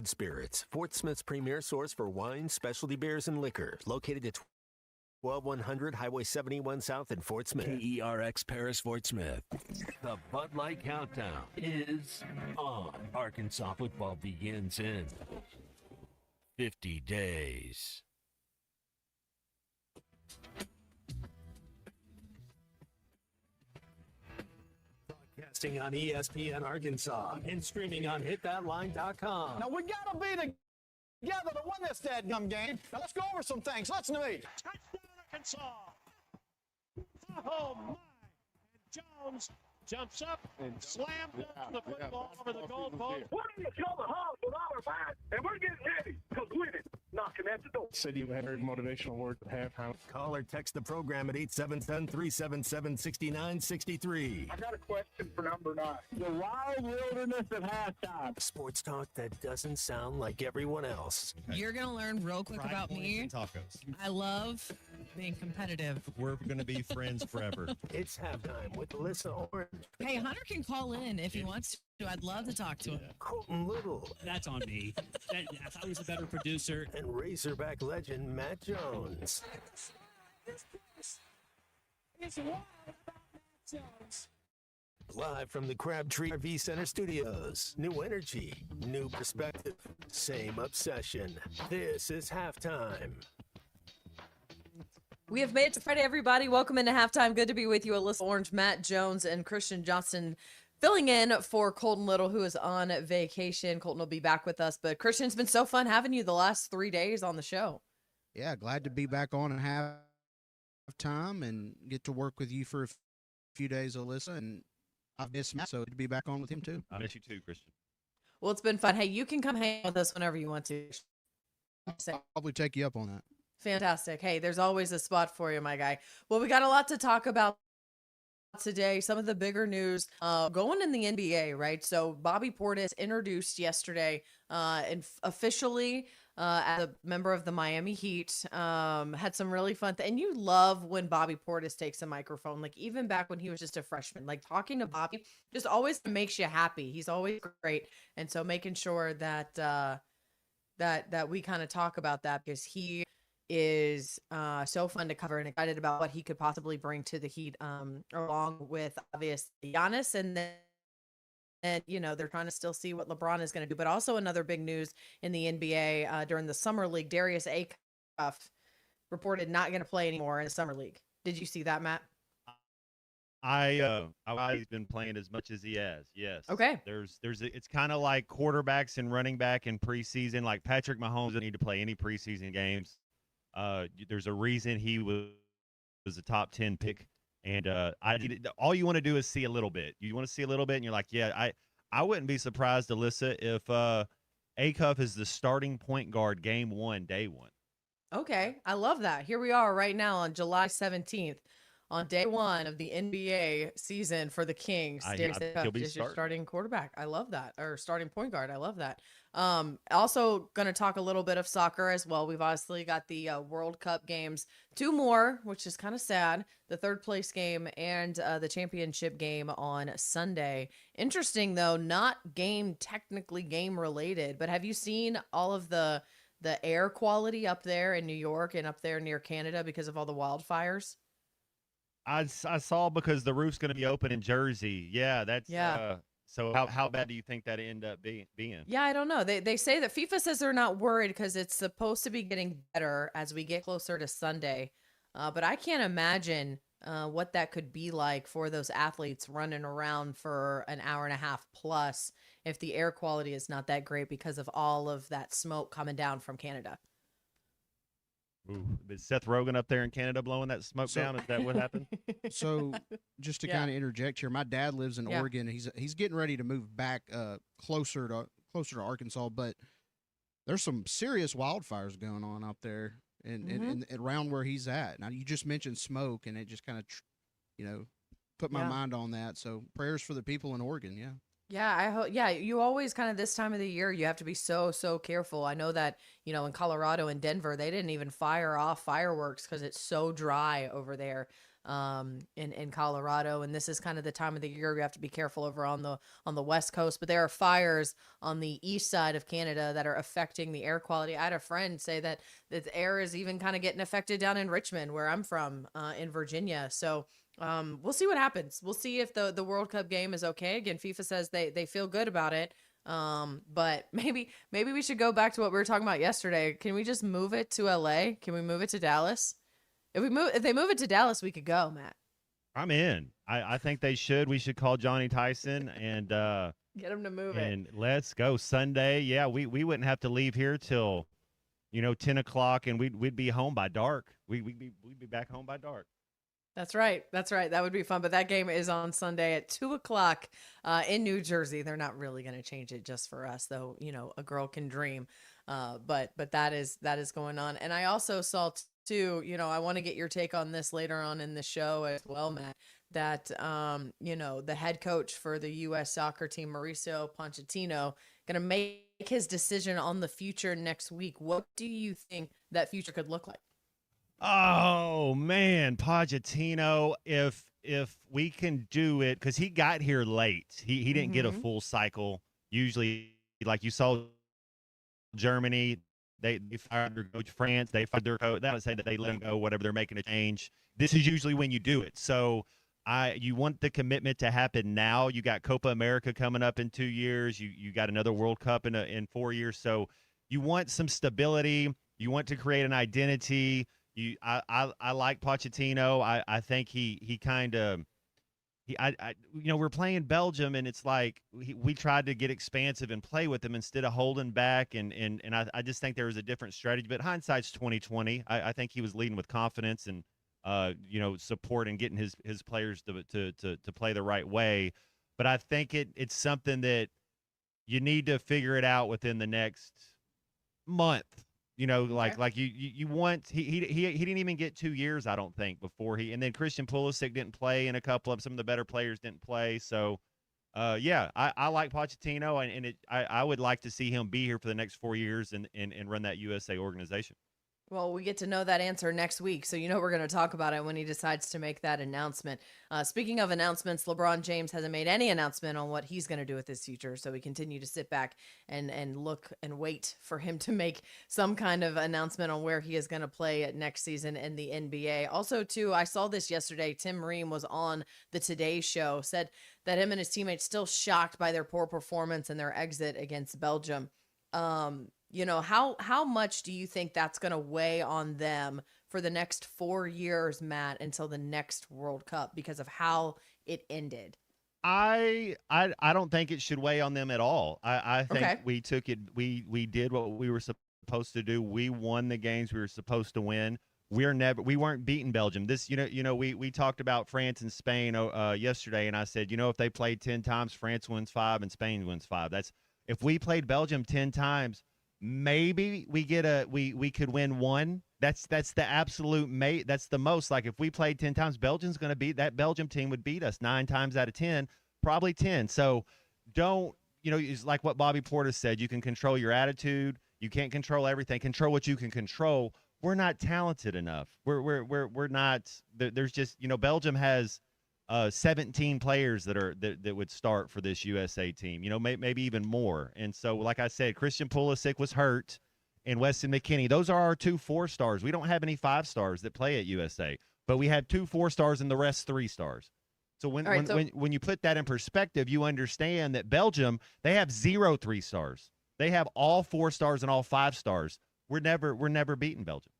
Good Spirits, Fort Smith's premier source for wine, specialty beers, and liquor. Located at 12100 Highway 71 South in Fort Smith. KERX Paris, Fort Smith. The Bud Light Countdown is on. Arkansas football begins in 50 days. Broadcasting on ESPN Arkansas and streaming on HitThatLine.com. Now we gotta be together to win this dadgum game. Now let's go over some things. Let's meet. Touchdown Arkansas. Oh my. And Jones jumps up and slammed the football over the goalpost. We're going to show the hogs with our backs, and we're getting ready because winning knocking at the door. Said you had heard motivational words at halftime. Call or text the program at 877-377-6963. I got a question for number 9. The wild wilderness at halftime. Sports talk that doesn't sound like everyone else. You're going to learn real quick about me. Tacos. I love being competitive. We're going to be friends forever. It's halftime with Alyssa Orange. Hey, Hunter can call in if he wants to. I'd love to talk to him. Colton Little. That's on me. I thought he was a better producer. And Razorback legend Matt Jones. It's wild about Matt Jones. Live from the Crabtree RV Center studios. New energy, new perspective, same obsession. This is halftime. We have made it to Friday, everybody. Welcome into halftime. Good to be with you. Alyssa Orange, Matt Jones, and Christian Johnson filling in for Colton Little, who is on vacation. Colton will be back with us. But Christian, it's been so fun having you the last 3 days on the show. Yeah, glad to be back on and have time and get to work with you for a few days, Alyssa. And I've missed Matt, so good to be back on with him too. I miss you too, Christian. Well, it's been fun. Hey, you can come hang with us whenever you want to. I'll probably take you up on that. Fantastic. Hey, there's always a spot for you, my guy. Well, we got a lot to talk about today. Some of the bigger news going in the NBA, right? So Bobby Portis introduced yesterday and officially as a member of the Miami Heat, had some really fun and you love when Bobby Portis takes a microphone, like even back when he was just a freshman, like talking to Bobby just always makes you happy. He's always great. And so making sure that that we kind of talk about that because he is so fun to cover and excited about what he could possibly bring to the Heat, along with obviously Giannis, and you know they're trying to still see what LeBron is going to do. But also another big news in the NBA during the summer league, Darius Acuff reported not going to play anymore in the summer league. Did you see that, Matt? He's been playing as much as he has. Yes. Okay. It's kind of like quarterbacks and running back in preseason. Like Patrick Mahomes doesn't need to play any preseason games. There's a reason he was a top 10 pick, and all you want to do is see a little bit. You want to see a little bit, and you're like, yeah, I wouldn't be surprised, Alyssa, if Acuff is the starting point guard game 1, day 1. Okay, I love that. Here we are right now on July 17th, on day 1 of the NBA season for the Kings. Darius Acuff is your starting quarterback. I love that, or starting point guard. I love that. Also going to talk a little bit of soccer as well. We've obviously got the World Cup games, 2 more, which is kind of sad. The 3rd place game and the championship game on Sunday. Interesting though, not technically game related, but have you seen all of the air quality up there in New York and up there near Canada because of all the wildfires? I saw because the roof's going to be open in Jersey. Yeah, that's so how bad do you think that end up being? Yeah, I don't know. They say that FIFA says they're not worried because it's supposed to be getting better as we get closer to Sunday. But I can't imagine what that could be like for those athletes running around for an hour and a half plus if the air quality is not that great because of all of that smoke coming down from Canada. Ooh, is Seth Rogen up there in Canada blowing that smoke down? Is that what happened? So just to kind of interject here, my dad lives in Oregon. He's getting ready to move back closer to Arkansas, but there's some serious wildfires going on out there and around where he's at. Now you just mentioned smoke, and it just kind of put my mind on that. So prayers for the people in Oregon. Yeah. Yeah, I hope. Yeah, you always kind of this time of the year, you have to be so careful. I know that, in Colorado and Denver, they didn't even fire off fireworks because it's so dry over there. in Colorado, and this is kind of the time of the year we have to be careful over on the West Coast. But there are fires on the east side of Canada that are affecting the air quality. I had a friend say that the air is even kind of getting affected down in Richmond, where I'm from, in Virginia. So we'll see what happens. We'll see if the World Cup game is okay. Again, FIFA says they feel good about it. But maybe we should go back to what we were talking about yesterday. Can we just move it to LA? Can we move it to Dallas? If they move it to Dallas, we could go, Matt. I'm in. I think they should. We should call Johnny Tyson and get him to move it. And let's go Sunday. Yeah, we wouldn't have to leave here till 10 o'clock, and we'd be home by dark. We'd be back home by dark. That's right. That would be fun. But that game is on Sunday at 2:00 in New Jersey. They're not really going to change it just for us, though. A girl can dream. But that is going on. And I also saw too. I want to get your take on this later on in the show as well, Matt. That the head coach for the U.S. soccer team, Mauricio Pochettino, going to make his decision on the future next week. What do you think that future could look like? Oh man, Pochettino, if we can do it, because he got here late. He didn't get a full cycle. Usually, like you saw Germany, they fired their coach. France, they fired their coach. They don't say that they let him go, whatever, they're making a change. This is usually when you do it. So you want the commitment to happen now. You got Copa America coming up in 2 years. You got another World Cup in 4 years. So you want some stability. You want to create an identity. I like Pochettino. I think he kind of we're playing Belgium, and it's like we tried to get expansive and play with them instead of holding back, and I just think there was a different strategy. But hindsight's 2020. I think he was leading with confidence and support and getting his players to play the right way. But I think it's something that you need to figure it out within the next month. Like you want he didn't even get 2 years, I don't think, before and then Christian Pulisic didn't play, and a couple of some of the better players didn't play. So I like Pochettino, and I would like to see him be here for the next 4 years and run that USA organization. Well, we get to know that answer next week, so we're going to talk about it when he decides to make that announcement. Speaking of announcements, LeBron James hasn't made any announcement on what he's going to do with his future, so we continue to sit back and look and wait for him to make some kind of announcement on where he is going to play next season in the NBA. Also, too, I saw this yesterday. Tim Ream was on the Today Show, said that him and his teammates still shocked by their poor performance and their exit against Belgium. How much do you think that's going to weigh on them for the next 4 years, Matt, until the next World Cup because of how it ended? I don't think it should weigh on them at all. I think Okay. we took it. We did what we were supposed to do. We won the games we were supposed to win. We weren't beating Belgium. This, we talked about France and Spain yesterday, and I said, if they played 10 times, France wins 5 and Spain wins 5. If we played Belgium 10 times. Maybe we could win 1. That's the absolute that's the most. Like if we played 10 times, Belgium's going to beat that Belgium team would beat us 9 times out of 10, probably 10. So it's like what Bobby Portis said. You can control your attitude. You can't control everything. Control what you can control. We're not talented enough. We're not. There's just Belgium has 17 players that would start for this USA team, maybe even more. And so, like I said, Christian Pulisic was hurt, and Weston McKennie. Those are our 2 4-stars. We don't have any 5-stars that play at USA, but we had 2 4-stars and the rest 3-stars. So when you put that in perspective, you understand that Belgium, they have 0 3-stars. They have all 4-stars and all 5-stars. We're never beating Belgium.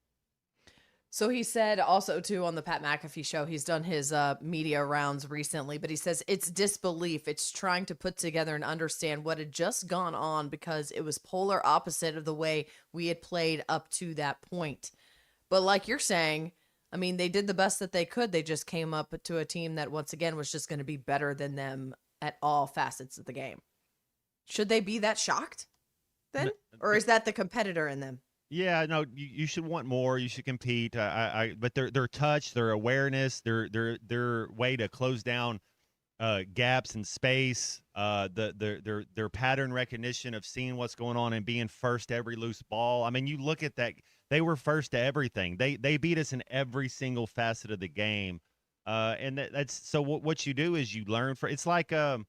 So he said also, too, on the Pat McAfee show, he's done his media rounds recently, but he says it's disbelief. It's trying to put together and understand what had just gone on because it was polar opposite of the way we had played up to that point. But like you're saying, I mean, they did the best that they could. They just came up to a team that, once again, was just going to be better than them at all facets of the game. Should they be that shocked then? Or is that the competitor in them? Yeah, no, you should want more. You should compete. But their touch, their awareness, their way to close down gaps in space, their pattern recognition of seeing what's going on and being first to every loose ball. I mean, you look at that; they were first to everything. They beat us in every single facet of the game. And that's so what you do is you learn for. It's like Darren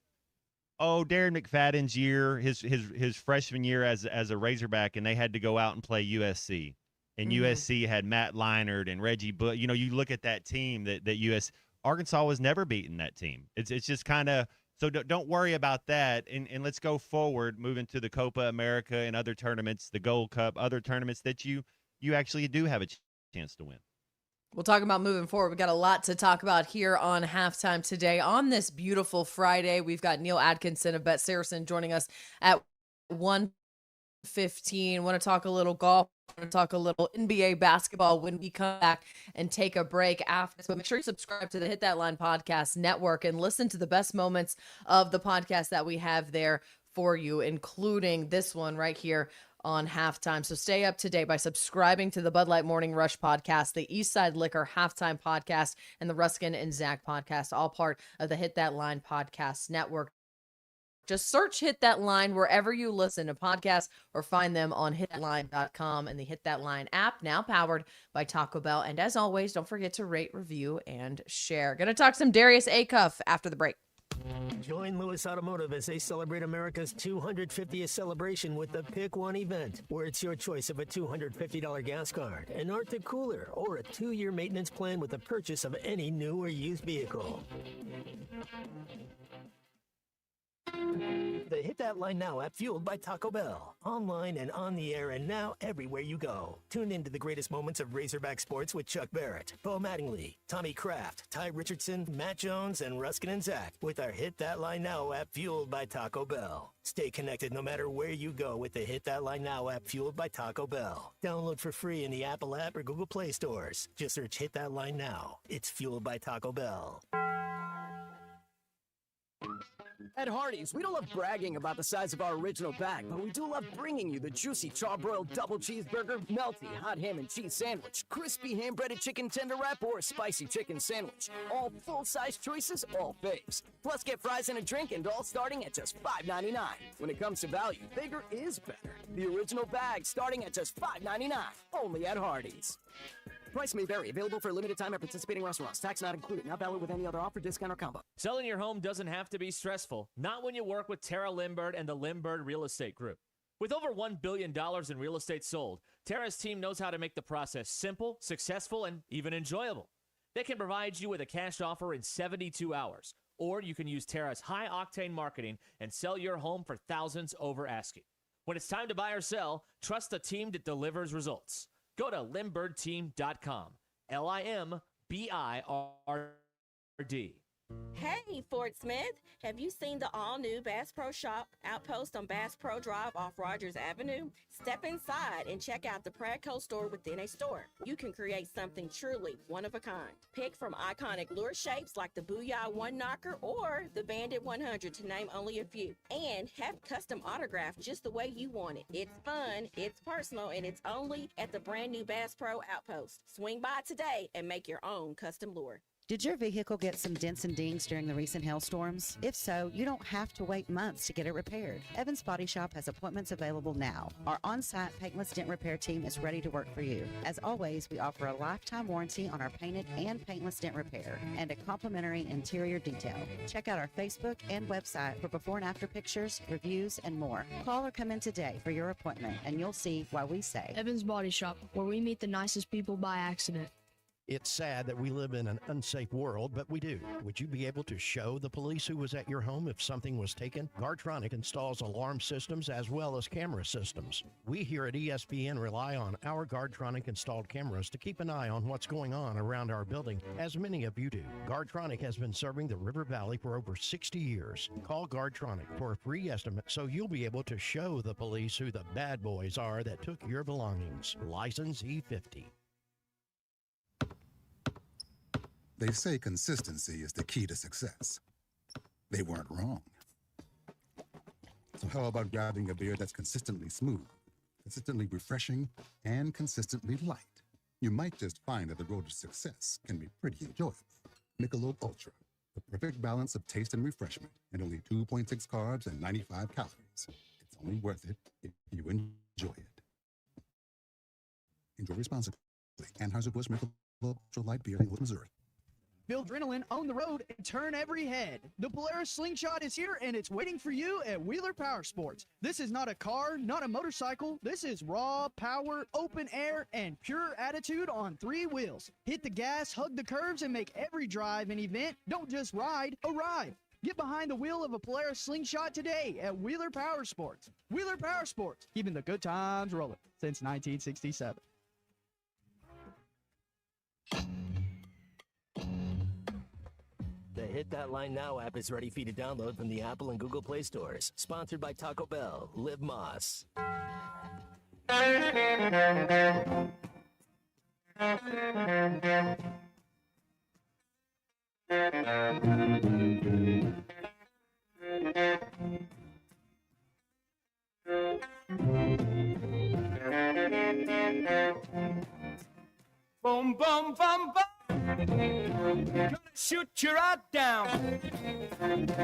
McFadden's year, his freshman year as a Razorback, and they had to go out and play USC. And USC had Matt Leinart and Reggie Bush. You know, you look at that team that Arkansas was never beating that team. It's just kind of so don't worry about that. And let's go forward, moving to the Copa America and other tournaments, the Gold Cup, other tournaments that you actually do have a chance to win. We'll talk about moving forward. We've got a lot to talk about here on Halftime today. On this beautiful Friday, we've got Neil Atkinson of Bet Saracen joining us at 1:15. Want to talk a little golf. Want to talk a little NBA basketball when we come back and take a break after this. But make sure you subscribe to the Hit That Line Podcast Network and listen to the best moments of the podcast that we have there for you, including this one right here on Halftime. So stay up to date by subscribing to the Bud Light Morning Rush podcast, the Eastside Liquor Halftime podcast, and the Ruskin and Zach podcast, all part of the Hit That Line Podcast Network. Just search Hit That Line wherever you listen to podcasts or find them on hitthatline.com and the Hit That Line app, now powered by Taco Bell. And as always, don't forget to rate, review, and share. Going to talk some Darius Acuff after the break. Join Lewis Automotive as they celebrate America's 250th celebration with the Pick One event, where it's your choice of a $250 gas card, an Arctic cooler, or a 2-year maintenance plan with the purchase of any new or used vehicle. The Hit That Line Now app, fueled by Taco Bell. Online and on the air and now everywhere you go. Tune into the greatest moments of Razorback sports with Chuck Barrett, Bo Mattingly, Tommy Kraft, Ty Richardson, Matt Jones, and Ruskin and Zach with our Hit That Line Now app, fueled by Taco Bell. Stay connected no matter where you go with the Hit That Line Now app, fueled by Taco Bell. Download for free in the Apple app or Google Play stores. Just search Hit That Line Now. It's fueled by Taco Bell. At Hardee's, we don't love bragging about the size of our original bag, but we do love bringing you the juicy charbroiled double cheeseburger, melty hot ham and cheese sandwich, crispy ham-breaded chicken tender wrap, or spicy chicken sandwich. All full-size choices, all faves. Plus, get fries and a drink, and all starting at just $5.99. When it comes to value, bigger is better. The original bag starting at just $5.99, only at Hardee's. Price may vary. Available for a limited time at participating restaurants. Tax not included. Not valid with any other offer, discount, or combo. Selling your home doesn't have to be stressful. Not when you work with Tara Limbird and the Limbird Real Estate Group. With over $1 billion in real estate sold, Tara's team knows how to make the process simple, successful, and even enjoyable. They can provide you with a cash offer in 72 hours. Or you can use Tara's high-octane marketing and sell your home for thousands over asking. When it's time to buy or sell, trust the team that delivers results. Go to LimbIrdTeam.com. LIMBIRD. Hey, Fort Smith, have you seen the all-new Bass Pro Shop outpost on Bass Pro Drive off Rogers Avenue? Step inside and check out the Pradco store within a store. You can create something truly one of a kind. Pick from iconic lure shapes like the Booyah One Knocker or the Bandit 100 to name only a few. And have custom autographed just the way you want it. It's fun, it's personal, and it's only at the brand new Bass Pro outpost. Swing by today and make your own custom lure. Did your vehicle get some dents and dings during the recent hailstorms? If so, you don't have to wait months to get it repaired. Evans Body Shop has appointments available now. Our on-site paintless dent repair team is ready to work for you. As always, we offer a lifetime warranty on our painted and paintless dent repair and a complimentary interior detail. Check out our Facebook and website for before and after pictures, reviews, and more. Call or come in today for your appointment, and you'll see why we say Evans Body Shop, where we meet the nicest people by accident. It's sad that we live in an unsafe world, but we do. Would you be able to show the police who was at your home if something was taken? Guardtronic installs alarm systems as well as camera systems. We here at ESPN rely on our Guardtronic installed cameras to keep an eye on what's going on around our building, as many of you do. Guardtronic has been serving the River Valley for over 60 years. Call Guardtronic for a free estimate so you'll be able to show the police who the bad boys are that took your belongings. License E50. They say consistency is the key to success. They weren't wrong. So how about grabbing a beer that's consistently smooth, consistently refreshing, and consistently light? You might just find that the road to success can be pretty enjoyable. Michelob Ultra, the perfect balance of taste and refreshment, and only 2.6 carbs and 95 calories. It's only worth it if you enjoy it. Enjoy responsibly. Anheuser-Busch Michelob Ultra Light Beer, St. Louis, Missouri. Feel adrenaline on the road and turn every head. The Polaris Slingshot is here and it's waiting for you at Wheeler Power Sports. This is not a car, not a motorcycle. This is raw power, open air, and pure attitude on 3 wheels. Hit the gas, hug the curves, and make every drive an event. Don't just ride, arrive. Get behind the wheel of a Polaris Slingshot today at Wheeler Power Sports. Wheeler Power Sports, keeping the good times rolling since 1967. The Hit That Line Now app is ready for you to download from the Apple and Google Play stores. Sponsored by Taco Bell. Live Moss. Boom, boom, boom, boom. Gonna shoot you right down.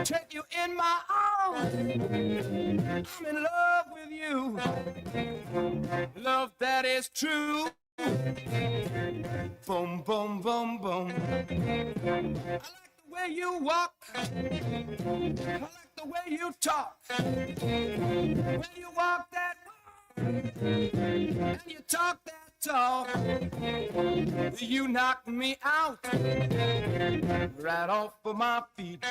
Take you in my arms. I'm in love with you. Love that is true. Boom, boom, boom, boom. I like the way you walk. I like the way you talk. When you walk that walk and you talk that talk, you knock me out right off of my feet.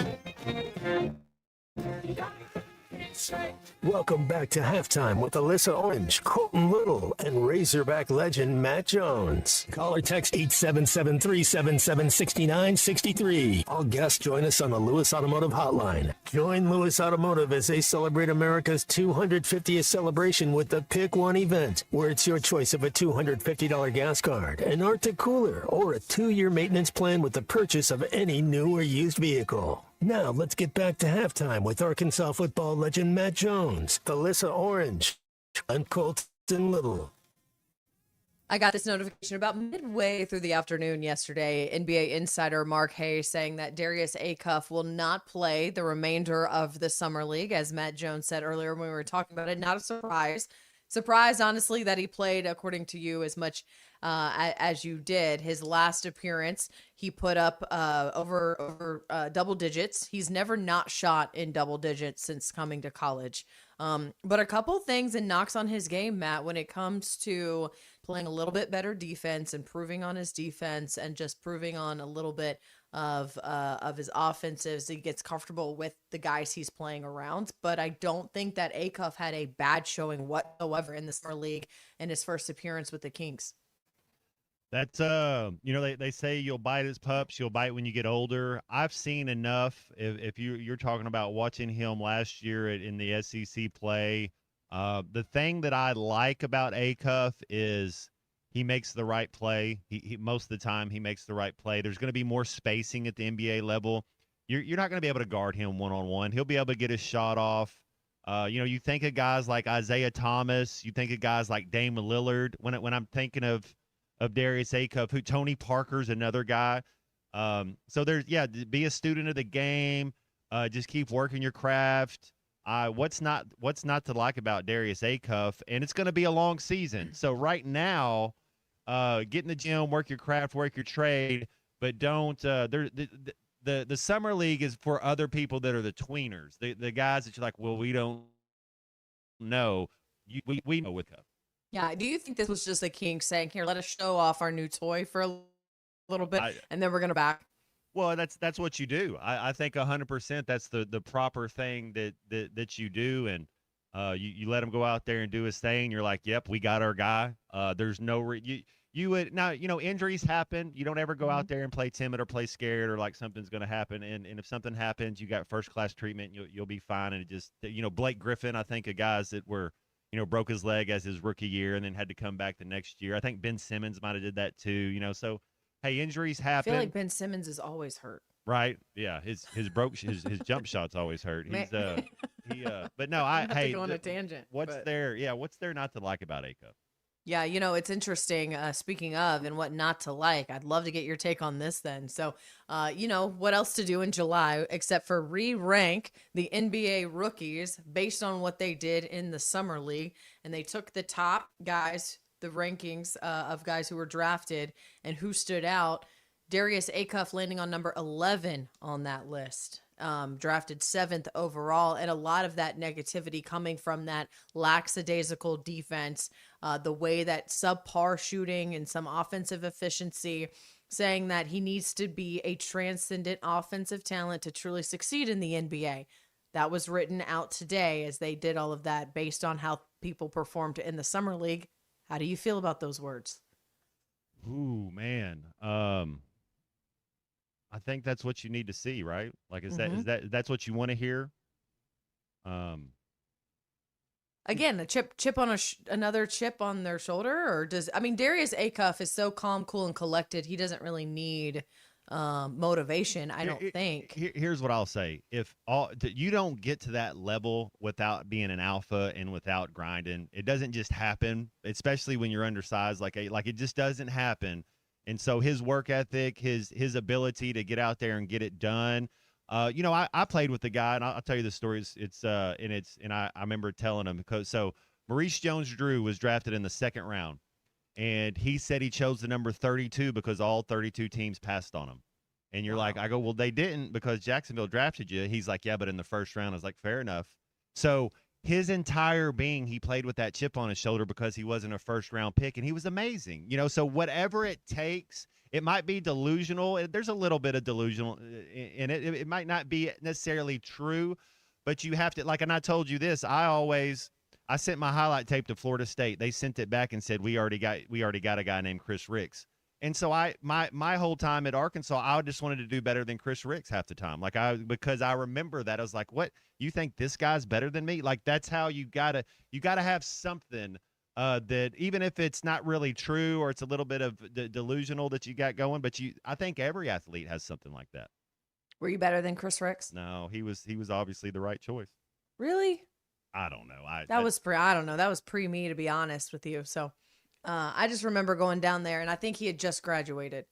Welcome back to Halftime with Alyssa Orange, Colton Little, and Razorback legend Matt Jones. Call or text 877-377-6963. All guests join us on the Lewis Automotive Hotline. Join Lewis Automotive as they celebrate America's 250th celebration with the Pick One event, where it's your choice of a $250 gas card, an Arctic cooler, or a 2-year maintenance plan with the purchase of any new or used vehicle. Now, let's get back to halftime with Arkansas football legend Matt Jones, Alyssa Orange, and Colton Little. I got this notification about midway through the afternoon yesterday. NBA insider Mark Hayes saying that Darius Acuff will not play the remainder of the Summer League. As Matt Jones said earlier when we were talking about it, not a surprise. Surprised, honestly, that he played, according to you, as much as you did. His last appearance, he put up over double digits. He's never not shot in double digits since coming to college. But a couple things and knocks on his game, Matt, when it comes to playing a little bit better defense, improving on his defense, and just proving on a little bit of his offensives. He gets comfortable with the guys he's playing around, but I don't think that Acuff had a bad showing whatsoever in the Summer League in his first appearance with the Kings. That's they say you'll bite as pups, you'll bite when you get older. I've seen enough. If you're talking about watching him last year in the SEC play, the thing that I like about Acuff is he makes the right play. He most of the time he makes the right play. There's going to be more spacing at the NBA level. You're not going to be able to guard him one-on-one. He'll be able to get his shot off. You think of guys like Isaiah Thomas. You think of guys like Dame Lillard. When I'm thinking of Darius Acuff, who Tony Parker's another guy. So be a student of the game. Just keep working your craft. What's not to like about Darius Acuff, and it's going to be a long season. So right now, get in the gym, work your craft, work your trade, but don't. The summer league is for other people that are the tweeners, the guys that you're like, well, we don't know. We know with Cuff. Yeah. Do you think this was just the Kings saying, "Here, let us show off our new toy for a little bit, and then we're going to back"? Well, that's what you do. I think 100% that's the proper thing that you do, and you let him go out there and do his thing. You're like, yep, we got our guy. There's no you would now, injuries happen. You don't ever go out there and play timid or play scared or like something's going to happen. And if something happens, you got first class treatment. You'll be fine. And it just Blake Griffin, I think of guys that were broke his leg as his rookie year and then had to come back the next year. I think Ben Simmons might have did that too. So. Hey, injuries happen. I feel like Ben Simmons is always hurt. Right? Yeah, his jump shot's always hurt. He's but no, I go on a tangent. What's there not to like about Acuff? Yeah, it's interesting. Speaking of and what not to like, I'd love to get your take on this then. So, what else to do in July except for re-rank the NBA rookies based on what they did in the Summer League, and they took the top guys, the rankings of guys who were drafted and who stood out. Darius Acuff landing on number 11 on that list. Drafted 7th overall, and a lot of that negativity coming from that lackadaisical defense, the way that subpar shooting and some offensive efficiency, saying that he needs to be a transcendent offensive talent to truly succeed in the NBA. That was written out today as they did all of that based on how people performed in the Summer League. How do you feel about those words? Ooh, man. I think that's what you need to see, right? Like, is that's what you want to hear? Again, a chip on another chip on their shoulder, or Darius Acuff is so calm, cool, and collected. He doesn't really need motivation, I don't think. Here's what I'll say: if you don't get to that level without being an alpha and without grinding, it doesn't just happen. Especially when you're undersized, like it just doesn't happen. And so his work ethic, his ability to get out there and get it done. I played with the guy, and I'll tell you the story. I remember telling him so Maurice Jones-Drew was drafted in the 2nd round, and he said he chose the number 32 because all 32 teams passed on him. And you're like, I go, well, they didn't because Jacksonville drafted you. He's like, yeah, but in the 1st round. I was like, fair enough. So his entire being, he played with that chip on his shoulder because he wasn't a 1st-round pick, and he was amazing. So whatever it takes, it might be delusional. There's a little bit of delusional in it. It might not be necessarily true, but you have to, and I told you this, I sent my highlight tape to Florida State. They sent it back and said, we already got a guy named Chris Ricks. And so my whole time at Arkansas, I just wanted to do better than Chris Ricks half the time. Because I remember that. I was like, what? You think this guy's better than me? Like, that's how you gotta have something that, even if it's not really true or it's a little bit of delusional that you got going, but I think every athlete has something like that. Were you better than Chris Ricks? No, he was obviously the right choice. Really? I don't know. I don't know. That was pre me, to be honest with you. So I just remember going down there, and I think he had just graduated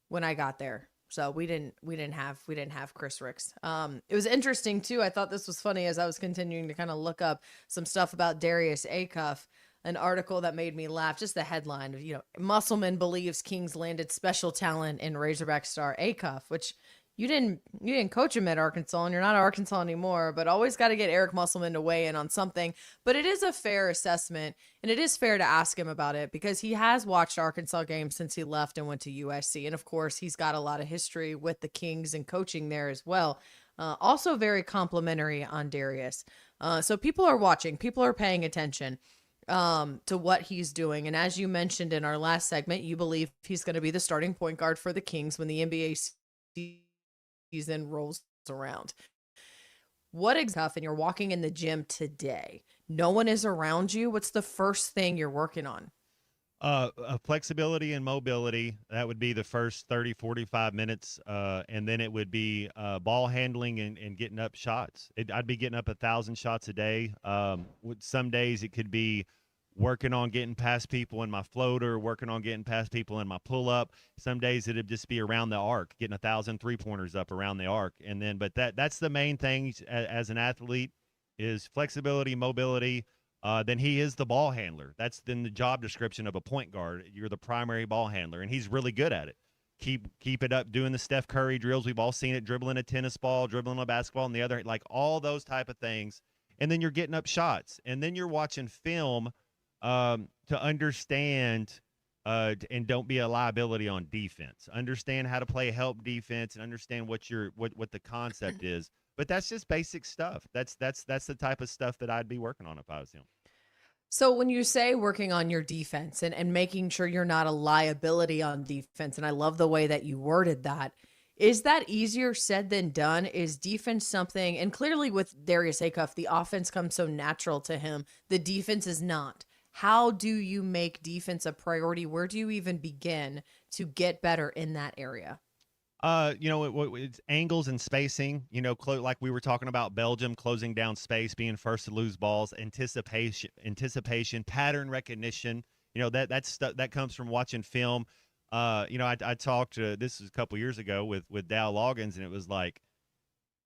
when I got there. So we didn't have Chris Ricks. It was interesting too. I thought this was funny as I was continuing to kind of look up some stuff about Darius Acuff. An article that made me laugh. Just the headline of, Musselman believes Kings landed special talent in Razorback star Acuff, which you didn't coach him at Arkansas, and you're not at Arkansas anymore, but always got to get Eric Musselman to weigh in on something. But it is a fair assessment, and it is fair to ask him about it because he has watched Arkansas games since he left and went to USC. And of course, he's got a lot of history with the Kings and coaching there as well. Also very complimentary on Darius. So people are watching, people are paying attention to what he's doing. And as you mentioned in our last segment, you believe he's going to be the starting point guard for the Kings when the NBA season rolls around. What exactly, and you're walking in the gym today, no one is around you. What's the first thing you're working on? Flexibility and mobility. That would be the first 30, 45 minutes. And then it would be ball handling and getting up shots. I'd be getting up 1,000 shots a day. Some days it could be working on getting past people in my floater, working on getting past people in my pull-up. Some days it'd just be around the arc, getting 1,000 3-pointers up around the arc. And then, but that's the main thing as an athlete is flexibility, mobility. Then he is the ball handler. That's then the job description of a point guard. You're the primary ball handler, and he's really good at it. Keep it up, doing the Steph Curry drills. We've all seen it, dribbling a tennis ball, dribbling a basketball, and the other, like all those type of things. And then you're getting up shots, and then you're watching film to understand and don't be a liability on defense. Understand how to play help defense and understand what the concept is. But that's just basic stuff. That's the type of stuff that I'd be working on if I was him. So when you say working on your defense and making sure you're not a liability on defense, and I love the way that you worded that, is that easier said than done? Is defense something, and clearly with Darius Acuff, the offense comes so natural to him. The defense is not. How do you make defense a priority? Where do you even begin to get better in that area? It's angles and spacing, like we were talking about Belgium, closing down space, being first to lose balls, anticipation, pattern recognition, that's stuff that comes from watching film. I talked to, this was a couple years ago with Dow Loggins, and it was like,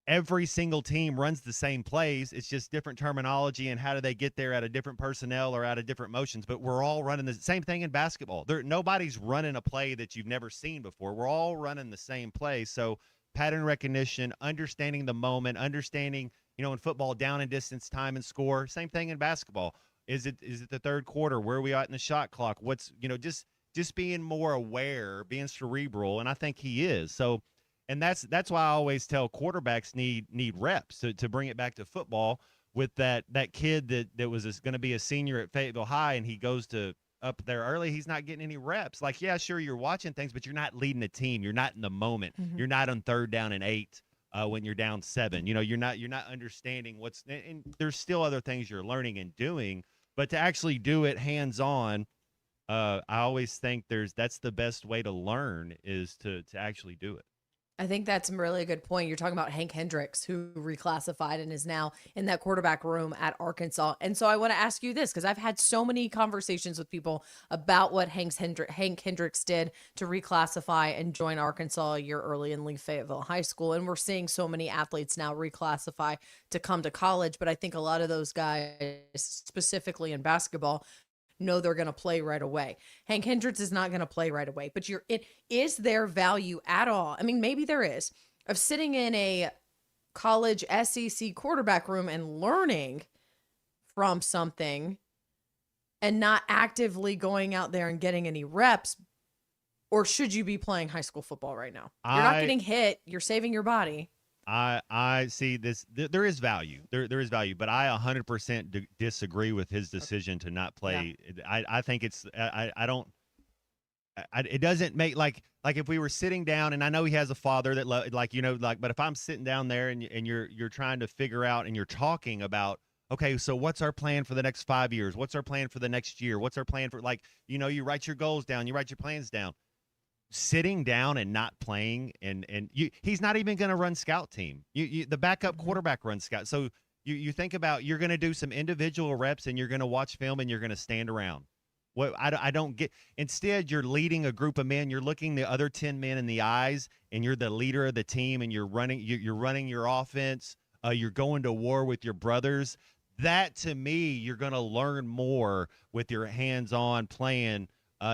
every single team runs the same plays. It's just different terminology and how do they get there out of different personnel or out of different motions. But we're all running the same thing in basketball. Nobody's running a play that you've never seen before. We're all running the same play. So pattern recognition, understanding the moment, understanding, in football, down and distance, time and score. Same thing in basketball. Is it the third quarter? Where are we at in the shot clock? What's, just being more aware, being cerebral, and I think he is. So, and that's why I always tell quarterbacks need reps to bring it back to football with that kid that was going to be a senior at Fayetteville High, and he goes to up there early. He's not getting any reps. Like, yeah, sure, you're watching things, but you're not leading a team. You're not in the moment. Mm-hmm. You're not on 3rd down and 8 when you're down 7. You're not understanding what's, and there's still other things you're learning and doing, but to actually do it hands on. I always think that's the best way to learn is to actually do it. I think that's a really good point. You're talking about Hank Hendricks, who reclassified and is now in that quarterback room at Arkansas. And so I want to ask you this, because I've had so many conversations with people about what Hank Hendricks did to reclassify and join Arkansas a year early and leave Fayetteville High School. And we're seeing so many athletes now reclassify to come to college. But I think a lot of those guys, specifically in basketball, know they're going to play right away. Hank Hendricks is not going to play right away, but is there value at all? I mean, maybe there is, of sitting in a college SEC quarterback room and learning from something and not actively going out there and getting any reps? Or should you be playing high school football right now? You're not getting hit. You're saving your body. I see this. There is value. There is value, but I 100% disagree with his decision to not play. Yeah. I think it's. I don't. It doesn't make like if we were sitting down, and I know he has a father that but if I'm sitting down there and you're trying to figure out and you're talking about, okay, so what's our plan for the next 5 years? What's our plan for the next year? What's our plan for you write your goals down, you write your plans down. Sitting down and not playing he's not even going to run scout team. The backup quarterback runs scout. So you think about, you're going to do some individual reps and you're going to watch film and you're going to stand around. What I don't get. Instead, you're leading a group of men. You're looking the other 10 men in the eyes, and you're the leader of the team, and you're running your offense. You're going to war with your brothers. That, to me, you're going to learn more with your hands-on playing.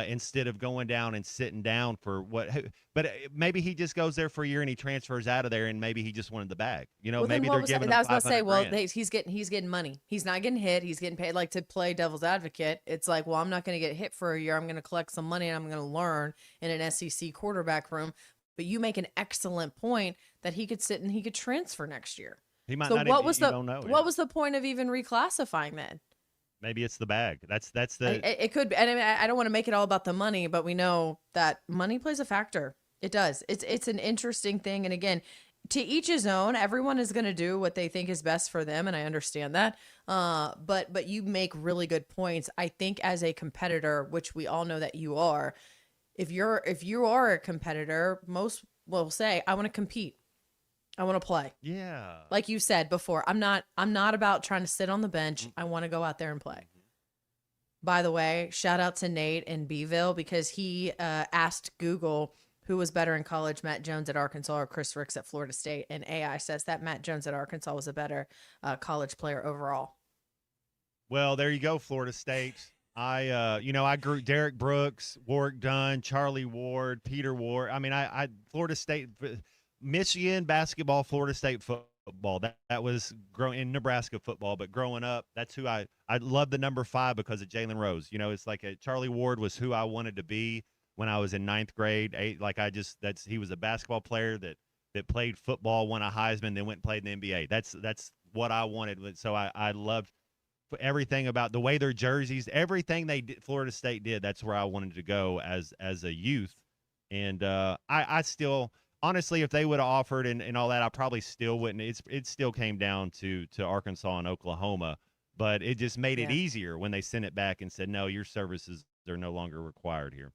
Instead of going down and sitting down for what, but maybe he just goes there for a year and he transfers out of there, and maybe he just wanted the bag. Maybe they're giving him. I was about to say, well, $500,000. he's getting money. He's not getting hit. He's getting paid. Like, to play devil's advocate, it's like, well, I'm not going to get hit for a year. I'm going to collect some money and I'm going to learn in an SEC quarterback room. But you make an excellent point that he could sit and he could transfer next year. He might so not. What was the point of even reclassifying then? Maybe it's the bag. That's the. It could be. And I don't want to make it all about the money, but we know that money plays a factor. It does. It's an interesting thing. And again, to each his own. Everyone is going to do what they think is best for them, and I understand that. But you make really good points. I think as a competitor, which we all know that you are, if you are a competitor, most will say, I want to compete. I want to play. Yeah. Like you said before, I'm not about trying to sit on the bench. I want to go out there and play. By the way, shout out to Nate in Beeville, because he asked Google who was better in college, Matt Jones at Arkansas or Chris Ricks at Florida State. And AI says that Matt Jones at Arkansas was a better college player overall. Well, there you go, Florida State. I grew Derek Brooks, Warwick Dunn, Charlie Ward, Peter Ward. I mean, I Florida State, Michigan basketball, Florida State football. That was growing in Nebraska football, but growing up, that's who I love the number 5 because of Jalen Rose. It's like Charlie Ward was who I wanted to be when I was in 9th grade. He was a basketball player that played football, won a Heisman, then went and played in the NBA. That's what I wanted. So I loved everything about the way their jerseys, everything they did, Florida State did. That's where I wanted to go as a youth. And I still, honestly, if they would have offered and all that, I probably still wouldn't. It still came down to Arkansas and Oklahoma, but it just made it easier when they sent it back and said, no, your services are no longer required here.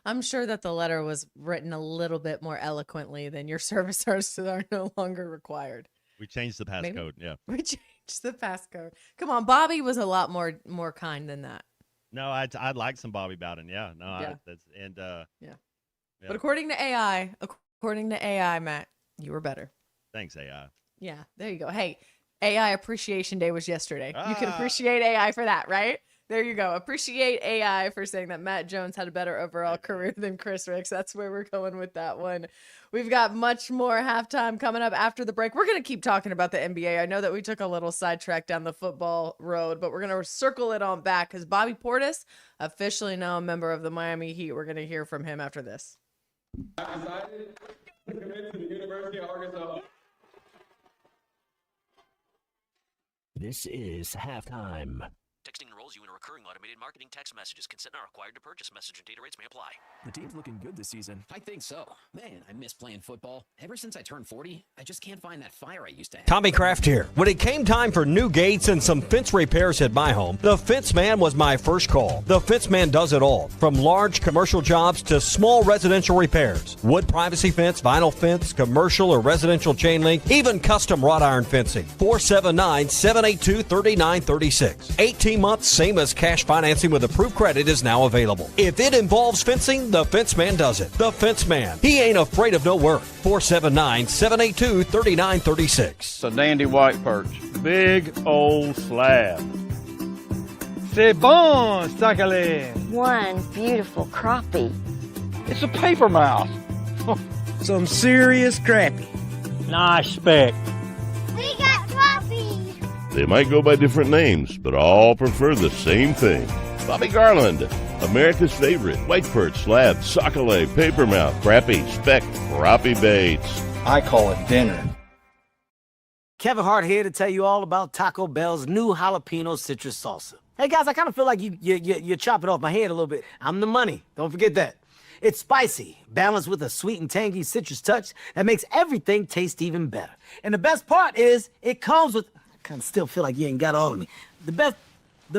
I'm sure that the letter was written a little bit more eloquently than your services are no longer required. We changed the passcode. Yeah. We changed the passcode. Come on. Bobby was a lot more kind than that. No, I'd like some Bobby Bowden. Yeah. No, Yeah. Yeah. But according to AI, Matt, You were better. Thanks, AI. Yeah, there you go. Hey, AI Appreciation Day was yesterday. You can appreciate AI for that, right? There you go. Appreciate AI for saying that Matt Jones had a better overall career than Chris Ricks. That's where we're going with that one. We've got much more halftime coming up after the break. We're going to keep talking about the NBA. I know that we took a little sidetrack down the football road, but we're going to circle it on back because Bobby Portis, officially now a member of the Miami Heat. We're going to hear from him after this. I decided to commit to the University of Arkansas. This is halftime. Texting enrolls you in a recurring automated marketing text messages. Consent not required to purchase. Message and data rates may apply. The team's looking good this season. I think so. Man, I miss playing football. Ever since I turned 40, I just can't find that fire I used to have. Tommy Kraft here. When it came time for new gates and some fence repairs at my home, the Fence Man was my first call. The Fence Man does it all, from large commercial jobs to small residential repairs. Wood privacy fence, vinyl fence, commercial or residential chain link, even custom wrought iron fencing. 479-782-3936. 18 months, same as cash financing with approved credit is now available. If it involves fencing, the Fence Man does it. The Fence Man. He ain't afraid of no work. 479-782-3936. It's a dandy white perch. Big old slab. C'est bon, sacale. One beautiful crappie. It's a paper mouth. Some serious crappie. Nice speck. We got crappie. They might go by different names, but all prefer the same thing. Bobby Garland, America's favorite white perch, slab, sockeye, papermouth, crappie, speck, crappie baits. I call it dinner. Kevin Hart here to tell you all about Taco Bell's new jalapeno citrus salsa. Hey guys, I kind of feel like you're chopping off my head a little bit. I'm the money. Don't forget that. It's spicy, balanced with a sweet and tangy citrus touch that makes everything taste even better. And the best part is it comes with... I kind of still feel like you ain't got all of me. The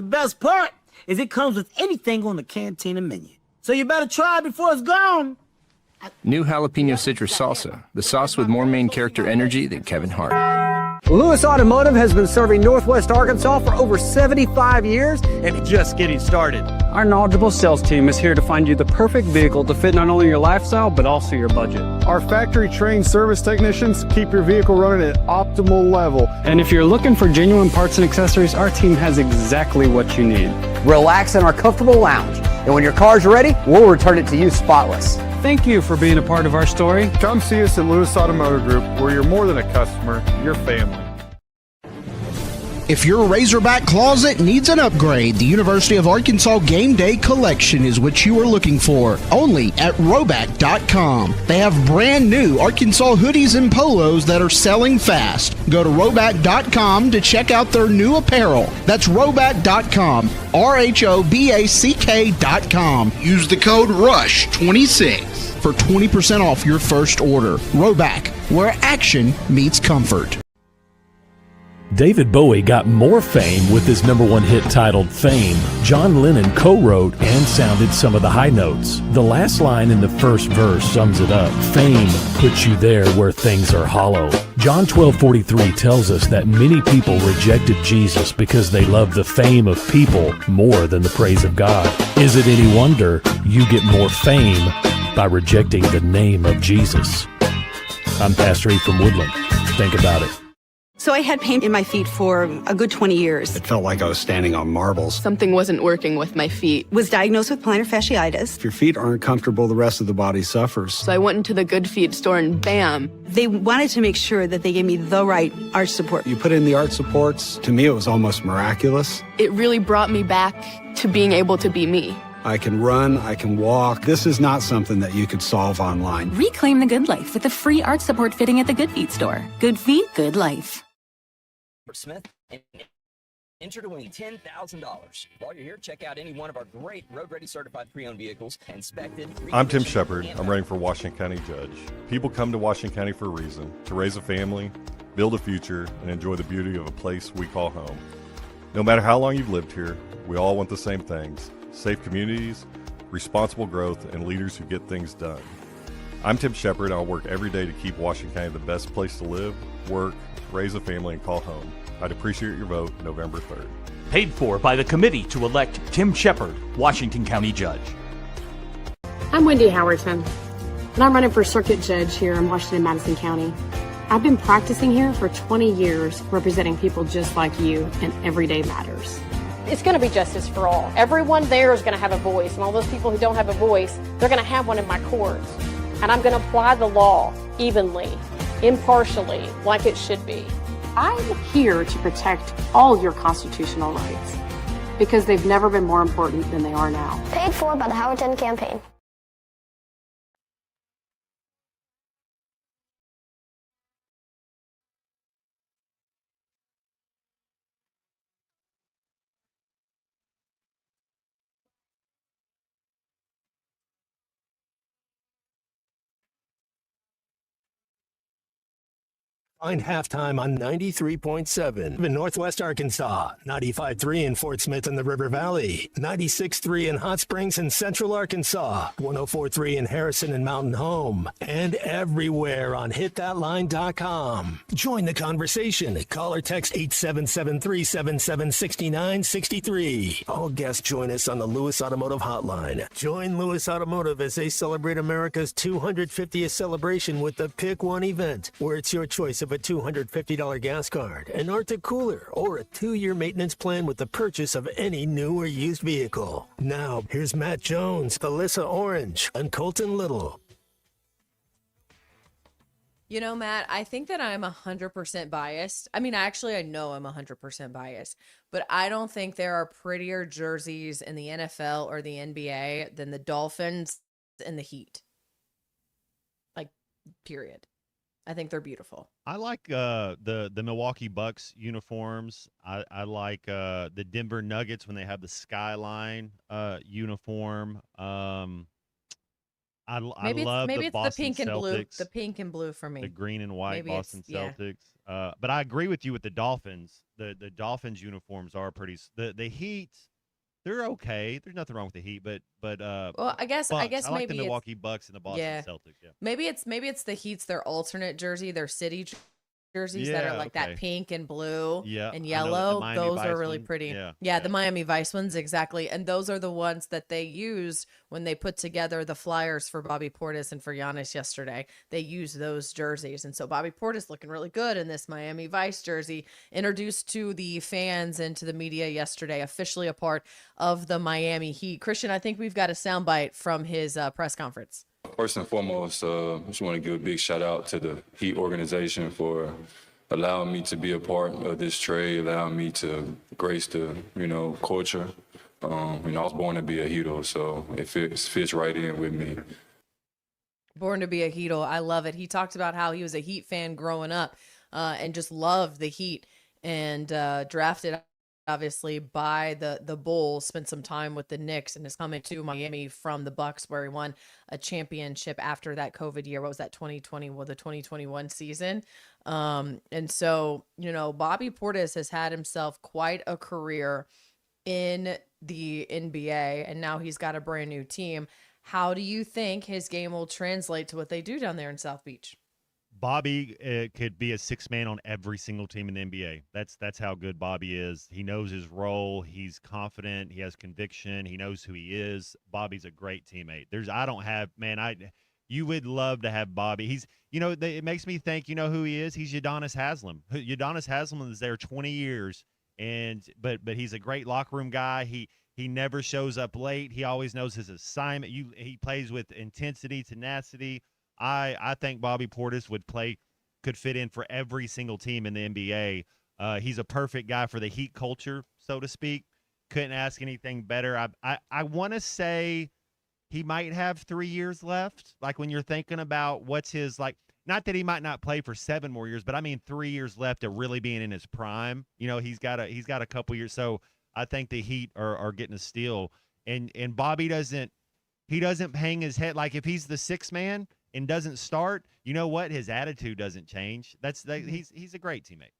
best part is it comes with anything on the Cantina menu. So you better try it before it's gone. New jalapeno citrus salsa, the sauce with more main character energy than Kevin Hart. Lewis Automotive has been serving Northwest Arkansas for over 75 years and just getting started. Our knowledgeable sales team is here to find you the perfect vehicle to fit not only your lifestyle, but also your budget. Our factory-trained service technicians keep your vehicle running at optimal level. And if you're looking for genuine parts and accessories, our team has exactly what you need. Relax in our comfortable lounge, and when your car's ready, we'll return it to you spotless. Thank you for being a part of our story. Come see us at Lewis Automotive Group, where you're more than a customer, you're family. If your Razorback closet needs an upgrade, the University of Arkansas Game Day Collection is what you are looking for. Only at Roback.com. They have brand new Arkansas hoodies and polos that are selling fast. Go to Roback.com to check out their new apparel. That's Roback.com. RHOBACK.com. Use the code RUSH26 for 20% off your first order. Roback, where action meets comfort. David Bowie got more fame with his #1 hit titled Fame. John Lennon co-wrote and sounded some of the high notes. The last line in the first verse sums it up. Fame puts you there where things are hollow. John 12:43 tells us that many people rejected Jesus because they loved the fame of people more than the praise of God. Is it any wonder you get more fame by rejecting the name of Jesus? I'm Pastor E from Woodland. Think about it. So I had pain in my feet for a good 20 years. It felt like I was standing on marbles. Something wasn't working with my feet. Was diagnosed with plantar fasciitis. If your feet aren't comfortable, the rest of the body suffers. So I went into the Good Feet store and bam. They wanted to make sure that they gave me the right arch support. You put in the arch supports. To me, it was almost miraculous. It really brought me back to being able to be me. I can run, I can walk. This is not something that you could solve online. Reclaim the good life with a free arch support fitting at the Good Feet store. Good Feet, good life. Smith and enter to win $10,000. While you're here, check out any one of our great road-ready certified pre-owned vehicles, inspected. I'm Tim Shepard. I'm running for Washington County Judge. People come to Washington County for a reason, to raise a family, build a future, and enjoy the beauty of a place we call home. No matter how long you've lived here, we all want the same things: safe communities, responsible growth, and leaders who get things done. I'm Tim Shepard. I'll work every day to keep Washington County the best place to live, work, raise a family, and call home. I'd appreciate your vote November 3rd. Paid for by the committee to elect Tim Shepard, Washington County Judge. I'm Wendy Howerton, and I'm running for Circuit Judge here in Washington-Madison County. I've been practicing here for 20 years, representing people just like you, and every day matters. It's going to be justice for all. Everyone there is going to have a voice, and all those people who don't have a voice, they're going to have one in my courts. And I'm going to apply the law evenly, impartially, like it should be. I'm here to protect all your constitutional rights, because they've never been more important than they are now. Paid for by the Howard 10 campaign. Find halftime on 93.7 in Northwest Arkansas, 95.3 in Fort Smith in the River Valley, 96.3 in Hot Springs in Central Arkansas, 104.3 in Harrison and Mountain Home, and everywhere on hitthatline.com. Join the conversation. Call or text 877-377-6963. All guests join us on the Lewis Automotive Hotline. Join Lewis Automotive as they celebrate America's 250th celebration with the Pick One event, where it's your choice of a $250 gas card, an Arctic cooler, or a 2-year maintenance plan with the purchase of any new or used vehicle. Now, here's Matt Jones, Alyssa Orange, and Colton Little. You know, Matt, I think that I'm 100% biased. I mean, actually, I know I'm 100% biased, but I don't think there are prettier jerseys in the NFL or the NBA than the Dolphins and the Heat. Like, period. I think they're beautiful. I like the Milwaukee Bucks uniforms. I like the Denver Nuggets when they have the skyline uniform. I love maybe the it's Boston the pink and blue. Celtics, The pink and blue for me. the green and white Maybe Boston yeah. Celtics. But I agree with you with the Dolphins. The Dolphins uniforms are pretty. The Heat, they're okay. There's nothing wrong with the Heat, but Well, I guess I like maybe the it's- Milwaukee Bucks and the Boston Yeah. Celtics. Yeah. Maybe it's the Heat's their alternate jersey, their city jerseys that are Yeah, like okay. that pink and blue Yeah, and I know the yellow. Miami Those Vice are really one. pretty. Yeah, The Miami Vice ones, exactly. And those are the ones that they used when they put together the flyers for Bobby Portis and for Giannis yesterday. They used those jerseys. And so Bobby Portis looking really good in this Miami Vice jersey, introduced to the fans and to the media yesterday, officially a part of the Miami Heat. Christian, I think we've got a soundbite from his press conference. First and foremost, I just want to give a big shout out to the Heat organization for allowing me to be a part of this trade, allowing me to grace the, culture. I was born to be a hero, so it fits right in with me. Born to be a Heato. I love it. He talked about how he was a Heat fan growing up and just loved the Heat and drafted obviously by the Bulls, spent some time with the Knicks, and is coming to Miami from the Bucks, where he won a championship after that COVID year. What was that, 2020? Well, the 2021 season. And so, Bobby Portis has had himself quite a career in the NBA, and now he's got a brand new team. How do you think his game will translate to what they do down there in South Beach? Bobby could be a sixth man on every single team in the NBA. That's how good Bobby is. He knows his role. He's confident. He has conviction. He knows who he is. Bobby's a great teammate. You would love to have Bobby. He's, it makes me think, who he is? He's Udonis Haslem. Udonis Haslem was there 20 years, but he's a great locker room guy. He never shows up late. He always knows his assignment. He plays with intensity, tenacity. I think Bobby Portis could fit in for every single team in the NBA. He's a perfect guy for the Heat culture, so to speak. Couldn't ask anything better. I want to say he might have 3 years left. Like when you're thinking about what's his, not that he might not play for 7 more years, but I mean 3 years left of really being in his prime. He's got a couple years. So I think the Heat are getting a steal. And Bobby doesn't hang his head. Like if he's the sixth man and doesn't start, you know what? His attitude doesn't change. He's a great teammate.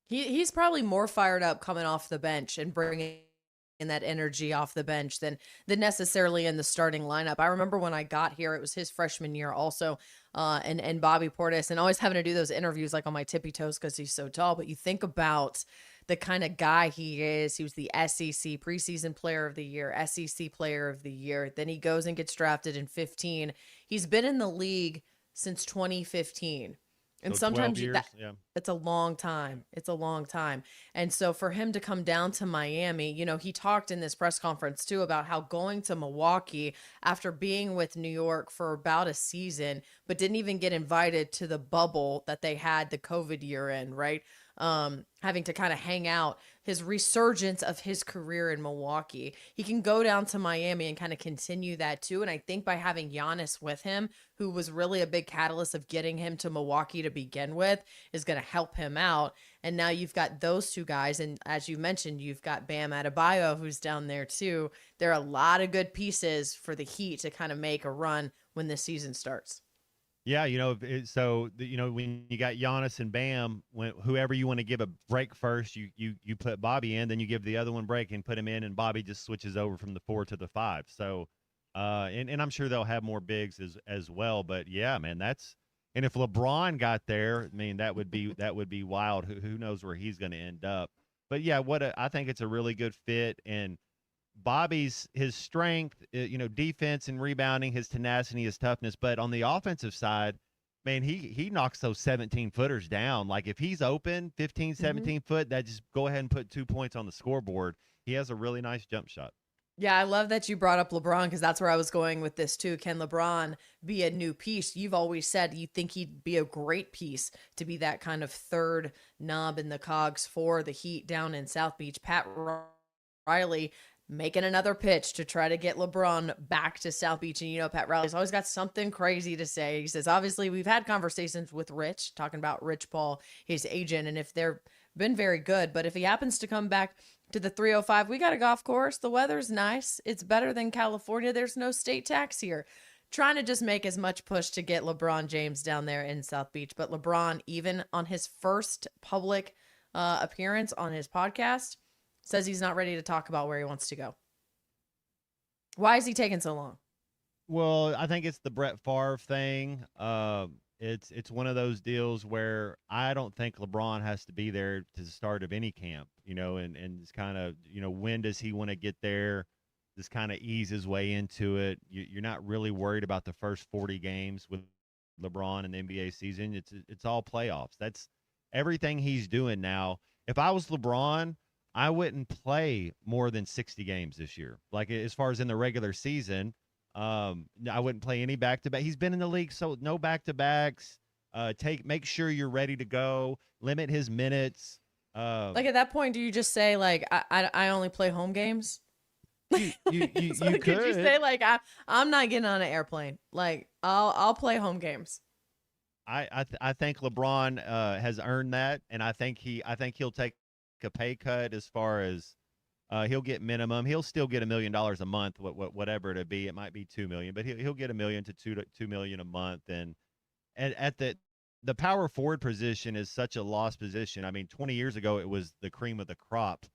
He's probably more fired up coming off the bench and bringing in that energy off the bench than necessarily in the starting lineup. I remember when I got here, it was his freshman year also, and Bobby Portis, and always having to do those interviews like on my tippy toes because he's so tall. But you think about the kind of guy he is. He was the SEC preseason player of the year, SEC player of the year. Then he goes and gets drafted in 2015. He's been in the league since 2015. And So 12 sometimes years, yeah. it's a long time. It's a long time. And so for him to come down to Miami, you know, he talked in this press conference too about how going to Milwaukee after being with New York for about a season, but didn't even get invited to the bubble that they had the COVID year in, right? Having to kind of hang out, his resurgence of his career in Milwaukee. He can go down to Miami and kind of continue that too. And I think by having Giannis with him, who was really a big catalyst of getting him to Milwaukee to begin with, is going to help him out. And now you've got those two guys. And as you mentioned, you've got Bam Adebayo, who's down there too. There are a lot of good pieces for the Heat to kind of make a run when the season starts. Yeah, you know, when you got Giannis and Bam, whoever you want to give a break first, you put Bobby in, then you give the other one break and put him in, and Bobby just switches over from the 4 to the 5. So, and I'm sure they'll have more bigs as well. But yeah, man, and if LeBron got there, I mean, that would be wild. Who knows where he's going to end up? But yeah, I think it's a really good fit. And Bobby's his strength, defense and rebounding, his tenacity, his toughness. But on the offensive side, man, he knocks those 17-footers down. Like if he's open 15, 17 foot, that just go ahead and put 2 points on the scoreboard. He has a really nice jump shot. Yeah, I love that you brought up LeBron because that's where I was going with this too. Can LeBron be a new piece? You've always said you think he'd be a great piece to be that kind of third knob in the cogs for the Heat down in South Beach. Pat Riley making another pitch to try to get LeBron back to South Beach. And, Pat Riley's always got something crazy to say. He says, obviously, we've had conversations with Rich, talking about Rich Paul, his agent, and if they've been very good. But if he happens to come back to the 305, we got a golf course. The weather's nice. It's better than California. There's no state tax here. Trying to just make as much push to get LeBron James down there in South Beach. But LeBron, even on his first public appearance on his podcast, says he's not ready to talk about where he wants to go. Why is he taking so long? Well, I think it's the Brett Favre thing. It's one of those deals where I don't think LeBron has to be there to the start of any camp, and it's kind of, when does he want to get there? Just kind of ease his way into it. You're not really worried about the first 40 games with LeBron in the NBA season. It's all playoffs. That's everything he's doing now. If I was LeBron, I wouldn't play more than 60 games this year. Like as far as in the regular season, I wouldn't play any back-to-back. He's been in the league, so no back-to-backs. Make sure you're ready to go. Limit his minutes. Like at that point, do you just say like I only play home games? You Could could. you say like I'm not getting on an airplane? Like I'll play home games. I think LeBron has earned that, and I think he'll take a pay cut as far as he'll get minimum. He'll still get $1 million a month, whatever it'll be. It might be $2 million, but he'll get $1 million to $2 million a month. And at the power forward position is such a lost position. I mean, 20 years ago it was the cream of the crop.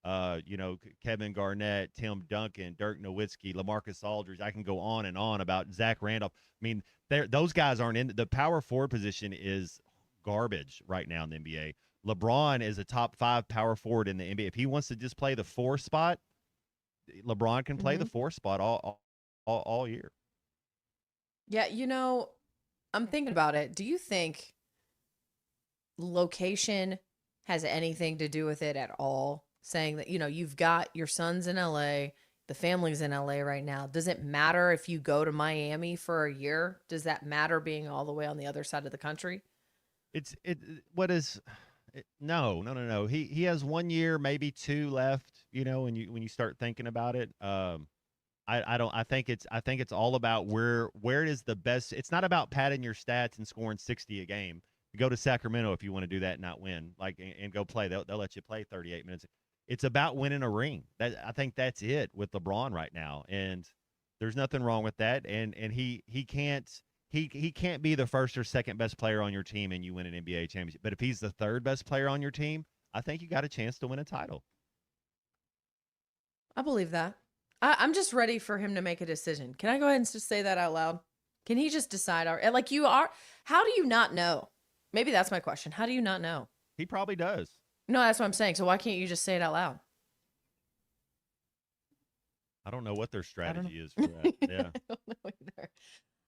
Kevin Garnett, Tim Duncan, Dirk Nowitzki, LaMarcus Aldridge. I can go on and on about Zach Randolph. I mean, those guys aren't in the power forward position is garbage right now in the NBA. LeBron is a top 5 power forward in the NBA. If he wants to just play the 4 spot, LeBron can play the 4 spot all year. Yeah, I'm thinking about it. Do you think location has anything to do with it at all? Saying that, you've got your son's in LA, the family's in LA right now. Does it matter if you go to Miami for a year? Does that matter being all the way on the other side of the country? No. He has 1 year, maybe 2 left. When you start thinking about it, I think it's all about where is the best. It's not about padding your stats and scoring 60 a game. You go to Sacramento if you want to do that and not win, and go play. They'll let you play 38 minutes. It's about winning a ring. I think that's it with LeBron right now, and there's nothing wrong with that. And he can't be the first or second best player on your team and you win an NBA championship. But if he's the third best player on your team, I think you got a chance to win a title. I believe that. I'm just ready for him to make a decision. Can I go ahead and just say that out loud? Can he just decide? Like you are? How do you not know? Maybe that's my question. How do you not know? He probably does. No, that's what I'm saying. So why can't you just say it out loud? I don't know what their strategy is for that. Yeah. I don't know either.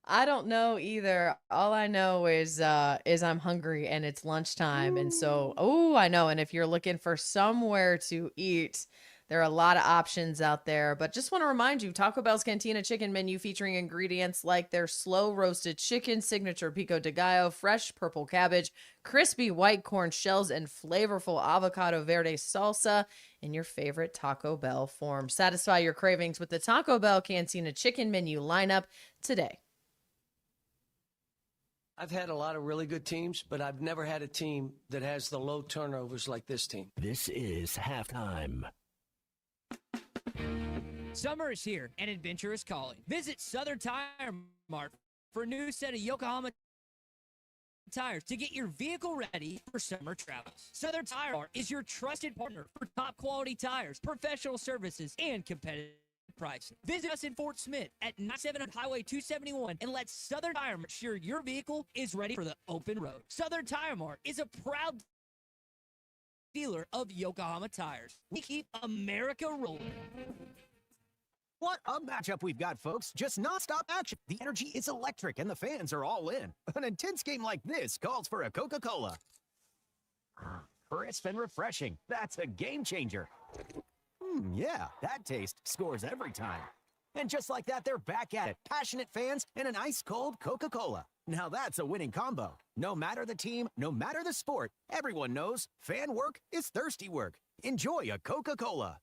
I don't know either. All I know is I'm hungry and it's lunchtime. And so, I know. And if you're looking for somewhere to eat, there are a lot of options out there. But just want to remind you, Taco Bell's Cantina Chicken menu featuring ingredients like their slow roasted chicken, signature pico de gallo, fresh purple cabbage, crispy white corn shells, and flavorful avocado verde salsa in your favorite Taco Bell form. Satisfy your cravings with the Taco Bell Cantina Chicken menu lineup today. I've had a lot of really good teams, but I've never had a team that has the low turnovers like this team. This is halftime. Summer is here and adventure is calling. Visit Southern Tire Mart for a new set of Yokohama tires to get your vehicle ready for summer travels. Southern Tire Mart is your trusted partner for top quality tires, professional services, and competitive pricing. Visit us in Fort Smith at 9700 Highway 271 and let Southern Tire Mart ensure your vehicle is ready for the open road. Southern Tire Mart is a proud dealer of Yokohama tires. We keep America rolling. What a matchup we've got, folks. Just nonstop action. The energy is electric and the fans are all in. An intense game like this calls for a Coca-Cola. Crisp and refreshing. That's a game changer. Yeah, that taste scores every time. And just like that, they're back at it. Passionate fans and an ice-cold Coca-Cola. Now that's a winning combo. No matter the team, no matter the sport, everyone knows fan work is thirsty work. Enjoy a Coca-Cola.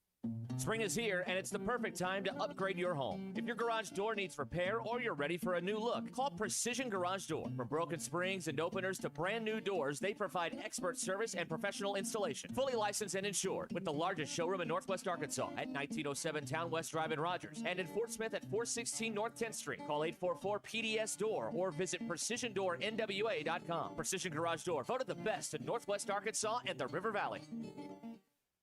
Spring is here, and it's the perfect time to upgrade your home. If your garage door needs repair or you're ready for a new look, call Precision Garage Door. From broken springs and openers to brand new doors, they provide expert service and professional installation. Fully licensed and insured, with the largest showroom in Northwest Arkansas at 1907 Town West Drive in Rogers, and in Fort Smith at 416 North 10th Street. Call 844-PDS-DOOR or visit PrecisionDoorNWA.com. Precision Garage Door, voted the best in Northwest Arkansas and the River Valley.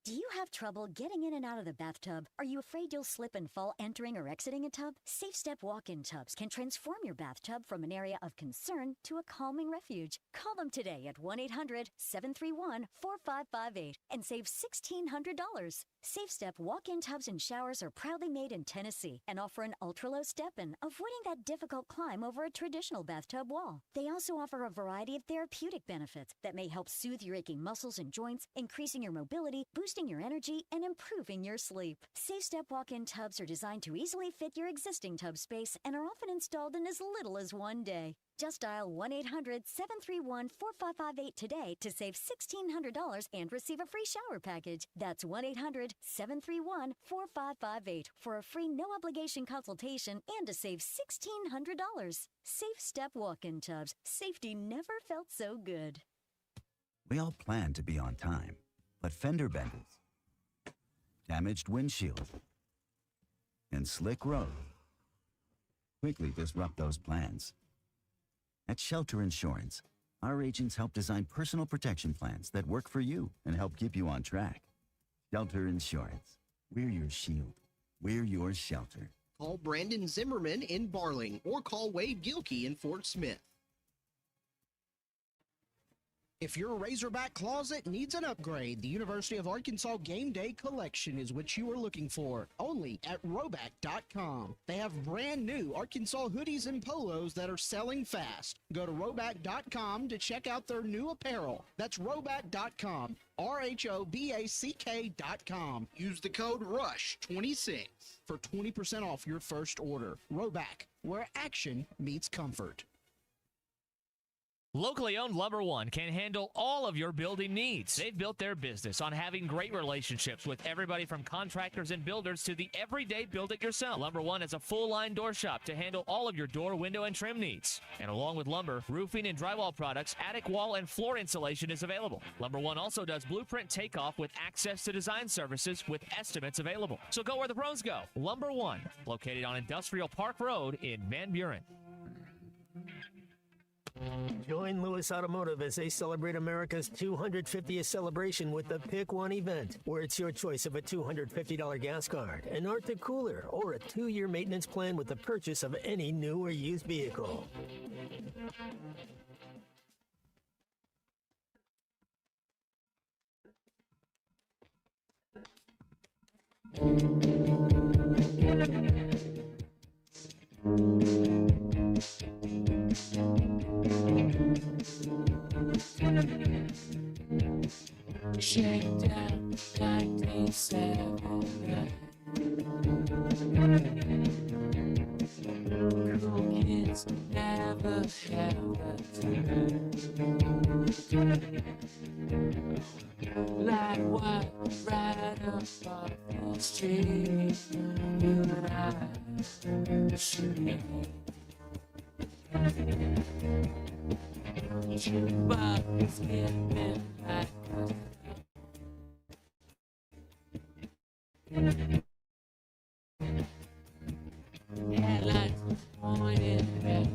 Do you have trouble getting in and out of the bathtub? Are you afraid you'll slip and fall entering or exiting a tub? Safe Step walk-in tubs can transform your bathtub from an area of concern to a calming refuge. Call them today at 1-800-731-4558 and save $1,600. Safe Step walk-in tubs and showers are proudly made in Tennessee and offer an ultra-low step-in, avoiding that difficult climb over a traditional bathtub wall. They also offer a variety of therapeutic benefits that may help soothe your aching muscles and joints, increasing your mobility, boosting your energy, and improving your sleep. Safe Step walk-in tubs are designed to easily fit your existing tub space and are often installed in as little as one day. Just dial 1-800-731-4558 today to save $1,600 and receive a free shower package. That's 1-800-731-4558 for a free no-obligation consultation and to save $1,600. Safe Step walk-in tubs. Safety never felt so good. We all plan to be on time, but fender benders, damaged windshield, and slick road quickly disrupt those plans. At Shelter Insurance, our agents help design personal protection plans that work for you and help keep you on track. Shelter Insurance. We're your shield. We're your shelter. Call Brandon Zimmerman in Barling or call Wade Gilkey in Fort Smith. If your Razorback closet needs an upgrade, the University of Arkansas Game Day Collection is what you are looking for, only at Roback.com. They have brand new Arkansas hoodies and polos that are selling fast. Go to Roback.com to check out their new apparel. That's Roback.com, RHOBACK.com. Use the code RUSH26 for 20% off your first order. Roback, where action meets comfort. Locally owned Lumber One can handle all of your building needs. They've built their business on having great relationships with everybody from contractors and builders to the everyday build-it-yourself. Lumber One is a full-line door shop to handle all of your door, window, and trim needs. And along with lumber, roofing, and drywall products, attic wall and floor insulation is available. Lumber One also does blueprint takeoff with access to design services with estimates available. So go where the pros go. Lumber One, located on Industrial Park Road in Van Buren. Join Lewis Automotive as they celebrate America's 250th celebration with the Pick One event, where it's your choice of a $250 gas card, an Arctic cooler, or a 2-year maintenance plan with the purchase of any new or used vehicle. Kids never have like what right up off the street. You and I should be. Jukebox getting like headlights pointed at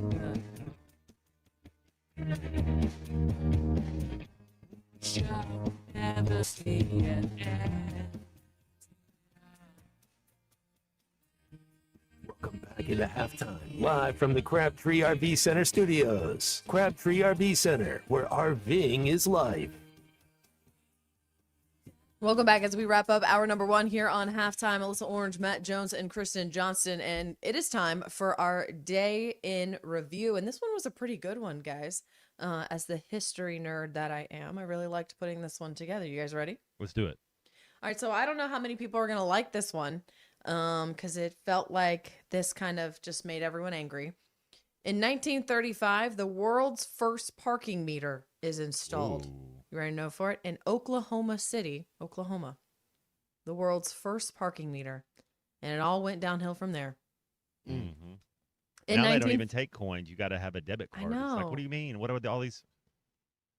shall never see an end. Welcome back into halftime, live from the Crabtree RV Center studios. Crabtree RV Center, where RVing is life. Welcome back as we wrap up hour number 1 here on Halftime. Alyssa Orange, Matt Jones, and Kristen Johnston. And it is time for our day in review. And this one was a pretty good one, guys. As the history nerd that I am, I really liked putting this one together. You guys ready? Let's do it. All right, so I don't know how many people are going to like this one because it felt like this kind of just made everyone angry. In 1935, the world's first parking meter is installed. Ooh. You ready to know for it? In Oklahoma City, Oklahoma. The world's first parking meter. And it all went downhill from there. Mm-hmm. In Now they don't even take coins. You got to have a debit card. I know. It's like, what do you mean? What are all these?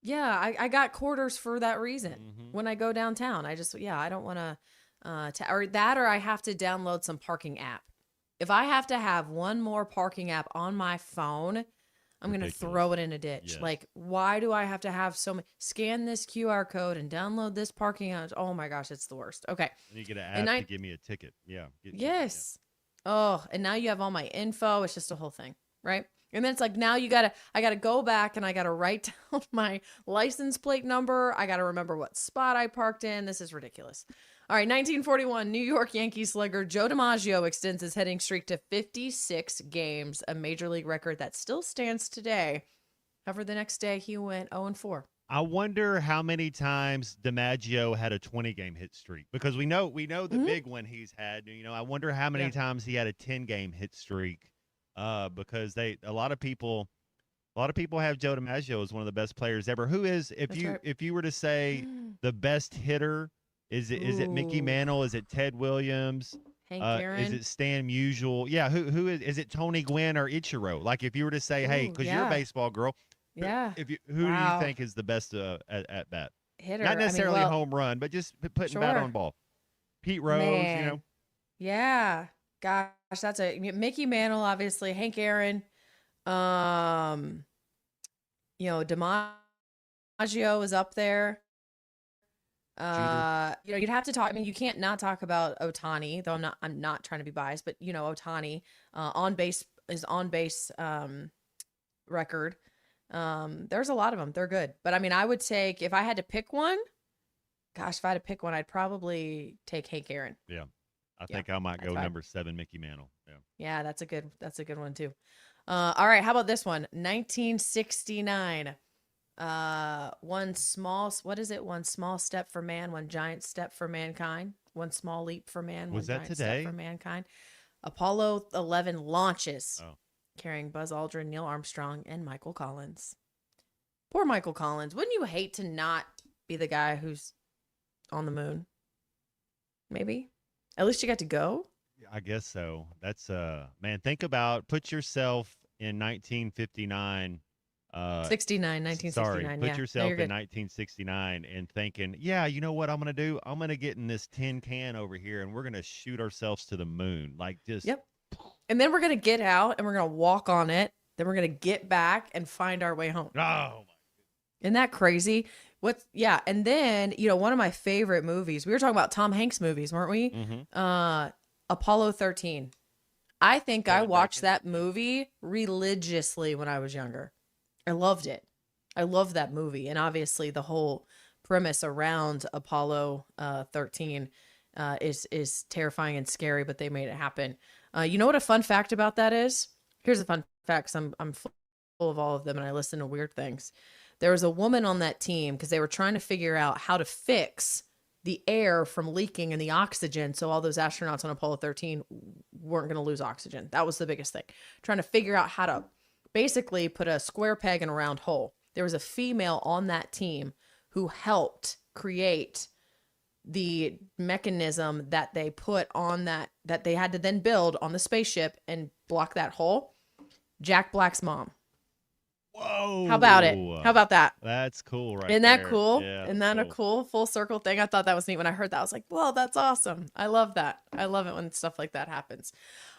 Yeah, I got quarters for that reason. Mm-hmm. When I go downtown, I don't want to, or I have to download some parking app. If I have to have one more parking app on my phone, I'm going to throw it in a ditch. Yes. Like, why do I have to have so many? Scan this QR code and download this parking app. Oh my gosh, it's the worst. Okay. And you get an app to give me a ticket. Yeah. Yes. Oh, and now you have all my info. It's just a whole thing, right? And then it's like, now I got to go back and I got to write down my license plate number. I got to remember what spot I parked in. This is ridiculous. All right, 1941, New York Yankees slugger Joe DiMaggio extends his hitting streak to 56 games, a major league record that still stands today. However, the next day he went 0-4. I wonder how many times DiMaggio had a 20-game hit streak, because we know the big one he's had. You know, I wonder how many times he had a 10-game hit streak, because a lot of people have Joe DiMaggio as one of the best players ever. Who is, if you were to say the best hitter? Is it Mickey Mantle? Is it Ted Williams? Hank Aaron? Is it Stan Musial? Yeah, who is it? Tony Gwynn or Ichiro? Like, if you were to say, hey, because you're a baseball girl, yeah, who do you think is the best at bat? Hitter, not necessarily home run, but just putting bat on ball. Pete Rose, Man. you know. Yeah, gosh, that's Mickey Mantle, obviously. Hank Aaron, DiMaggio is up there. You'd have to talk. I mean, you can't not talk about Ohtani, though I'm not trying to be biased, but Ohtani, on base record. There's a lot of them. They're good. But I mean, I would take, if I had to pick one, I'd probably take Hank Aaron. Yeah. I think I might go number 7, Mickey Mantle. Yeah. Yeah, that's a good one too. All right, how about this one? 1969. One small step for man, one giant step for mankind, one small leap for man, Was one that giant today? step for mankind. Apollo 11 launches, carrying Buzz Aldrin, Neil Armstrong, and Michael Collins. Poor Michael Collins. Wouldn't you hate to not be the guy who's on the moon? Maybe. At least you got to go. I guess so. That's man, put yourself in 1959. 1969. Sorry, yeah. put yourself in 1969 and thinking, yeah, you know what I'm going to do? I'm going to get in this tin can over here and we're going to shoot ourselves to the moon. Like, just. Yep. And then we're going to get out and we're going to walk on it. Then we're going to get back and find our way home. Oh, my goodness. Isn't that crazy? And then, one of my favorite movies, we were talking about Tom Hanks movies, weren't we? Mm-hmm. Apollo 13. I think I watched that movie religiously when I was younger. I loved it. I love that movie. And obviously the whole premise around Apollo 13 is terrifying and scary, but they made it happen. You know what a fun fact about that is? Here's a fun fact, 'cause I'm full of all of them and I listen to weird things. There was a woman on that team because they were trying to figure out how to fix the air from leaking and the oxygen, so all those astronauts on Apollo 13 weren't going to lose oxygen. That was the biggest thing. Trying to figure out how to basically put a square peg in a round hole. There was a female on that team who helped create the mechanism that they put on that they had to then build on the spaceship and block that hole. Jack Black's mom. Whoa. How about it? How about that? That's cool, right? Isn't that there. cool? Yeah, Isn't that a cool full circle thing? I thought that was neat when I heard that. I was like, well, that's awesome. I love that. I love it when stuff like that happens.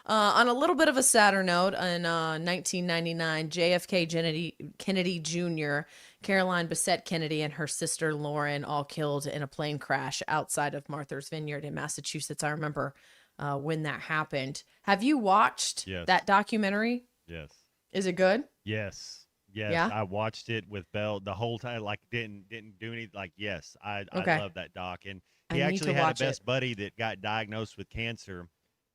On a little bit of a sadder note, in 1999, JFK Kennedy Jr., Caroline Bessette Kennedy, and her sister Lauren all killed in a plane crash outside of Martha's Vineyard in Massachusetts. I remember when that happened. Have you watched that documentary? Yes. Is it good? Yes. Yes, Yeah? I watched it with Bell the whole time. Like, didn't do anything. Like, yes, I Okay. love that doc. And I he need actually to had a watch best it. buddy that got diagnosed with cancer,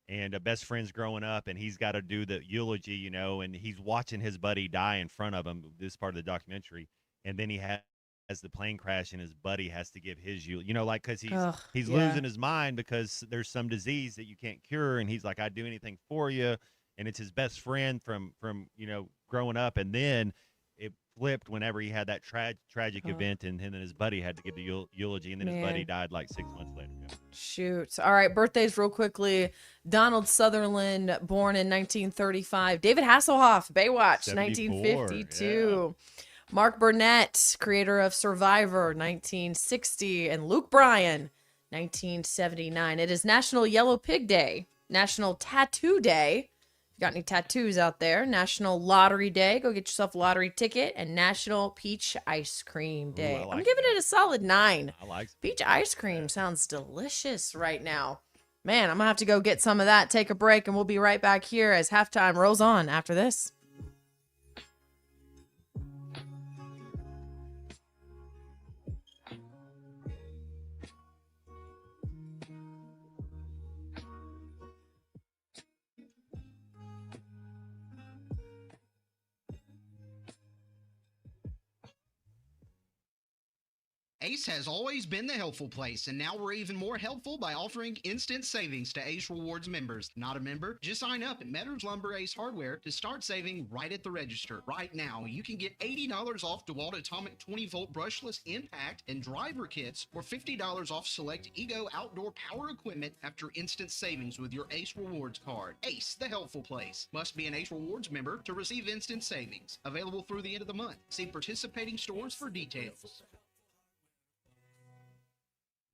and best friends growing up. And he's got to do the eulogy, you know. And he's watching his buddy die in front of him. This part of the documentary, and then he has the plane crash, and his buddy has to give his eulogy. You know, like because he's yeah. losing his mind because there's some disease that you can't cure, and he's like, I'd do anything for you. And it's his best friend from you know growing up, and then it flipped whenever he had that tragic event, and him and his buddy had to give the eulogy, and then his buddy Man. died like 6 months later. Yeah. Shoot. All right, birthdays real quickly. Donald Sutherland, born in 1935. David Hasselhoff, Baywatch, 74, 1952. Mark Burnett, creator of Survivor, 1960. And Luke Bryan, 1979. It is National Yellow Pig Day, National Tattoo Day. Got any tattoos out there? National Lottery Day. Go get yourself a lottery ticket. And National Peach Ice Cream Day. I like I'm giving it a solid 9. I like Peach ice cream sounds delicious right now. Man, I'm going to have to go get some of that, take a break, and we'll be right back here as halftime rolls on after this. Ace has always been the helpful place, and now we're even more helpful by offering instant savings to Ace Rewards members. Not a member? Just sign up at Metters Lumber Ace Hardware to start saving right at the register. Right now, you can get $80 off DeWalt Atomic 20-volt brushless impact and driver kits, or $50 off select Ego outdoor power equipment after instant savings with your Ace Rewards card. Ace, the helpful place. Must be an Ace Rewards member to receive instant savings. Available through the end of the month. See participating stores for details.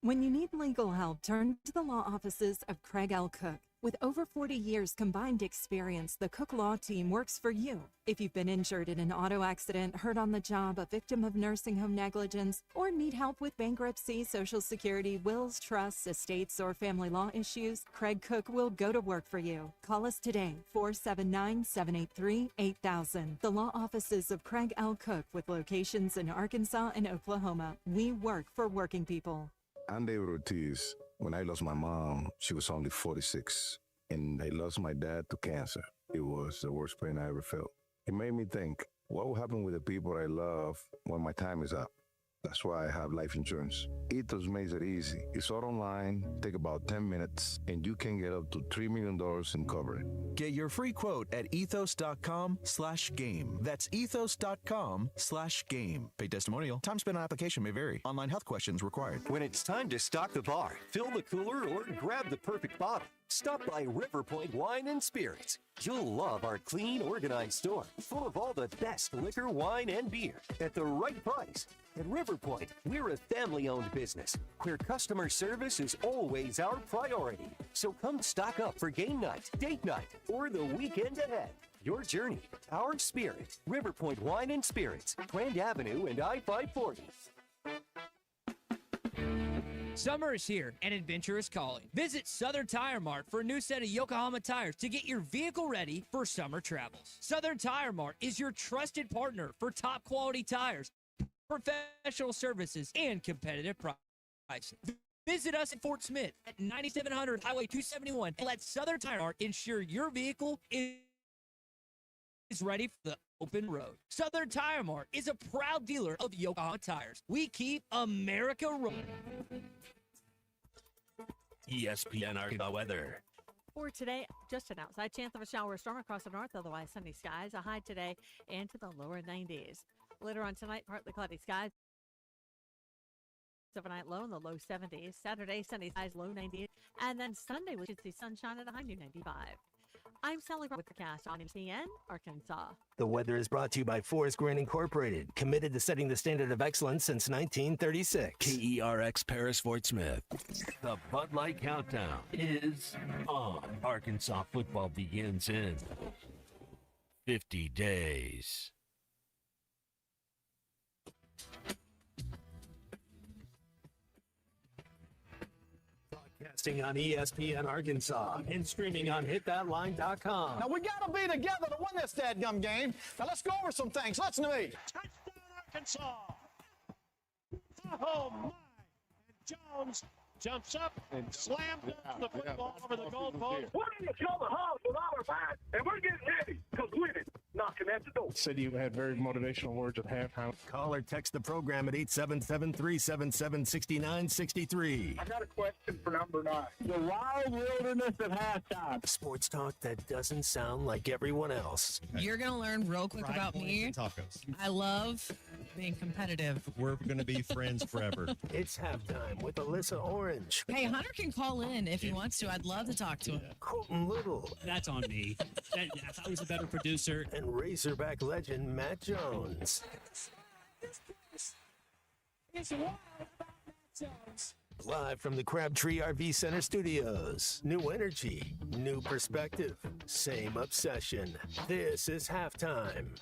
When you need legal help, turn to the law offices of Craig L. Cook. With over 40 years combined experience, the Cook Law Team works for you. If you've been injured in an auto accident, hurt on the job, a victim of nursing home negligence, or need help with bankruptcy, Social Security, wills, trusts, estates, or family law issues, Craig Cook will go to work for you. Call us today, 479-783-8000. The law offices of Craig L. Cook with locations in Arkansas and Oklahoma. We work for working people. I'm David Ortiz. When I lost my mom, she was only 46, and I lost my dad to cancer. It was the worst pain I ever felt. It made me think, what will happen with the people I love when my time is up? That's why I have life insurance. Ethos makes it easy. It's all online, take about 10 minutes, and you can get up to $3 million in coverage. Get your free quote at ethos.com/game. That's ethos.com/game. Paid testimonial. Time spent on application may vary. Online health questions required. When it's time to stock the bar, fill the cooler, or grab the perfect bottle, stop by River Point Wine and Spirits. You'll love our clean, organized store, full of all the best liquor, wine, and beer at the right price. At River Point, we're a family-owned business where customer service is always our priority. So come stock up for game night, date night, or the weekend ahead. Your journey, our spirit. River Point Wine and Spirits, Grand Avenue and I-540. Summer is here and adventure is calling. Visit Southern Tire Mart for a new set of Yokohama tires to get your vehicle ready for summer travels. Southern Tire Mart is your trusted partner for top quality tires, professional services, and competitive pricing. Visit us at Fort Smith at 9700 Highway 271 and let Southern Tire Mart ensure your vehicle is ready for the open road. Southern Tire Mart is a proud dealer of Yokohama tires. We keep America rolling. ESPN Arkansas weather. For today, just an outside chance of a shower or storm across the north, otherwise sunny skies. A high today into the lower 90s. Later on tonight, partly cloudy skies. Overnight low in the low 70s. Saturday, sunny skies, low 90s. And then Sunday, we should see sunshine at a high near 95. I'm Sally with the cast on ESPN Arkansas. The weather is brought to you by Forest Green Incorporated, committed to setting the standard of excellence since 1936. KERX Paris Fort Smith. The Bud Light Countdown is on. Arkansas football begins in 50 days. Broadcasting on ESPN Arkansas and streaming on hitthatline.com. Now, we got to be together to win this dadgum game. Now, let's go over some things. Listen to me. Touchdown, Arkansas. Oh, my. And Jones jumps up and slams the football over the goalpost. We're going to kill the Hogs with our back, and we're getting ready because we're knocking at the door. Said you had very motivational words at halftime. Call or text the program at 877-377-6963. I got a question for number 9. The wild wilderness at halftime. Sports talk that doesn't sound like everyone else. You're going to learn real quick about me. Tacos. I love being competitive. We're going to be friends forever. It's halftime with Alyssa Orange. Hey, Hunter can call in if he wants to. I'd love to talk to him. Colton Little. That's on me. I thought he was a better producer. And Razorback legend Matt Jones. It's wild about Matt Jones. Live from the Crabtree RV Center studios. New energy, new perspective, same obsession. This is halftime.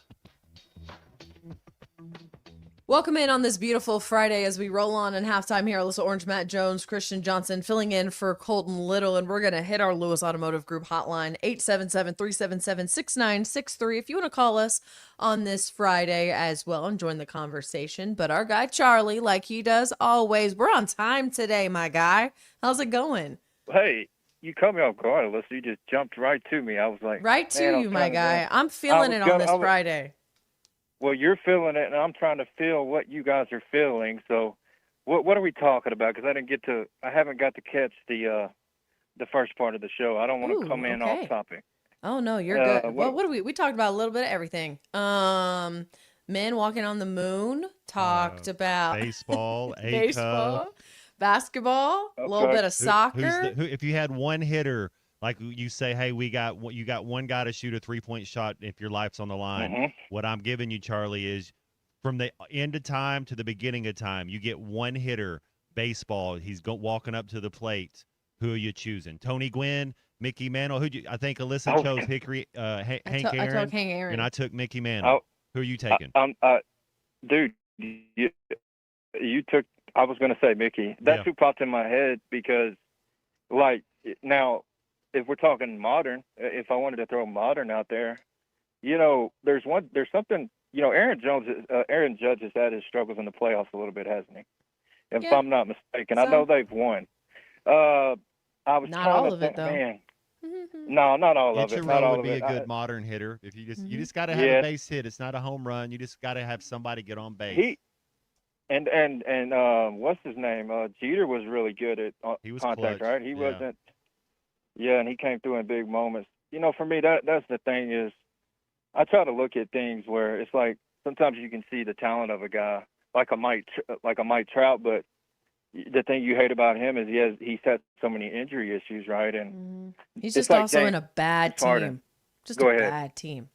Welcome in on this beautiful Friday as we roll on in halftime here. Alyssa Orange, Matt Jones, Christian Johnson filling in for Colton Little, and we're going to hit our Lewis Automotive Group hotline, 877-377-6963. If you want to call us on this Friday as well and join the conversation. But our guy Charlie, like he does always, we're on time today, my guy. How's it going? Hey, you caught me off guard, Alyssa. You just jumped right to me. I was like, right to you, my guy. I'm feeling it on this Friday. Well, you're feeling it, and I'm trying to feel what you guys are feeling. So, what are we talking about? Because I haven't got to catch the first part of the show. I don't want to come in off topic. Oh no, you're good. Well, what we talked about a little bit of everything. Men walking on the moon. Talked about baseball, baseball, basketball, a little bit of soccer. If you had one hitter. Like you say, hey, you got one guy to shoot a 3-point shot if your life's on the line. Mm-hmm. What I'm giving you, Charlie, is from the end of time to the beginning of time, you get one hitter, baseball. He's walking up to the plate. Who are you choosing? Tony Gwynn, Mickey Mantle? I think Alyssa chose Hickory, Hank Aaron. I took Hank Aaron. And I took Mickey Mantle. Who are you taking? Dude, you took – I was going to say Mickey. That's who popped in my head because, like, now – if we're talking modern, if I wanted to throw modern out there, there's something, Aaron Judge has had his struggles in the playoffs a little bit, hasn't he? If I'm not mistaken. I know they've won. I was not all of it, though. Man, no, not all of it. Not all would of be it. a good modern hitter. If you just got to have a base hit. It's not a home run. You just got to have somebody get on base. And what's his name? Jeter was really good at contact, right? He wasn't. Yeah, and he came through in big moments. For me, that's the thing is, I try to look at things where it's like sometimes you can see the talent of a guy, like a Mike Trout, but the thing you hate about him is he's had so many injury issues, right? And he's just also in a bad team. Just a bad team.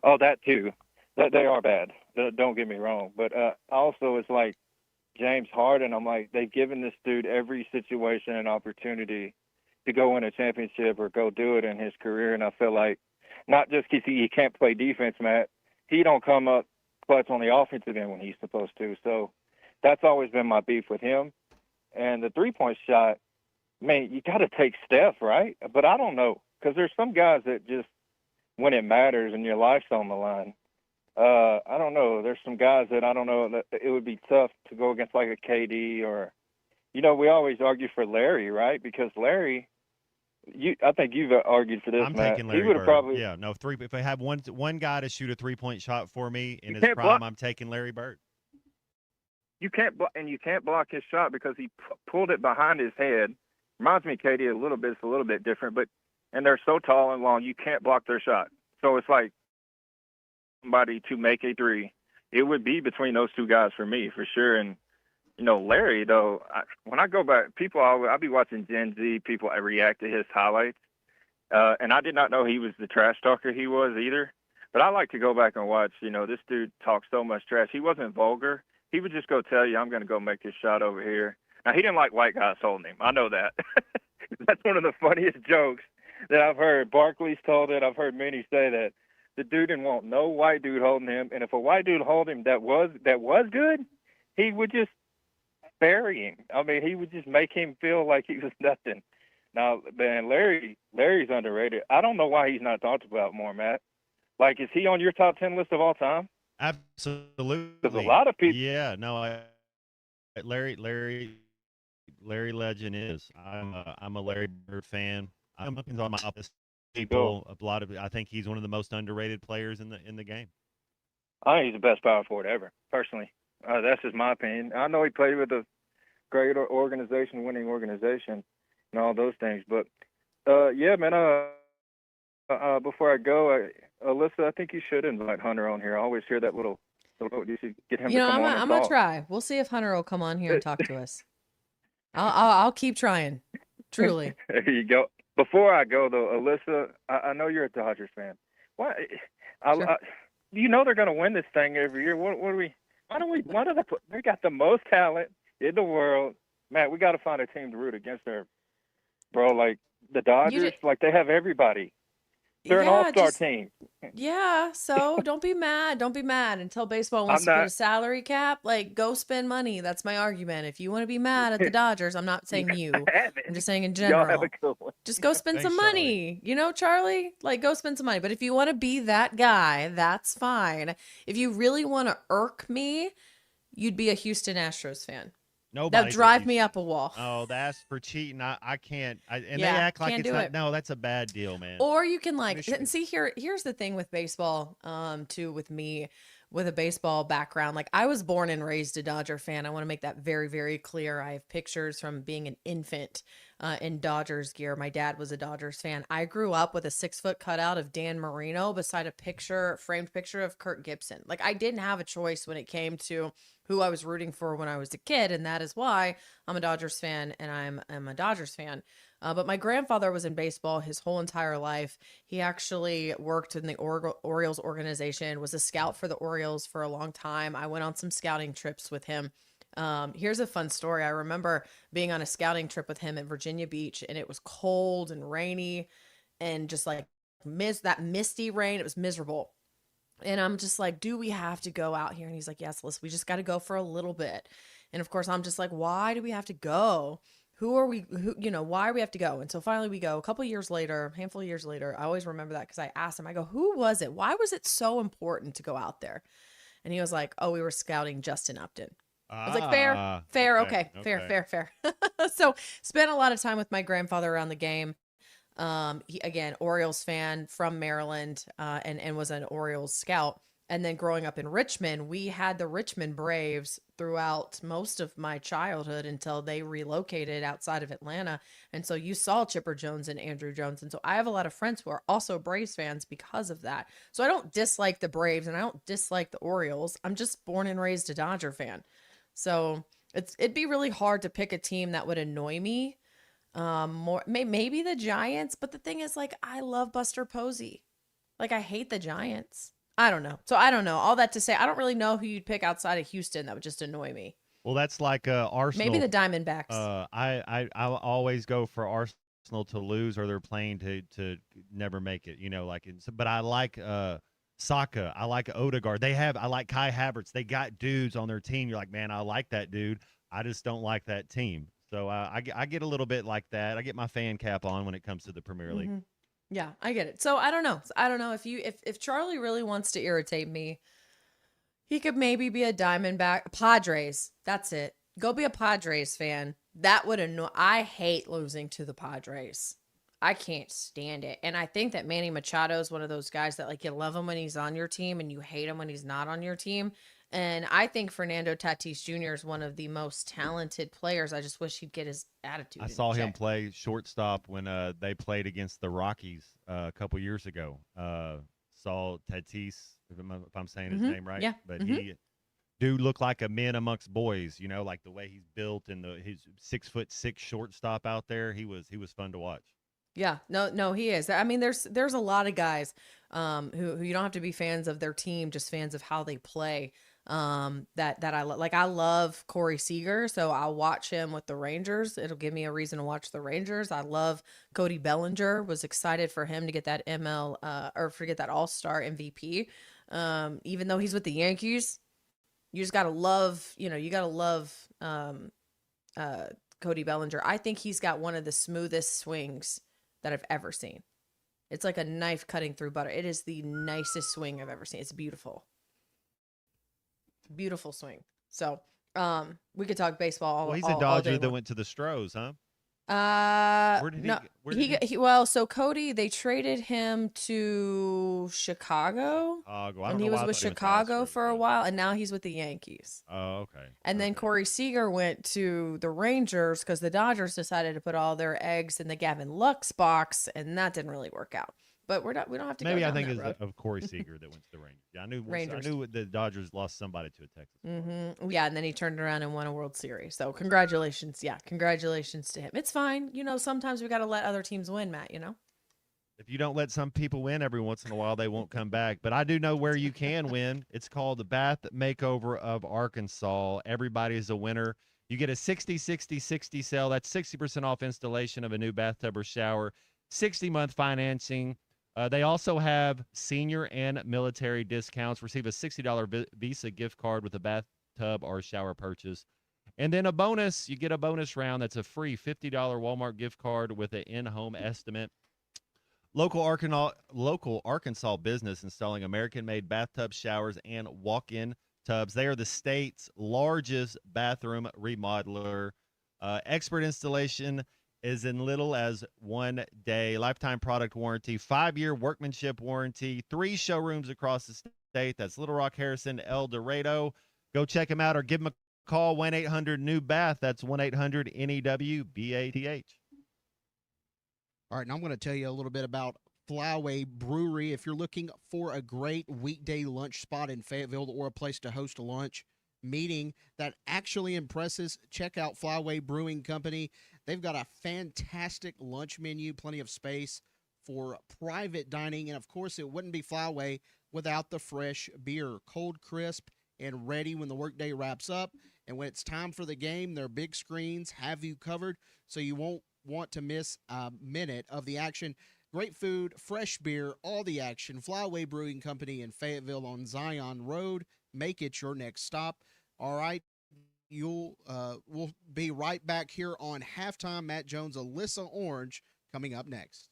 Oh, that too. They are bad. Don't get me wrong, but also it's like James Harden. I'm like, they've given this dude every situation and opportunity to go win a championship or go do it in his career. And I feel like not just because he can't play defense, Matt, he don't come up clutch on the offensive end when he's supposed to. So that's always been my beef with him. And the 3-point shot, man, you got to take Steph, right? But I don't know because there's some guys that just when it matters and your life's on the line, I don't know. There's some guys that I don't know that it would be tough to go against like a KD or, we always argue for Larry, right? Because Larry, I think you've argued for this, I'm Matt. taking Larry he would have Bird. probably. Yeah, no, three. If I have one guy to shoot a 3-point shot for me in his prime, I'm taking Larry Bird. You can't block his shot because he pulled it behind his head, Reminds me of Katie a little bit. It's a little bit different, but and they're so tall and long, you can't block their shot. So it's like somebody to make a three. It would be between those two guys for me, for sure. And Larry, though, when I go back, I'll be watching Gen Z people react to his highlights. And I did not know he was the trash talker he was either. But I like to go back and watch, this dude talks so much trash. He wasn't vulgar. He would just go tell you, I'm going to go make this shot over here. Now, he didn't like white guys holding him. I know that. That's one of the funniest jokes that I've heard. Barkley's told it. I've heard many say that. The dude didn't want no white dude holding him. And if a white dude held him that was good, he would just bury him. I mean, he would just make him feel like he was nothing. Now, man, Larry's underrated. I don't know why he's not talked about more, Matt. Like, is he on your top 10 list of all time? Absolutely. Because a lot of people. Yeah, no, Larry Legend is. I'm a Larry Bird fan. I'm looking on my office people. I think he's one of the most underrated players in the game. I think he's the best power forward ever, personally. That's just my opinion. I know he played with a great organization, winning organization, and all those things. But yeah, man. Before I go, Alyssa, I think you should invite Hunter on here. I always hear that little. You should get him to come on. I'm gonna try. We'll see if Hunter will come on here and talk to us. I'll keep trying. Truly. There you go. Before I go though, Alyssa, I know you're a Dodgers fan. Why? Sure. They're going to win this thing every year. Why do they got the most talent in the world? Matt, we got to find a team to root against there, bro. Like the Dodgers, like they have everybody. They're an all-star team. Yeah, so don't be mad. Don't be mad until baseball wants to put a salary cap. Like, go spend money. That's my argument. If you want to be mad at the Dodgers, I'm not saying you. I'm just saying in general. Just go spend some money. Charlie? Like, go spend some money. But if you want to be that guy, that's fine. If you really want to irk me, you'd be a Houston Astros fan. That drive me up a wall. Oh, that's for cheating. I can't. They act like it's not. No, that's a bad deal, man. Or you can and see here's the thing with baseball, too, with me, with a baseball background. Like, I was born and raised a Dodger fan. I want to make that very, very clear. I have pictures from being an infant in Dodgers gear. My dad was a Dodgers fan. I grew up with a 6-foot cutout of Dan Marino beside a framed picture of Kirk Gibson. Like, I didn't have a choice when it came to who I was rooting for when I was a kid, and that is why I'm a Dodgers fan, and I'm a Dodgers fan. But my grandfather was in baseball his whole entire life. He actually worked in the Orioles organization, was a scout for the Orioles for a long time. I went on some scouting trips with him. Here's a fun story. I remember being on a scouting trip with him at Virginia Beach, and it was cold and rainy and just like that misty rain. It was miserable. And I'm just like, do we have to go out here? And he's like, yes, listen, we just got to go for a little bit. And of course, I'm just like, why do we have to go? Why do we have to go? And so finally we go a handful of years later. I always remember that because I asked him, I go, who was it? Why was it so important to go out there? And he was like, oh, we were scouting Justin Upton. I was like, fair. Okay. Fair. So spent a lot of time with my grandfather around the game. He, again, Orioles fan from Maryland, and was an Orioles scout. And then growing up in Richmond, we had the Richmond Braves throughout most of my childhood until they relocated outside of Atlanta. And so you saw Chipper Jones and Andrew Jones. And so I have a lot of friends who are also Braves fans because of that. So I don't dislike the Braves and I don't dislike the Orioles. I'm just born and raised a Dodger fan. So it'd be really hard to pick a team that would annoy me. Maybe the Giants, but the thing is, like, I love Buster Posey. Like, I hate the Giants. I don't know. So I don't know. All that to say, I don't really know who you'd pick outside of Houston that would just annoy me. Well, that's like Arsenal. Maybe the Diamondbacks. I always go for Arsenal to lose, or they're playing to never make it. But I like Saka. I like Odegaard. I like Kai Havertz. They got dudes on their team. You're like, man, I like that dude. I just don't like that team. So I get a little bit like that. I get my fan cap on when it comes to the Premier League. Mm-hmm. Yeah, I get it. So I don't know. If Charlie really wants to irritate me, he could maybe be a Diamondback. Padres. That's it. Go be a Padres fan. That would annoy. I hate losing to the Padres. I can't stand it. And I think that Manny Machado is one of those guys that, like, you love him when he's on your team and you hate him when he's not on your team. And I think Fernando Tatis Jr. is one of the most talented players. I just wish he'd get his attitude. I saw him play shortstop when they played against the Rockies a couple years ago. Saw Tatis, if I'm saying his name right. Yeah. But he do look like a man amongst boys, like the way he's built and his 6'6" shortstop out there. He was fun to watch. Yeah, no, he is. I mean, there's a lot of guys who you don't have to be fans of their team, just fans of how they play. That I like. I love Corey Seager, so I'll watch him with the Rangers. It'll give me a reason to watch the Rangers. I love Cody Bellinger. Was excited for him to get that that All-Star MVP. Even though he's with the Yankees, you just gotta love. You gotta love Cody Bellinger. I think he's got one of the smoothest swings that I've ever seen. It's like a knife cutting through butter. It is the nicest swing I've ever seen. It's beautiful. Beautiful swing. So, we could talk baseball all, well, he's all, a Dodger all day that long. went to the Stros, huh? Where did he well, so Cody, they traded him to Chicago. And he was with Chicago for a while, and now he's with the Yankees. Oh, okay. And then Corey Seager went to the Rangers because the Dodgers decided to put all their eggs in the Gavin Lux box, and that didn't really work out. But we don't have to Maybe go I down think that it's road. of Corey Seager that went to the Rangers. Yeah, I knew Rangers. I knew the Dodgers lost somebody to a Texas. Yeah, and then he turned around and won a World Series. So congratulations. Yeah, congratulations to him. It's fine. Sometimes we got to let other teams win, Matt, If you don't let some people win every once in a while, they won't come back. But I do know where you can win. It's called the Bath Makeover of Arkansas. Everybody is a winner. You get a 60-60-60 sale. That's 60% off installation of a new bathtub or shower, 60-month financing. They also have senior and military discounts. Receive a $60 Visa gift card with a bathtub or shower purchase. And then a bonus, you get a bonus round. That's a free $50 Walmart gift card with an in-home estimate. Local Arkansas business installing American-made bathtub showers and walk-in tubs. They are the state's largest bathroom remodeler. Expert installation is in little as 1 day. Lifetime product warranty, 5-year workmanship warranty, 3 showrooms across the state. That's Little Rock, Harrison, El Dorado. Go check them out or give them a call, 1-800-NEW-BATH. That's 1-800-NEW-BATH. All right, now I'm going to tell you a little bit about Flyway Brewery. If you're looking for a great weekday lunch spot in Fayetteville or a place to host a lunch meeting that actually impresses, check out Flyway Brewing Company. They've got a fantastic lunch menu, plenty of space for private dining, and of course it wouldn't be Flyway without the fresh beer, cold, crisp, and ready when the workday wraps up. And when it's time for the game, their big screens have you covered, so you won't want to miss a minute of the action. Great food, fresh beer, all the action. Flyway Brewing Company in Fayetteville on Zion Road. Make it your next stop. All right, we'll be right back here on Halftime. Matt Jones, Alyssa Orange coming up next.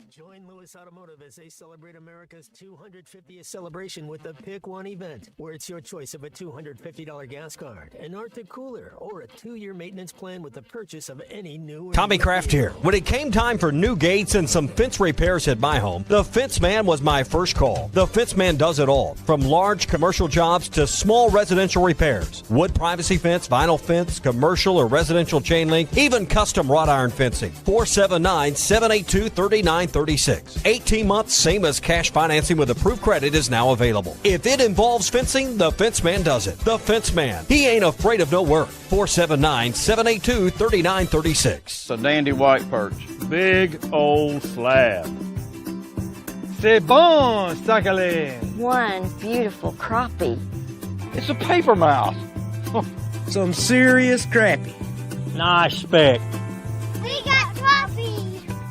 Join Lewis Automotive as they celebrate America's 250th celebration with the Pick One event, where it's your choice of a $250 gas card, an Arctic cooler, or a 2-year maintenance plan with the purchase of any new. Tommy Kraft here. When it came time for new gates and some fence repairs at my home, the Fence Man was my first call. The Fence Man does it all, from large commercial jobs to small residential repairs. Wood privacy fence, vinyl fence, commercial or residential chain link, even custom wrought iron fencing. 479-782-3936. 18 months, same as cash financing with approved credit is now available. If it involves fencing, the Fence Man does it. The Fence Man. He ain't afraid of no work. 479-782-3936. It's a dandy white perch. Big old slab. C'est bon, sacalé. One beautiful crappie. It's a paper mouse. Some serious crappie. Nice speck. We got crappie.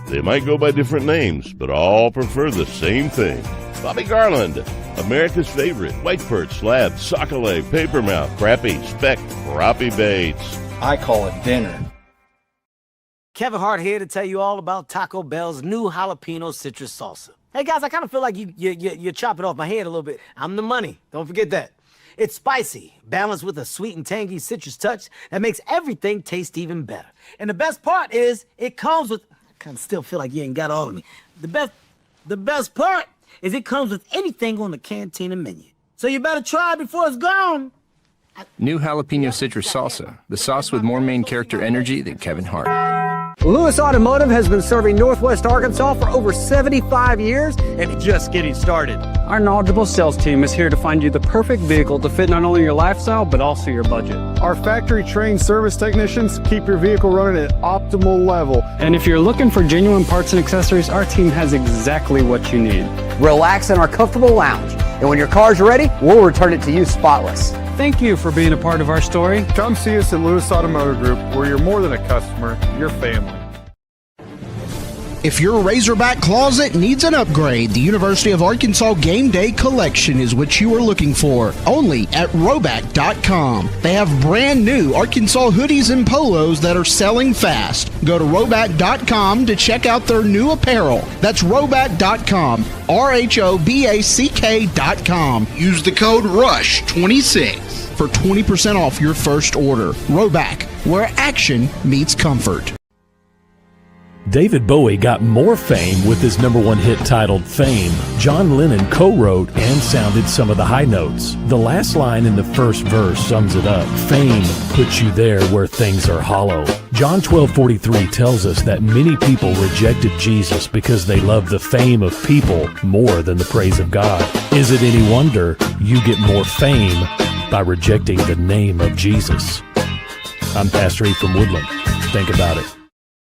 They might go by different names, but all prefer the same thing. Bobby Garland, America's favorite white perch, slab, sockeye, papermouth, crappie, speck, crappie baits. I call it dinner. Kevin Hart here to tell you all about Taco Bell's new jalapeno citrus salsa. Hey guys, I kind of feel like you're chopping off my head a little bit. I'm the money. Don't forget that. It's spicy, balanced with a sweet and tangy citrus touch that makes everything taste even better. And the best part is it comes with... kind of still feel like you ain't got all of me. The best part is it comes with anything on the Cantina menu. So you better try it before it's gone. New jalapeno citrus salsa, the sauce with more main character energy than Kevin Hart. Lewis Automotive has been serving Northwest Arkansas for over 75 years and just getting started. Our knowledgeable sales team is here to find you the perfect vehicle to fit not only your lifestyle, but also your budget. Our factory-trained service technicians keep your vehicle running at optimal level. And if you're looking for genuine parts and accessories, our team has exactly what you need. Relax in our comfortable lounge. And when your car's ready, we'll return it to you spotless. Thank you for being a part of our story. Come see us at Lewis Automotive Group, where you're more than a customer, you're family. If your Razorback closet needs an upgrade, the University of Arkansas Game Day Collection is what you are looking for. Only at Roback.com. They have brand new Arkansas hoodies and polos that are selling fast. Go to Roback.com to check out their new apparel. That's Roback.com. RHOBACK.com. Use the code RUSH26 for 20% off your first order. Roback, where action meets comfort. David Bowie got more fame with his #1 hit titled Fame. John Lennon co-wrote and sounded some of the high notes. The last line in the first verse sums it up. Fame puts you there where things are hollow. John 12:43 tells us that many people rejected Jesus because they love the fame of people more than the praise of God. Is it any wonder you get more fame by rejecting the name of Jesus? I'm Pastor E from Woodland. Think about it.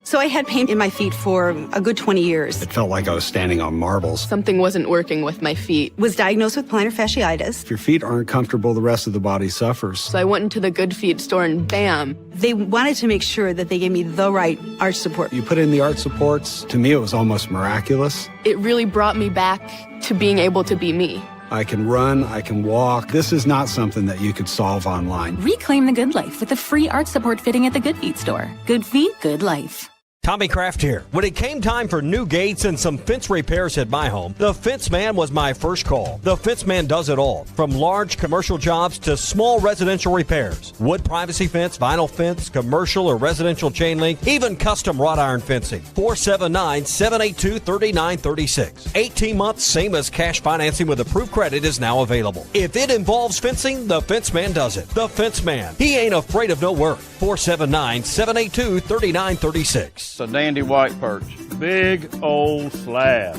So I had pain in my feet for a good 20 years. It felt like I was standing on marbles. Something wasn't working with my feet. Was diagnosed with plantar fasciitis. If your feet aren't comfortable, the rest of the body suffers. So I went into the Good Feet store and bam. They wanted to make sure that they gave me the right arch support. You put in the arch supports. To me, it was almost miraculous. It really brought me back to being able to be me. I can run, I can walk. This is not something that you could solve online. Reclaim the good life with a free arch support fitting at the Good Feet store. Good Feet, good life. Tommy Kraft here. When it came time for new gates and some fence repairs at my home, the Fence Man was my first call. The Fence Man does it all, from large commercial jobs to small residential repairs. Wood privacy fence, vinyl fence, commercial or residential chain link, even custom wrought iron fencing. 479-782-3936. 18 months, same as cash financing with approved credit is now available. If it involves fencing, the Fence Man does it. The Fence Man. He ain't afraid of no work. 479-782-3936. It's a dandy white perch. Big old slab.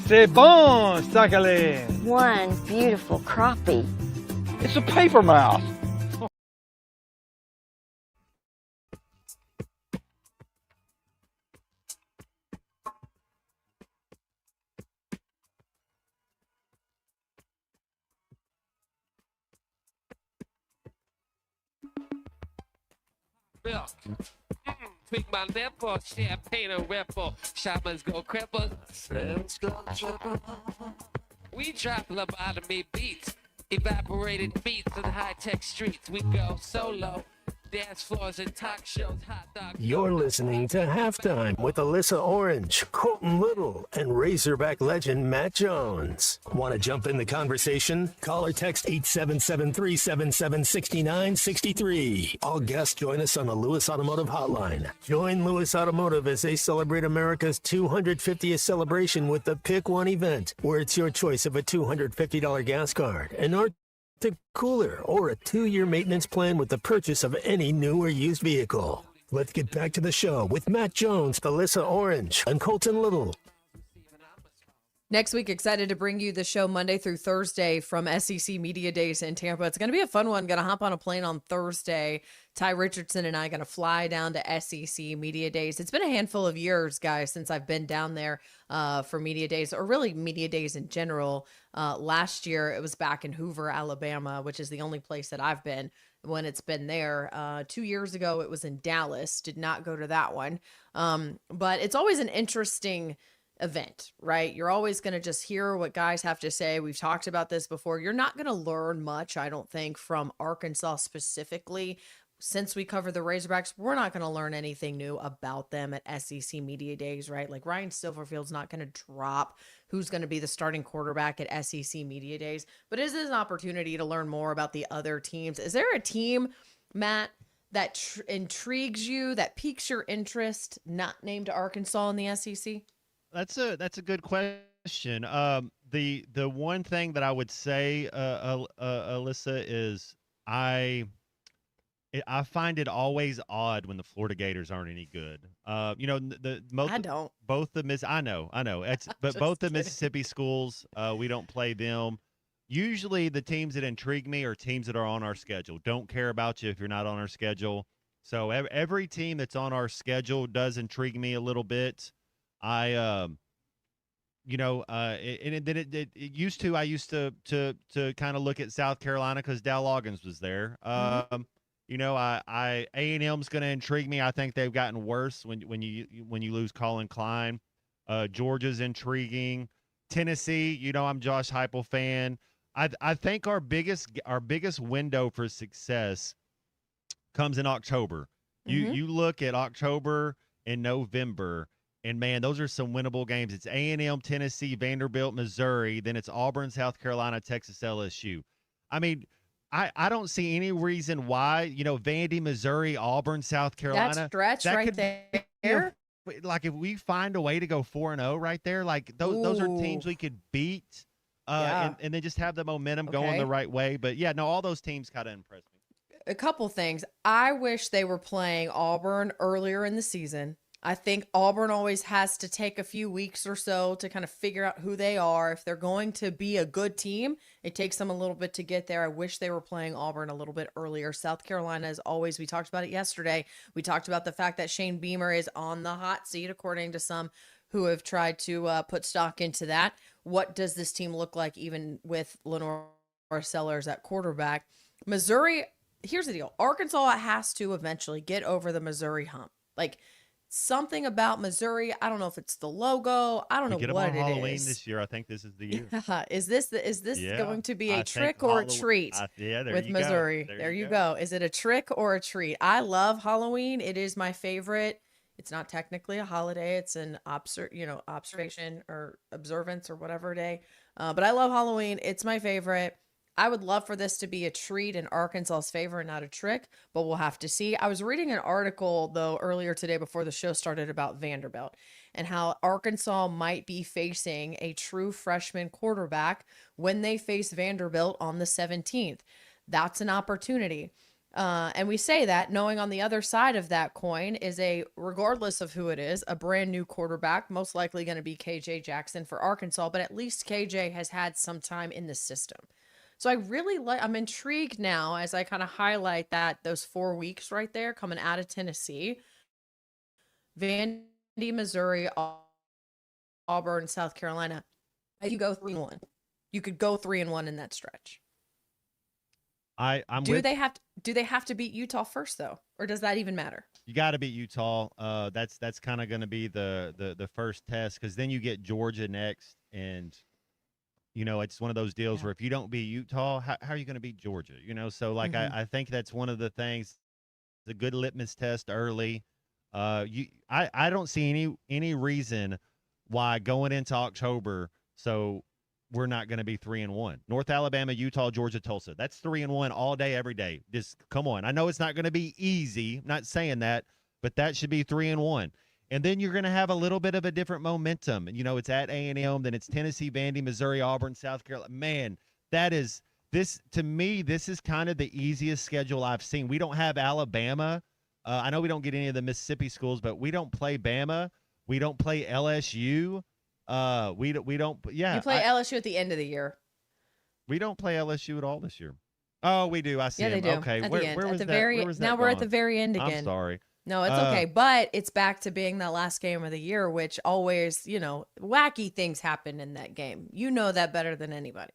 C'est bon, Sakhalin. One beautiful crappie. It's a paper mouse. Milk. Tweak my nipple, champagne and ripple. Shamans go cripple. Friends go triple. We drop lobotomy beats. Evaporated beats in high-tech streets. We go solo. Dance floors and talk shows, hot dog. You're listening to Halftime with Alyssa Orange, Colton Little, and Razorback legend Matt Jones. Want to jump in the conversation? Call or text 877-377-6963. All guests join us on the Lewis Automotive Hotline. Join Lewis Automotive as they celebrate America's 250th celebration with the Pick One event, where it's your choice of a $250 gas card, an Arctic cooler, or a 2-year maintenance plan with the purchase of any new or used vehicle. Let's get back to the show with Matt Jones, Alyssa Orange, and Colton Little. Next week, excited to bring you the show Monday through Thursday from SEC Media Days in Tampa. It's going to be a fun one. Going to hop on a plane on Thursday. Ty Richardson and I going to fly down to SEC Media Days. It's been a handful of years, guys, since I've been down there for Media Days, or really Media Days in general. Last year, it was back in Hoover, Alabama, which is the only place that I've been when it's been there. 2 years ago, it was in Dallas. Did not go to that one. But it's always an interesting event, right? You're always going to just hear what guys have to say. We've talked about this before. You're not going to learn much, I don't think, from Arkansas specifically. Since we cover the Razorbacks, we're not going to learn anything new about them at SEC Media Days, right? Like Ryan Silverfield's not going to drop who's going to be the starting quarterback at SEC Media Days, but it is an opportunity to learn more about the other teams. Is there a team, Matt, that intrigues you, that piques your interest, not named Arkansas in the SEC? That's a good question. question. The one thing that I would say, Alyssa, is I I find it always odd when the Florida Gators aren't any good. I don't. Both the I know. But Just both the kidding. Mississippi schools, we don't play them. Usually, the teams that intrigue me are teams that are on our schedule. Don't care about you if you're not on our schedule. So every team that's on our schedule does intrigue me a little bit. I it used to. I used to kind of look at South Carolina because Dow Loggins was there. A&M's going to intrigue me. I think they've gotten worse when you lose Colin Klein. Georgia's intriguing. Tennessee, I'm Josh Heupel fan. I think our biggest window for success comes in October. You look at October and November. And, man, those are some winnable games. It's A&M, Tennessee, Vanderbilt, Missouri. Then it's Auburn, South Carolina, Texas, LSU. I mean, I don't see any reason why, Vandy, Missouri, Auburn, South Carolina. That stretch right there. Like, if we find a way to go 4-0 right there, like, those are teams we could beat and then just have the momentum going the right way. But, yeah, no, all those teams kind of impress me. A couple things. I wish they were playing Auburn earlier in the season. I think Auburn always has to take a few weeks or so to kind of figure out who they are. If they're going to be a good team, it takes them a little bit to get there. I wish they were playing Auburn a little bit earlier. South Carolina, as always, we talked about it yesterday. We talked about the fact that Shane Beamer is on the hot seat, according to some who have tried to put stock into that. What does this team look like even with Lenore Sellers at quarterback? Missouri, here's the deal. Arkansas has to eventually get over the Missouri hump. Like, something about Missouri, I don't know if it's the logo. I don't know Get them what on it Halloween is. this year. I think this is the year. Is this going to be a trick or a treat with Missouri? There you go. Is it a trick or a treat? I love Halloween. It is my favorite. It's not technically a holiday. It's an observation or observance or whatever day. But I love Halloween. It's my favorite. I would love for this to be a treat in Arkansas's favor and not a trick, but we'll have to see. I was reading an article, though, earlier today before the show started about Vanderbilt and how Arkansas might be facing a true freshman quarterback when they face Vanderbilt on the 17th. That's an opportunity. And we say that knowing on the other side of that coin is regardless of who it is, a brand new quarterback, most likely going to be KJ Jackson for Arkansas, but at least KJ has had some time in the system. So I'm intrigued now as I kind of highlight those 4 weeks right there coming out of Tennessee, Vandy, Missouri, Auburn, South Carolina. You go 3-1. You could go 3-1 in that stretch. Do they have to beat Utah first though, or does that even matter? You got to beat Utah. That's kind of going to be the first test because then you get Georgia next and. It's one of those deals where if you don't beat Utah, how are you going to beat Georgia? So I think that's one of the things, the good litmus test early. I don't see any reason why going into October, so we're not going to be 3-1. North Alabama, Utah, Georgia, Tulsa. That's 3-1 all day, every day. Just come on. I know it's not going to be easy. I'm not saying that, but that should be 3-1. And then you're going to have a little bit of a different momentum. It's at A&M, then it's Tennessee, Vandy, Missouri, Auburn, South Carolina. Man, to me, this is kind of the easiest schedule I've seen. We don't have Alabama. I know we don't get any of the Mississippi schools, but we don't play Bama. We don't play LSU. We don't. Yeah, you play LSU at the end of the year. We don't play LSU at all this year. Oh, we do. I see. Yeah, they do. Okay, at where the end. was at the that? very Where was now that we're gone? at the very end again. I'm sorry. No, it's okay. But it's back to being that last game of the year, which always, wacky things happen in that game. You know that better than anybody.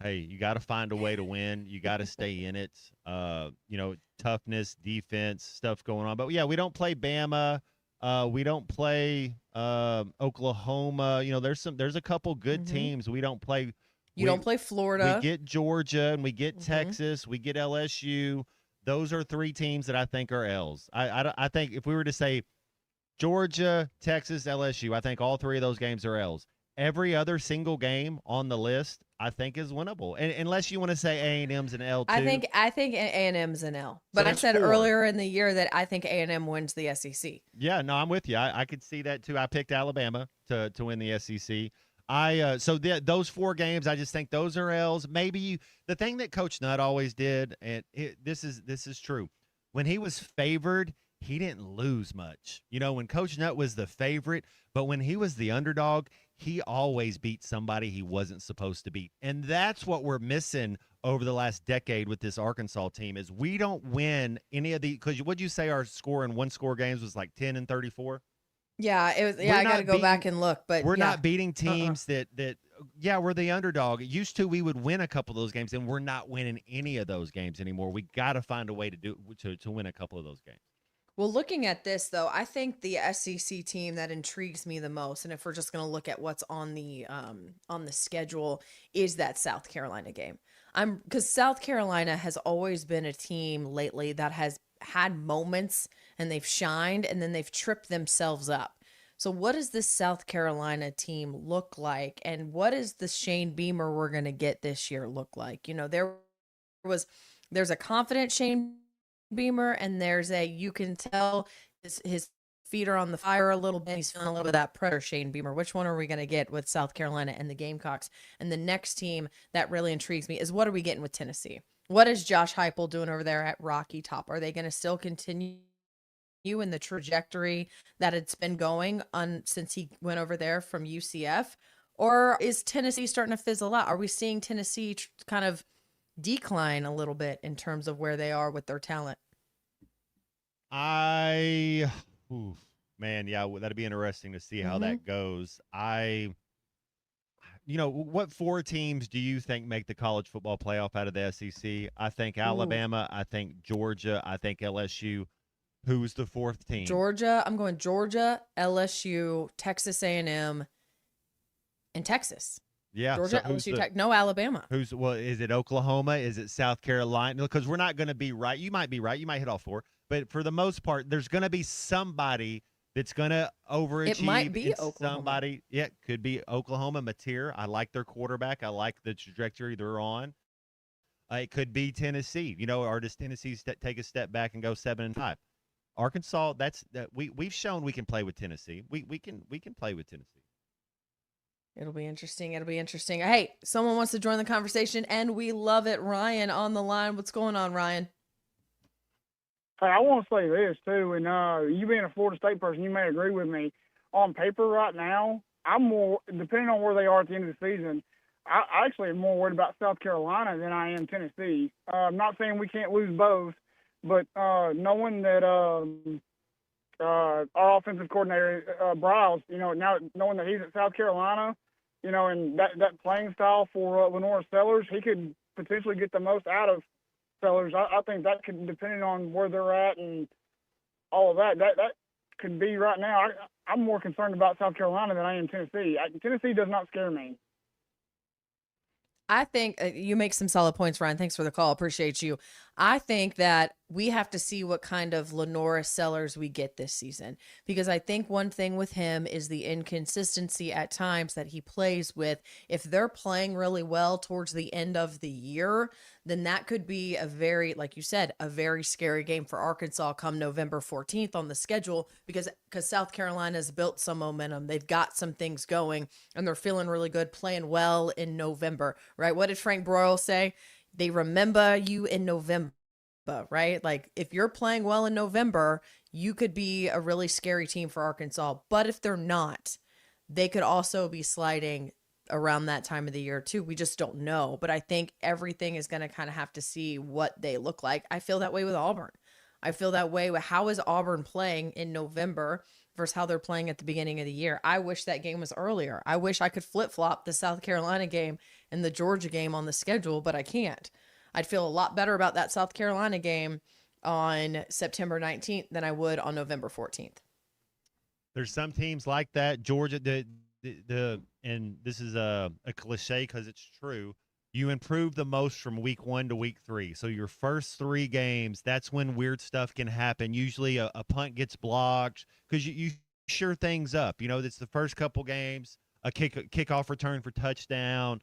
Hey, you got to find a way to win. You got to stay in it. Toughness, defense, stuff going on. But, yeah, we don't play Bama. We don't play Oklahoma. There's a couple good teams. We don't play. You don't play Florida. We get Georgia and we get Texas. We get LSU. Those are 3 teams that I think are L's. I think if we were to say Georgia, Texas, LSU, I think all 3 of those games are L's. Every other single game on the list, I think, is winnable. And unless you want to say A&M's an L too. I think A&M's an L. But I said 4. earlier in the year that I think A&M wins the SEC. Yeah, no, I'm with you. I could see that too. I picked Alabama to win the SEC. Those 4 games, I just think those are L's. Maybe the thing that Coach Nutt always did, and this is true. When he was favored, he didn't lose much. When Coach Nutt was the favorite, but when he was the underdog, he always beat somebody he wasn't supposed to beat. And that's what we're missing over the last decade with this Arkansas team is we don't win any of the – because what'd you say our score in one-score games was like 10-34? Yeah, it was. Yeah, I got to go back and look, but we're not beating teams that we're the underdog. It used to we would win a couple of those games, and we're not winning any of those games anymore. We got to find a way to win a couple of those games. Well, looking at this though, I think the SEC team that intrigues me the most, and if we're just going to look at what's on the schedule, is that South Carolina game. Because South Carolina has always been a team lately that has had moments and they've shined and then they've tripped themselves up. So what does this South Carolina team look like? And what is the Shane Beamer we're going to get this year look like? There's a confident Shane Beamer and there's you can tell his feet are on the fire a little bit. He's feeling a little bit of that pressure, Shane Beamer. Which one are we going to get with South Carolina and the Gamecocks? And the next team that really intrigues me is what are we getting with Tennessee? What is Josh Heupel doing over there at Rocky Top? Are they going to still continue in the trajectory that it's been going on since he went over there from UCF? Or is Tennessee starting to fizzle out? Are we seeing Tennessee kind of decline a little bit in terms of where they are with their talent? That'd be interesting to see how that goes. What 4 teams do you think make the college football playoff out of the SEC? I think Alabama. I think Georgia. I think LSU. Who's the 4th team? Georgia. I'm going Georgia, LSU, Texas A&M, and Texas. Yeah. Georgia, LSU, no Alabama. Is it Oklahoma? Is it South Carolina? Because we're not going to be right. You might be right. You might hit all 4. But for the most part, there's going to be somebody that's going to overachieve. It might be Oklahoma. It could be Oklahoma. Mateer. I like their quarterback. I like the trajectory they're on. It could be Tennessee. Or does Tennessee take a step back and go 7-5? Arkansas. We've shown we can play with Tennessee. We can play with Tennessee. It'll be interesting. Hey, someone wants to join the conversation, and we love it. Ryan on the line. What's going on, Ryan? Hey, I want to say this, too, and you being a Florida State person, you may agree with me. On paper right now, I'm more, depending on where they are at the end of the season, I actually am more worried about South Carolina than I am Tennessee. I'm not saying we can't lose both, but knowing that our offensive coordinator, Bryles, now knowing that he's at South Carolina, and that playing style for Lenora Sellers, he could potentially get the most out of Sellers. I think that could, depending on where they're at and all of that could be right now. I'm more concerned about South Carolina than I am Tennessee. Tennessee does not scare me. I think you make some solid points, Ryan. Thanks for the call. Appreciate you. I think that we have to see what kind of Lenora Sellers we get this season, because I think one thing with him is the inconsistency at times that he plays with. If they're playing really well towards the end of the year, then that could be a very, like you said, a very scary game for Arkansas come November 14th on the schedule, because South Carolina's built some momentum. They've got some things going and they're feeling really good, playing well in November, right? What did Frank Broyles say? They remember you in November, right? Like if you're playing well in November, you could be a really scary team for Arkansas. But if they're not, they could also be sliding around that time of the year too. We just don't know. But I think everything is going to kind of have to see what they look like. I feel that way with Auburn. I feel that way with how is Auburn playing in November versus how they're playing at the beginning of the year. I wish that game was earlier. I wish I could flip-flop the South Carolina game and the Georgia game on the schedule, but I can't. I'd feel a lot better about that South Carolina game on September 19th than I would on November 14th. There's some teams like that. Georgia, and this is a cliche because it's true. You improve the most from week 1 to week 3. So your first 3 games, that's when weird stuff can happen. Usually a punt gets blocked because you sure things up. It's the first couple games, a kickoff return for touchdown.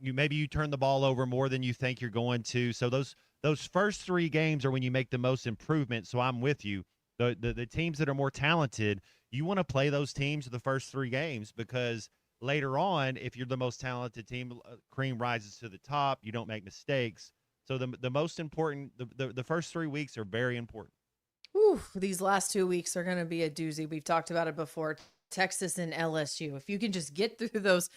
Maybe you turn the ball over more than you think you're going to. So those first 3 games are when you make the most improvement. So I'm with you. The teams that are more talented, you want to play those teams the first 3 games because later on, if you're the most talented team, cream rises to the top. You don't make mistakes. So the most important, the first 3 weeks are very important. Whew, these last 2 weeks are going to be a doozy. We've talked about it before. Texas and LSU. If you can just get through those,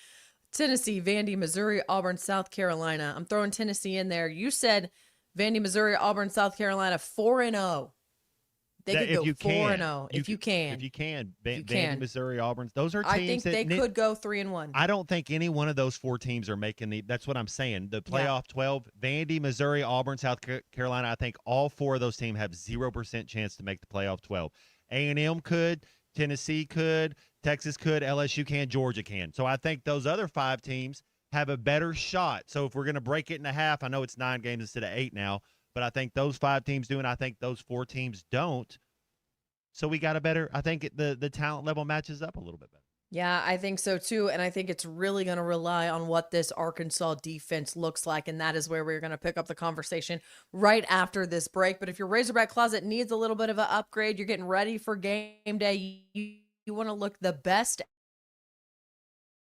Tennessee, Vandy, Missouri, Auburn, South Carolina. I'm throwing Tennessee in there. You said Vandy, Missouri, Auburn, South Carolina, 4-0. They could go 4-0 if you can. If you can. Vandy, Missouri, Auburn. Those are teams I think they could go 3-1. I don't think any one of those 4 teams are making that's what I'm saying. The playoff 12, Vandy, Missouri, Auburn, South Carolina, I think all 4 of those teams have 0% chance to make the playoff 12. A&M could, Tennessee could, Texas could, LSU can, Georgia can. So I think those other 5 teams have a better shot. So if we're going to break it into half, I know it's 9 games instead of 8 now, but I think those 5 teams do, and I think those 4 teams don't. So we got a better – I think the talent level matches up a little bit better. Yeah, I think so too, and I think it's really going to rely on what this Arkansas defense looks like, and that is where we're going to pick up the conversation right after this break. But if your Razorback closet needs a little bit of an upgrade, you're getting ready for game day, you want to look the best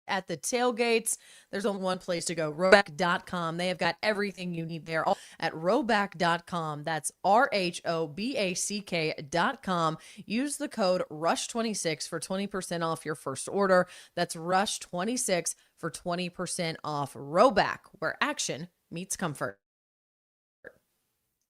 at the tailgates, there's only one place to go, Roback.com. They have got everything you need there at Roback.com. That's RHOBACK.com. Use the code RUSH26 for 20% off your first order. That's RUSH26 for 20% off. Roback, where action meets comfort.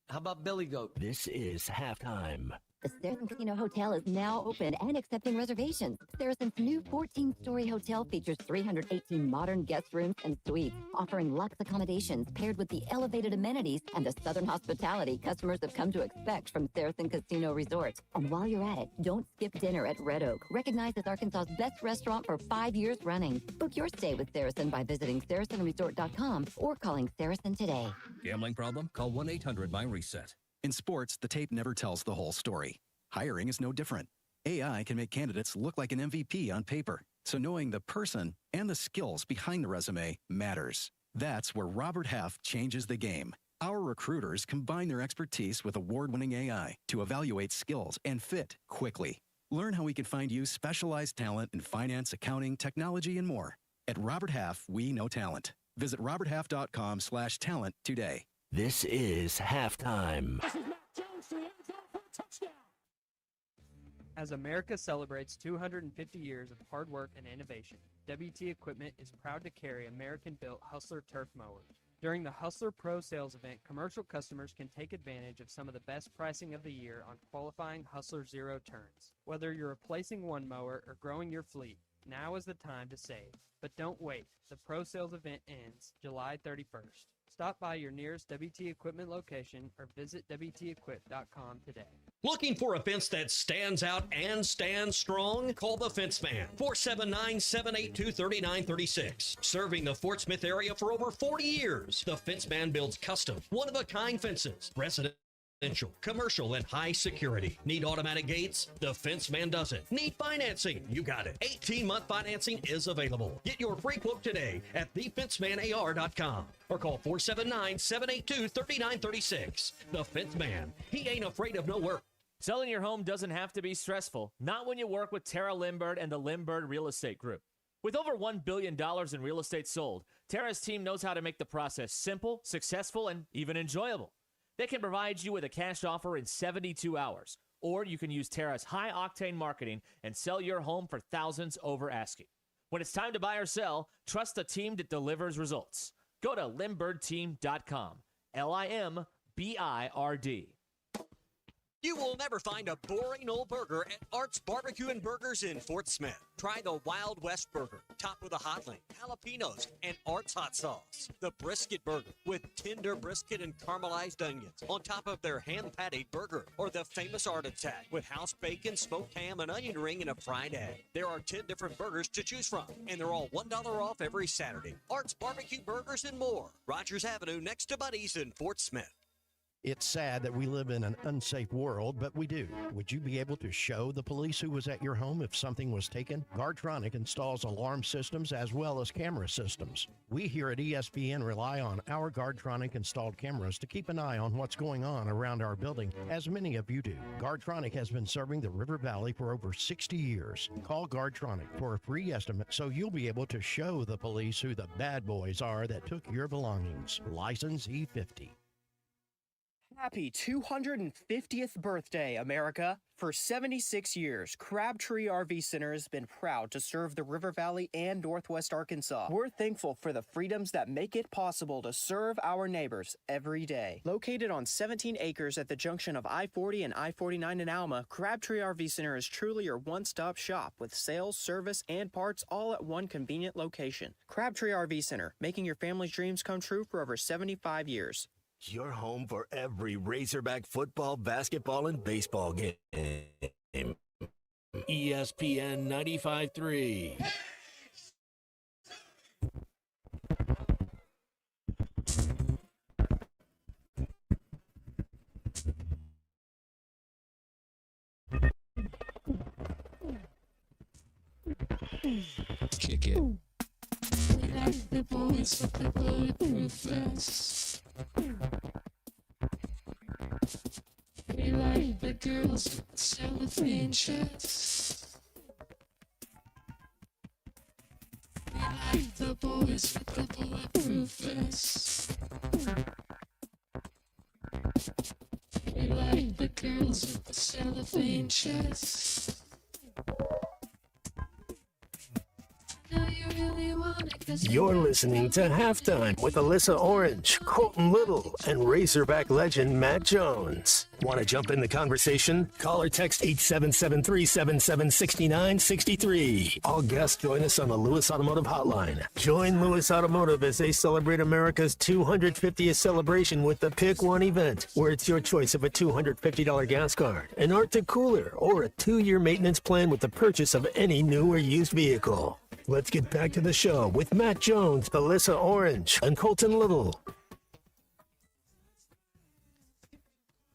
How about Billy Goat? This is halftime. The Saracen Casino Hotel is now open and accepting reservations. Saracen's new 14-story hotel features 318 modern guest rooms and suites, offering luxe accommodations paired with the elevated amenities and the southern hospitality customers have come to expect from Saracen Casino Resort. And while you're at it, don't skip dinner at Red Oak, recognized as Arkansas's best restaurant for 5 years running. Book your stay with Saracen by visiting SaracenResort.com or calling Saracen today. Gambling problem? Call 1-800-MY-RESET. In sports, the tape never tells the whole story. Hiring is no different. AI can make candidates look like an MVP on paper, so knowing the person and the skills behind the resume matters. That's where Robert Half changes the game. Our recruiters combine their expertise with award-winning AI to evaluate skills and fit quickly. Learn how we can find you specialized talent in finance, accounting, technology, and more. At Robert Half, we know talent. Visit roberthalf.com/talent today. This is halftime. As America celebrates 250 years of hard work and innovation, WT Equipment is proud to carry American-built Hustler turf mowers. During the Hustler Pro Sales event, commercial customers can take advantage of some of the best pricing of the year on qualifying Hustler Zero turns. Whether you're replacing one mower or growing your fleet, now is the time to save. But don't wait. The Pro Sales event ends July 31st. Stop by your nearest WT Equipment location or visit WTEquip.com today. Looking for a fence that stands out and stands strong? Call the Fence Man, 479-782-3936. Serving the Fort Smith area for over 40 years, the Fence Man builds custom, one-of-a-kind fences, residential, commercial, and high security. Need automatic gates? The Fence Man does it. Need financing? You got it. 18-month financing is available. Get your free quote today at thefencemanar.com or call 479-782-3936. The Fence Man. He ain't afraid of no work. Selling your home doesn't have to be stressful. Not when you work with Tara Limbird and the Limbird Real Estate Group. With over $1 billion in real estate sold, Tara's team knows how to make the process simple, successful, and even enjoyable. They can provide you with a cash offer in 72 hours, or you can use Tara's high-octane marketing and sell your home for thousands over asking. When it's time to buy or sell, trust the team that delivers results. Go to LimbirdTeam.com. LIMBIRD. You will never find a boring old burger at Art's Barbecue and Burgers in Fort Smith. Try the Wild West Burger, topped with a Hotline, jalapenos, and Art's hot sauce. The Brisket Burger, with tender brisket and caramelized onions on top of their hand-patted burger. Or the famous Art Attack, with house bacon, smoked ham, an onion ring, and a fried egg. There are 10 different burgers to choose from, and they're all $1 off every Saturday. Art's Barbecue Burgers and more. Rogers Avenue, next to Buddy's in Fort Smith. It's sad that we live in an unsafe world, but we do. Would you be able to show the police who was at your home if something was taken? Guardtronic installs alarm systems as well as camera systems. We here at ESPN rely on our Guardtronic installed cameras to keep an eye on what's going on around our building, as many of you do. Guardtronic has been serving the River Valley for over 60 years. Call Guardtronic for a free estimate so you'll be able to show the police who the bad boys are that took your belongings. License E50. Happy 250th birthday, America. For 76 years, Crabtree RV Center has been proud to serve the River Valley and Northwest Arkansas. We're thankful for the freedoms that make it possible to serve our neighbors every day. Located on 17 acres at the junction of I-40 and I-49 in Alma, Crabtree RV Center is truly your one-stop shop with sales, service, and parts all at one convenient location. Crabtree RV Center, making your family's dreams come true for over 75 years. Your home for every Razorback football, basketball, and baseball game. ESPN 95.3. Kick it. We like the boys with the bulletproof vests. We like the girls with the cellophane chests. We like the boys with the bulletproof vests. We like the girls with the cellophane chests. You're listening to Halftime with Alyssa Orange, Colton Little, and Razorback legend Matt Jones. Want to jump in the conversation? Call or text 877-377-6963. All guests join us on the Lewis Automotive Hotline. Join Lewis Automotive as they celebrate America's 250th celebration with the Pick One event, where it's your choice of a $250 gas card, an Arctic cooler, or a 2-year maintenance plan with the purchase of any new or used vehicle. Let's get back to the show with Matt Jones, Alyssa Orange, and Colton Little.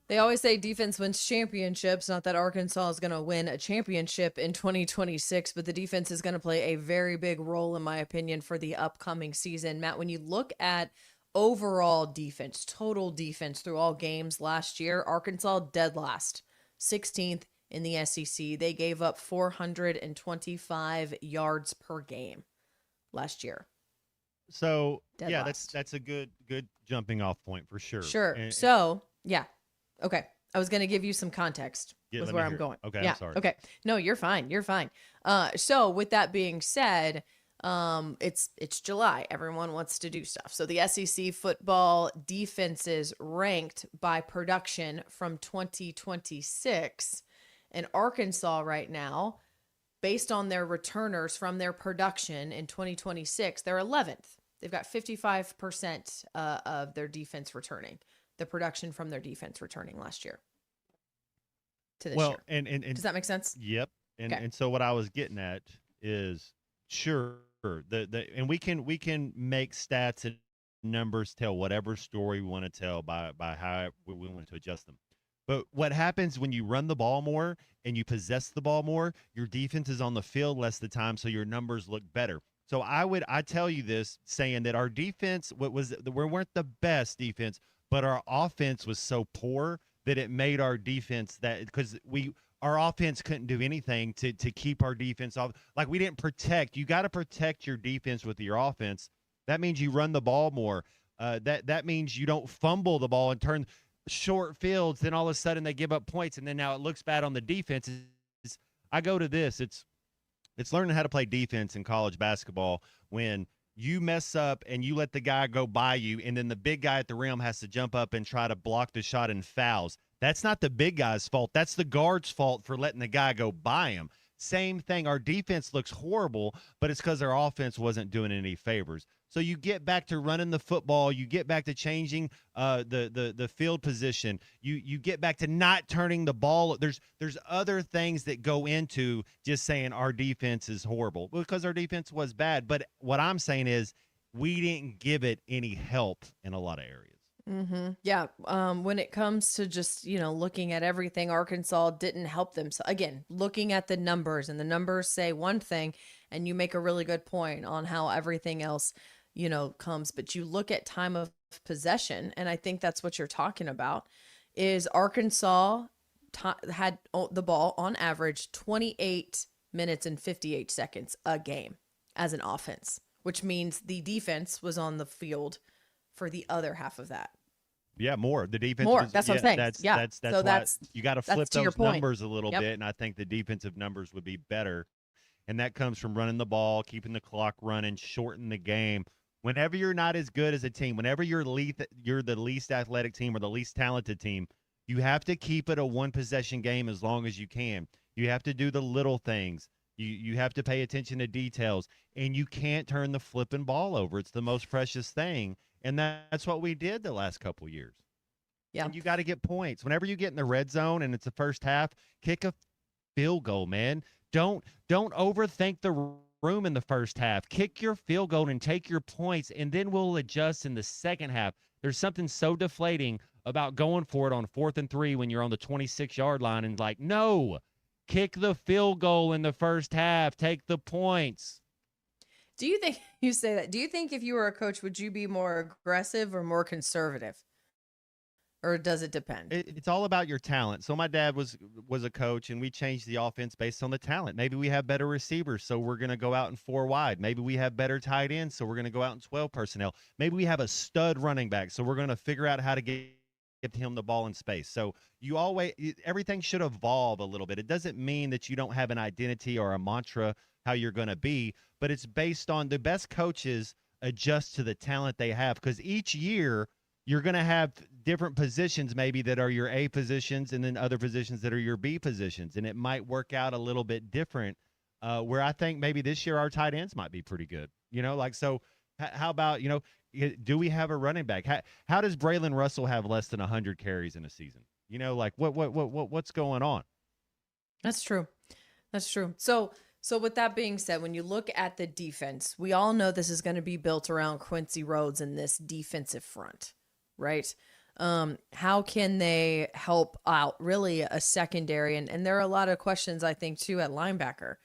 They always say defense wins championships. Not that Arkansas is going to win a championship in 2026, but the defense is going to play a very big role, in my opinion, for the upcoming season. Matt, when you look at overall defense, total defense through all games last year, Arkansas dead last, 16th in the SEC. They gave up 425 yards per game last year. So Dead yeah, last. that's a good jumping off point for sure. Sure. And- So yeah. Okay. I was going to give you some context Yeah, with let where me I'm hear it. going. Okay, Yeah. I'm sorry. Okay. No, you're fine. You're fine. So with that being said, it's July. Everyone wants to do stuff. So the SEC football defenses ranked by production from 2026, and Arkansas right now, based on their returners from their production in 2026, they're 11th. They've got 55% of their defense returning. The production from their defense returning last year to this year. And Does that make sense? Yep. And Okay. and so what I was getting at is sure and we can make stats and numbers tell whatever story we want to tell by how we want to adjust them. But what happens when you run the ball more and you possess the ball more, your defense is on the field less of the time, so your numbers look better. So I tell you this saying that our defense we weren't the best defense, but our offense was so poor that it made our defense that because our offense couldn't do anything to keep our defense off. Like we didn't protect. You got to protect your defense with your offense. That means you run the ball more. That means you don't fumble the ball and turn short fields. Then all of a sudden they give up points, and then now it looks bad on the defense. I go to this. It's learning how to play defense in college basketball when you mess up and you let the guy go by you, and then the big guy at the rim has to jump up and try to block the shot and fouls. That's not the big guy's fault. That's the guard's fault for letting the guy go by him. Same thing. Our defense looks horrible, but it's because our offense wasn't doing any favors. So you get back to running the football. You get back to changing the field position. You get back to not turning the ball. There's other things that go into just saying our defense is horrible because our defense was bad. But what I'm saying is we didn't give it any help in a lot of areas. Yeah. When it comes to just, looking at everything, Arkansas didn't help them. So again, looking at the numbers, and the numbers say one thing, and you make a really good point on how everything else, comes. But you look at time of possession, and I think that's what you're talking about, is Arkansas had the ball on average 28 minutes and 58 seconds a game as an offense, which means the defense was on the field for the other half of that. Yeah, more. The defense More. was, That's what I'm saying. That's Yeah. that's So why that's you got to that's flip to your those point. numbers a little Yep. bit, and I think the defensive numbers would be better. And that comes from running the ball, keeping the clock running, shorten the game. Whenever you're not as good as a team, whenever you're the least athletic team or the least talented team, you have to keep it a one possession game as long as you can. You have to do the little things. You have to pay attention to details, and you can't turn the flipping ball over. It's the most precious thing, and that's what we did the last couple years. Yeah. And you got to get points. Whenever you get in the red zone and it's the first half, kick a field goal, man. Don't overthink the room in the first half. Kick your field goal and take your points, and then we'll adjust in the second half. There's something so deflating about going for it on 4th and 3 when you're on the 26-yard line and no, kick the field goal in the first half. Take the points. Do you think you say that? Do you think if you were a coach, would you be more aggressive or more conservative? Or does it depend? It's all about your talent. So my dad was a coach, and we changed the offense based on the talent. Maybe we have better receivers, so we're going to go out in 4 wide. Maybe we have better tight ends, so we're going to go out in 12 personnel. Maybe we have a stud running back, so we're going to figure out how to get him the ball in space. So everything should evolve a little bit. It doesn't mean that you don't have an identity or a mantra how you're going to be, but it's based on the best coaches adjust to the talent they have, because each year you're going to have different positions maybe that are your A positions and then other positions that are your B positions, and it might work out a little bit different where I think maybe this year our tight ends might be pretty good. So how about, do we have a running back? How does Braylon Russell have less than 100 carries in a season? What's going on? That's true. That's true. So with that being said, when you look at the defense, we all know this is going to be built around Quincy Rhodes and this defensive front, right? How can they help out really a secondary? And there are a lot of questions, I think, too, at linebacker.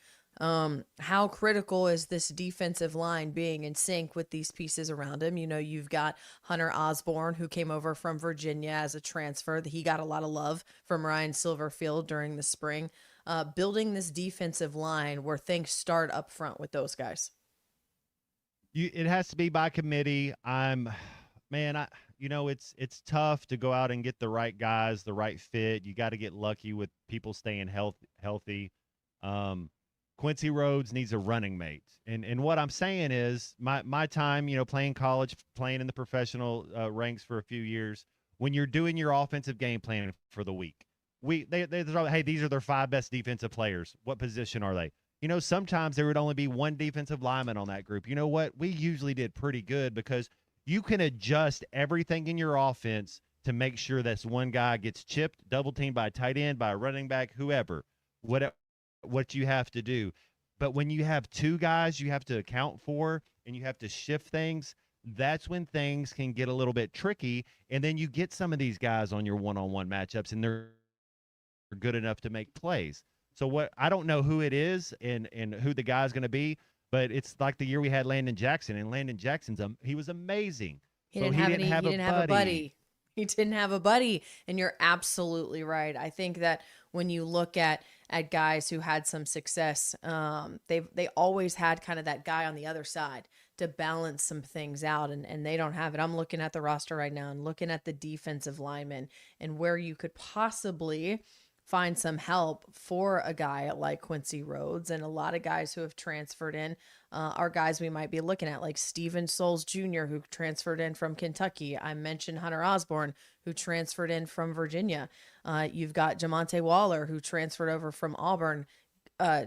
How critical is this defensive line being in sync with these pieces around him? You've got Hunter Osborne, who came over from Virginia as a transfer. He got a lot of love from Ryan Silverfield during the spring. Building this defensive line where things start up front with those guys. It has to be by committee. It's tough to go out and get the right guys, the right fit. You got to get lucky with people staying healthy. Quincy Rhodes needs a running mate. And what I'm saying is my time, playing college, playing in the professional ranks for a few years, when you're doing your offensive game plan for the week, hey, these are their 5 best defensive players. What position are they? Sometimes there would only be one defensive lineman on that group. You know what? We usually did pretty good because you can adjust everything in your offense to make sure that one guy gets chipped, double teamed by a tight end, by a running back, whoever, what you have to do. But when you have 2 guys you have to account for and you have to shift things, that's when things can get a little bit tricky. And then you get some of these guys on your one-on-one matchups and they're good enough to make plays. So I don't know who it is and who the guy's going to be, but it's like the year we had Landon Jackson, and Landon Jackson's he was amazing. He didn't have a buddy. He didn't have a buddy, and you're absolutely right. I think that when you look at guys who had some success, they always had kind of that guy on the other side to balance some things out, and they don't have it. I'm looking at the roster right now and looking at the defensive linemen and where you could possibly find some help for a guy like Quincy Rhodes, and a lot of guys who have transferred in are guys we might be looking at, like Steven Souls Jr., who transferred in from Kentucky. I mentioned Hunter Osborne, who transferred in from Virginia. You've got Jamonte Waller, who transferred over from Auburn.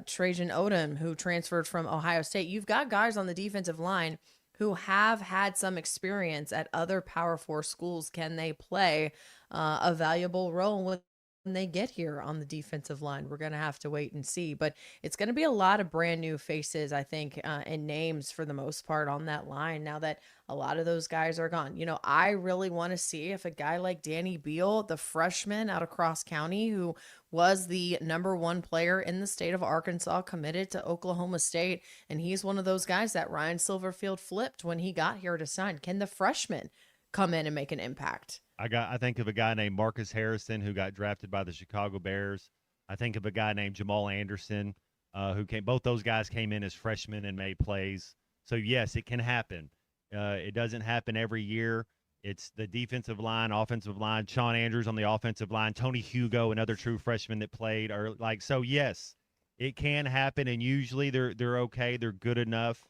Trajan Odom, who transferred from Ohio State. You've got guys on the defensive line who have had some experience at other Power 4 schools. Can they play a valuable role they get here on the defensive line. We're going to have to wait and see, but it's going to be a lot of brand new faces, I think, and names for the most part on that line now that a lot of those guys are gone. You know, I really want to see if a guy like Danny Beal, the freshman out of Cross County, who was the #1 player in the state of Arkansas, committed to Oklahoma State, and he's one of those guys that Ryan Silverfield flipped when he got here to sign. Can the freshman come in and make an impact? I think of a guy named Marcus Harrison who got drafted by the Chicago Bears. I think of a guy named Jamal Anderson who came. Both those guys came in as freshmen and made plays. So yes, it can happen. It doesn't happen every year. It's the defensive line, offensive line. Sean Andrews on the offensive line. Tony Hugo, another true freshman that played. So yes, it can happen, and usually they're okay. They're good enough.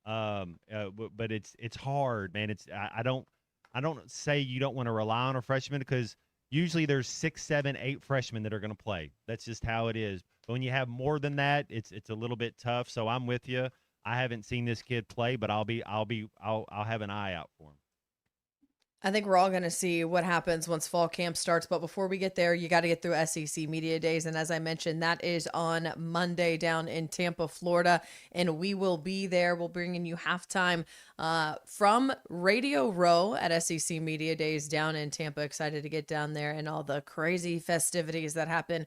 But it's hard, man. I don't say you don't want to rely on a freshman because usually there's 6, 7, 8 freshmen that are going to play. That's just how it is. But when you have more than that, it's a little bit tough. So I'm with you. I haven't seen this kid play, but I'll have an eye out for him. I think we're all going to see what happens once fall camp starts. But before we get there, you got to get through SEC Media Days. And as I mentioned, that is on Monday down in Tampa, Florida. And we will be there. We'll bring in you halftime from Radio Row at SEC Media Days down in Tampa. Excited to get down there and all the crazy festivities that happen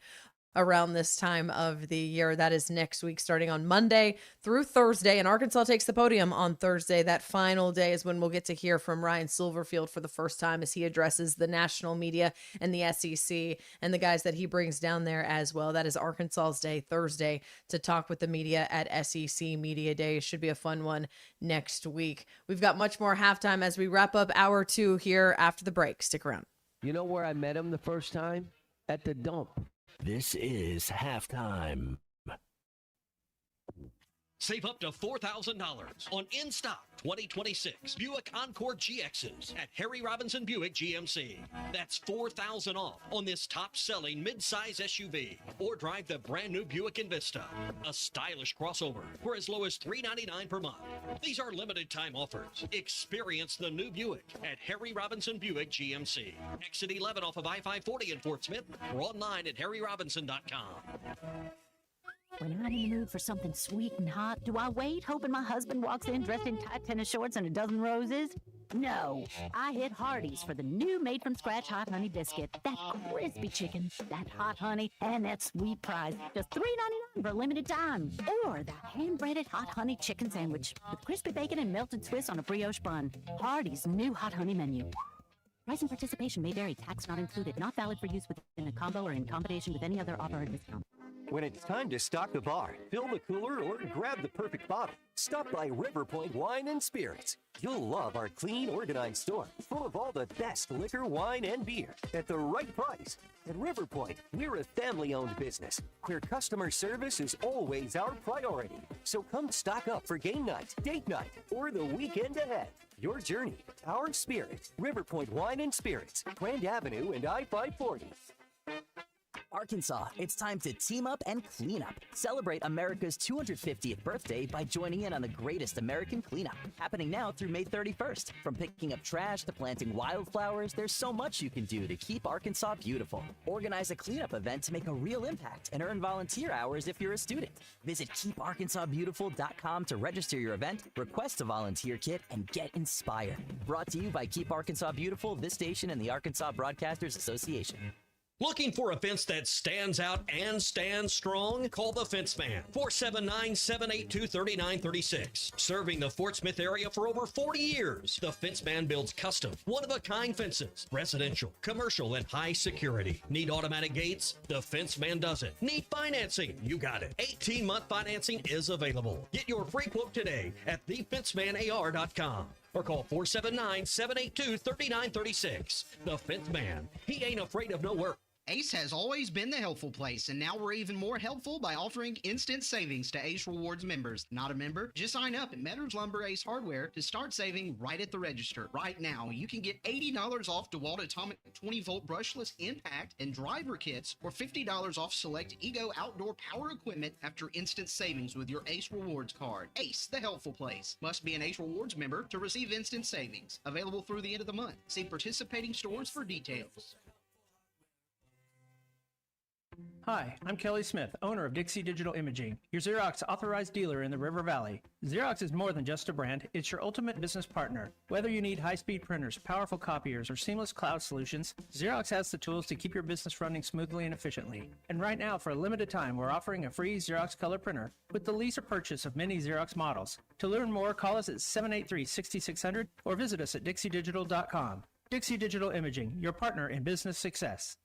around this time of the year. That is next week, starting on Monday through Thursday. And Arkansas takes the podium on Thursday. That final day is when we'll get to hear from Ryan Silverfield for the first time as he addresses the national media and the SEC and the guys that he brings down there as well. That is Arkansas's Day, Thursday, to talk with the media at SEC Media Day. Should be a fun one next week. We've got much more halftime as we wrap up hour 2 here after the break. Stick around. You know where I met him the first time? At the dump. This is halftime. Save up to $4,000 on in-stock 2026 Buick Encore GXs at Harry Robinson Buick GMC. That's $4,000 off on this top-selling mid-size SUV. Or drive the brand-new Buick Envista, a stylish crossover for as low as $399 per month. These are limited-time offers. Experience the new Buick at Harry Robinson Buick GMC. Exit 11 off of I-540 in Fort Smith or online at harryrobinson.com. When I'm in the mood for something sweet and hot, do I wait, hoping my husband walks in dressed in tight tennis shorts and a dozen roses? No. I hit Hardee's for the new made-from-scratch hot honey biscuit. That crispy chicken, that hot honey, and that sweet prize. Just $3.99 for a limited time. Or that hand-breaded hot honey chicken sandwich with crispy bacon and melted Swiss on a brioche bun. Hardee's new hot honey menu. Price and participation may vary. Tax not included. Not valid for use within a combo or in combination with any other offer or discount. When it's time to stock the bar, fill the cooler, or grab the perfect bottle, stop by River Point Wine and Spirits. You'll love our clean, organized store, full of all the best liquor, wine, and beer at the right price. At River Point, we're a family-owned business where customer service is always our priority. So come stock up for game night, date night, or the weekend ahead. Your journey, our spirit. River Point Wine and Spirits, Grand Avenue and I-540. Arkansas, it's time to team up and clean up. Celebrate America's 250th birthday by joining in on the greatest American cleanup, happening now through May 31st. From picking up trash to planting wildflowers, there's so much you can do to keep Arkansas beautiful. Organize a cleanup event to make a real impact and earn volunteer hours if you're a student. Visit keeparkansasbeautiful.com to register your event, request a volunteer kit, and get inspired. Brought to you by Keep Arkansas Beautiful, this station, and the Arkansas Broadcasters Association. Looking for a fence that stands out and stands strong? Call the Fence Man, 479-782-3936. Serving the Fort Smith area for over 40 years, the Fence Man builds custom, one-of-a-kind fences, residential, commercial, and high security. Need automatic gates? The Fence Man does it. Need financing? You got it. 18-month financing is available. Get your free quote today at thefencemanar.com. Or call 479-782-3936. The Fence Man. He ain't afraid of no work. Ace has always been the helpful place, and now we're even more helpful by offering instant savings to Ace Rewards members. Not a member? Just sign up at Metters Lumber Ace Hardware to start saving right at the register. Right now, you can get $80 off DeWalt Atomic 20-volt brushless impact and driver kits, or $50 off select Ego outdoor power equipment after instant savings with your Ace Rewards card. Ace, the helpful place. Must be an Ace Rewards member to receive instant savings. Available through the end of the month. See participating stores for details. Hi, I'm Kelly Smith, owner of Dixie Digital Imaging, your Xerox authorized dealer in the River Valley. Xerox is more than just a brand, it's your ultimate business partner. Whether you need high-speed printers, powerful copiers, or seamless cloud solutions, Xerox has the tools to keep your business running smoothly and efficiently. And right now, for a limited time, we're offering a free Xerox color printer with the lease or purchase of many Xerox models. To learn more, call us at 783-6600 or visit us at dixiedigital.com. Dixie Digital Imaging, your partner in business success.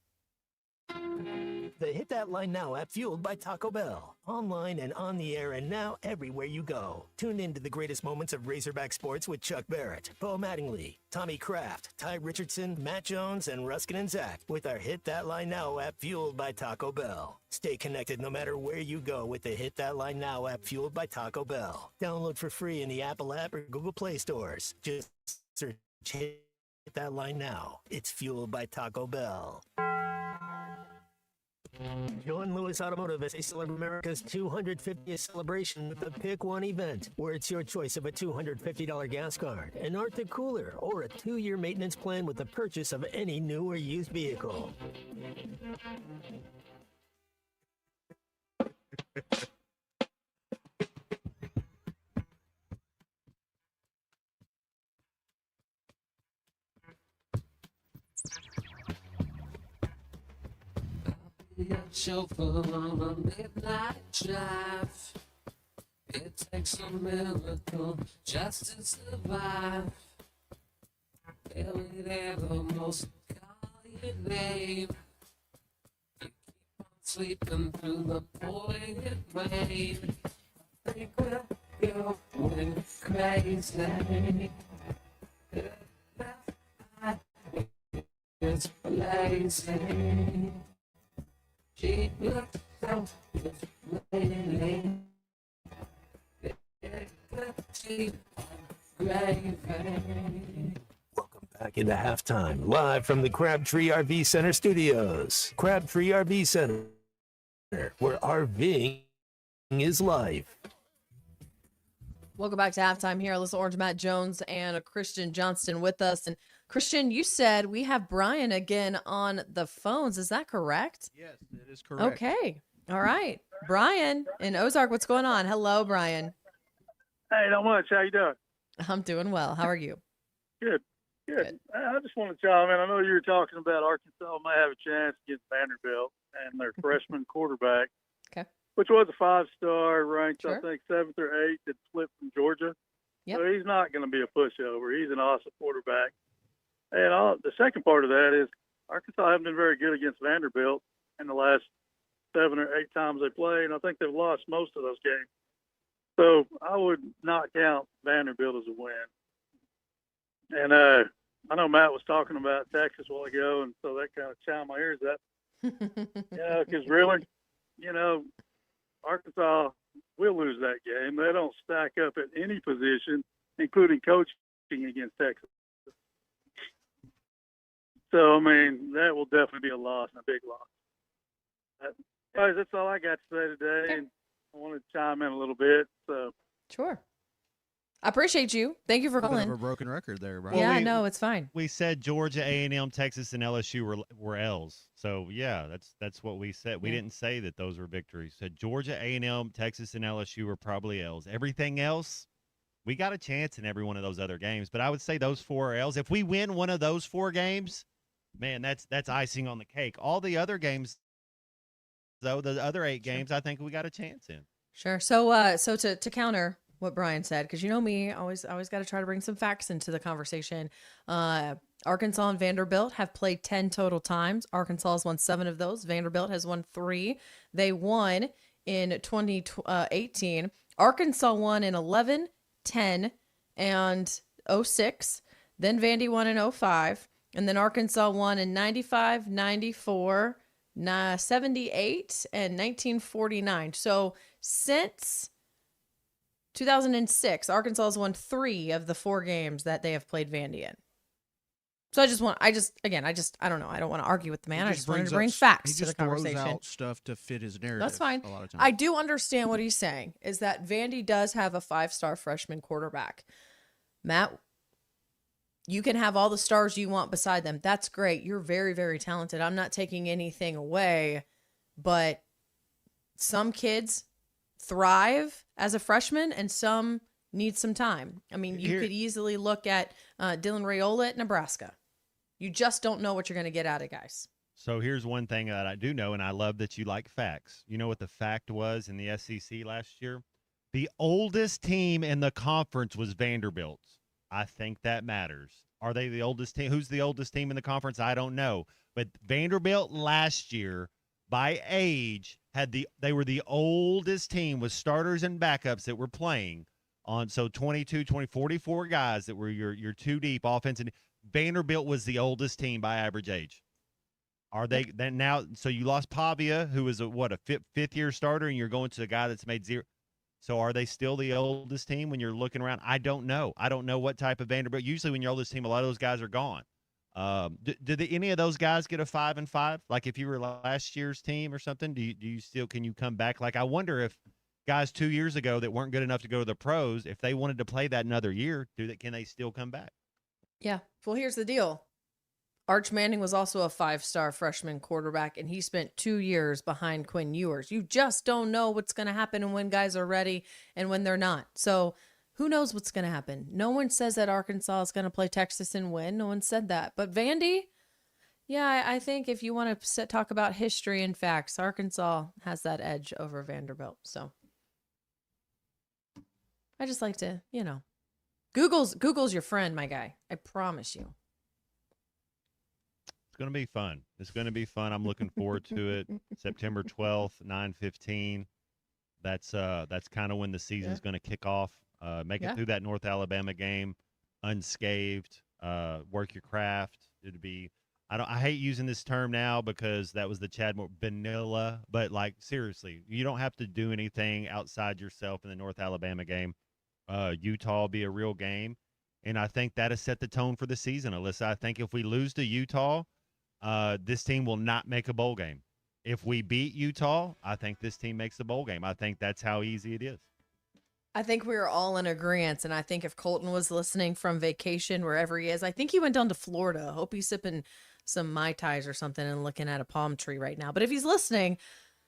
The Hit That Line Now app, fueled by Taco Bell. Online and on the air and now everywhere you go. Tune in to the greatest moments of Razorback sports with Chuck Barrett, Bo Mattingly, Tommy Kraft, Ty Richardson, Matt Jones, and Ruskin and Zach with our Hit That Line Now app, fueled by Taco Bell. Stay connected no matter where you go with the Hit That Line Now app, fueled by Taco Bell. Download for free in the Apple app or Google Play stores. Just search Hit That Line Now. It's fueled by Taco Bell. Join Lewis Automotive as they celebrate America's 250th celebration with the Pick One event, where it's your choice of a $250 gas card, an Arctic cooler, or a 2-year maintenance plan with the purchase of any new or used vehicle. Your chauffeur on a midnight drive. It takes a miracle just to survive. Will it ever most call your name? You keep on sleeping through the pouring rain. I think we're going crazy. It's blazing. She looked so lately. Welcome back into halftime, live from the Crabtree RV Center studios. Crabtree RV Center, where RVing is life. Welcome back to halftime here. Alyssa Orange, Matt Jones, and Christian Johnston with us. And Christian, you said we have Brian again on the phones. Is that correct? Yes, it is correct. Okay. All right. Brian in Ozark, what's going on? Hello, Brian. Hey, not much. How you doing? I'm doing well. How are you? Good. I just want to chime in. I know you were talking about Arkansas may have a chance against Vanderbilt and their freshman quarterback, which was a 5-star, ranked, I think, 7th or 8th, that flipped from Georgia. So he's not going to be a pushover. He's an awesome quarterback. And the second part of that is Arkansas haven't been very good against Vanderbilt in the last 7 or 8 times they played, and I think they've lost most of those games. So I would not count Vanderbilt as a win. And I know Matt was talking about Texas a while ago, and so that kind of chimed my ears up. Because really, Arkansas will lose that game. They don't stack up at any position, including coaching against Texas. So, I mean, that will definitely be a loss, and a big loss. Guys, that's all I got to say today, and I want to chime in a little bit. So. Sure. I appreciate you. Thank you for A bit calling. of a broken record there, Brian. Yeah, no, it's fine. We said Georgia, A&M, Texas, and LSU were L's. So yeah, that's what we said. We didn't say that those were victories. Said Georgia, A&M, Texas, and LSU were probably L's. Everything else, we got a chance in every one of those other games. But I would say those 4 are L's. If we win one of those 4 games, man, that's icing on the cake. All the other games, though, the other 8 games, I think we got a chance in. Sure. So to counter what Brian said, because you know me, always got to try to bring some facts into the conversation. Arkansas and Vanderbilt have played 10 total times. Arkansas has won 7 of those. Vanderbilt has won 3. They won in 2018. Arkansas won in 11, 10, and 06. Then Vandy won in 05. And then Arkansas won in 95, 94, 78, and 1949. So since 2006, Arkansas has won 3 of the 4 games that they have played Vandy in. So I don't know. I don't want to argue with the man. I just wanted to bring facts to the conversation. He just throws out stuff to fit his narrative. That's fine. A lot of times. I do understand what he's saying, is that Vandy does have a 5-star freshman quarterback. Matt, you can have all the stars you want beside them. That's great. You're very, very talented. I'm not taking anything away. but some kids thrive as a freshman and some need some time. I mean, you could easily look at Dylan Raiola at Nebraska. You just don't know what you're going to get out of guys. So here's one thing that I do know, and I love that you like facts. You know what the fact was in the SEC last year? The oldest team in the conference was Vanderbilt. I think that matters. Are they the oldest team? Who's the oldest team in the conference? I don't know. But Vanderbilt last year, by age, they were the oldest team with starters and backups that were playing on. So 22, 20, 44 guys that were your two deep offense. And Vanderbilt was the oldest team by average age. Are they then now? So you lost Pavia, who was a fifth year starter, and you're going to a guy that's made zero. So are they still the oldest team when you're looking around? I don't know. I don't know what type of Vanderbilt. Usually when you're oldest team, a lot of those guys are gone. Did any of those guys get a 5-5? Like if you were last year's team or something, do you still, can you come back? Like I wonder if guys 2 years ago that weren't good enough to go to the pros, if they wanted to play that another year, can they still come back? Yeah. Well, here's the deal. Arch Manning was also a 5-star freshman quarterback, and he spent 2 years behind Quinn Ewers. You just don't know what's going to happen and when guys are ready and when they're not. So who knows what's going to happen? No one says that Arkansas is going to play Texas and win. No one said that. But Vandy, yeah, I think if you want to talk about history and facts, Arkansas has that edge over Vanderbilt. So I just like to, Google's your friend, my guy. I promise you. It's going to be fun. It's going to be fun. I'm looking forward to it. September 12th, 9:15. That's kind of when the season's going to kick off. Make it through that North Alabama game unscathed. Work your craft. It'd be. I hate using this term now because that was the Chad Moore vanilla. But like seriously, you don't have to do anything outside yourself in the North Alabama game. Utah will be a real game, and I think that has set the tone for the season. Alyssa, I think if we lose to Utah, this team will not make a bowl game. If we beat Utah, I think this team makes the bowl game. I think that's how easy it is. I think we were all in agreement, and I think if Colton was listening from vacation, wherever he is, I think he went down to Florida. I hope he's sipping some Mai Tais or something and looking at a palm tree right now. But if he's listening,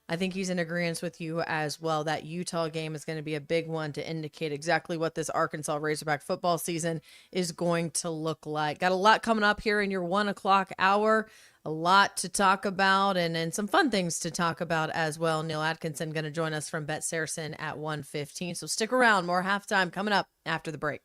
I think he's in agreement with you as well. That Utah game is going to be a big one to indicate exactly what this Arkansas Razorback football season is going to look like. Got a lot coming up here in your 1 o'clock hour. A lot to talk about and some fun things to talk about as well. Neil Atkinson going to join us from Bet Saracen at 1:15. So stick around. More halftime coming up after the break.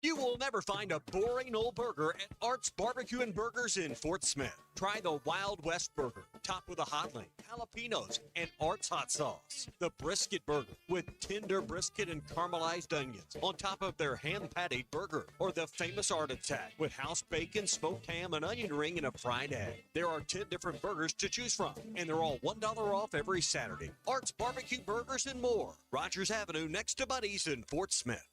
You will never find a boring old burger at Art's Barbecue and Burgers in Fort Smith. Try the Wild West Burger, topped with a hot link, jalapenos, and Art's hot sauce. The Brisket Burger, with tender brisket and caramelized onions on top of their hand-patted burger. Or the famous Art Attack, with house bacon, smoked ham, an onion ring, and a fried egg. There are 10 different burgers to choose from, and they're all $1 off every Saturday. Art's Barbecue Burgers and more. Rogers Avenue, next to Buddy's in Fort Smith.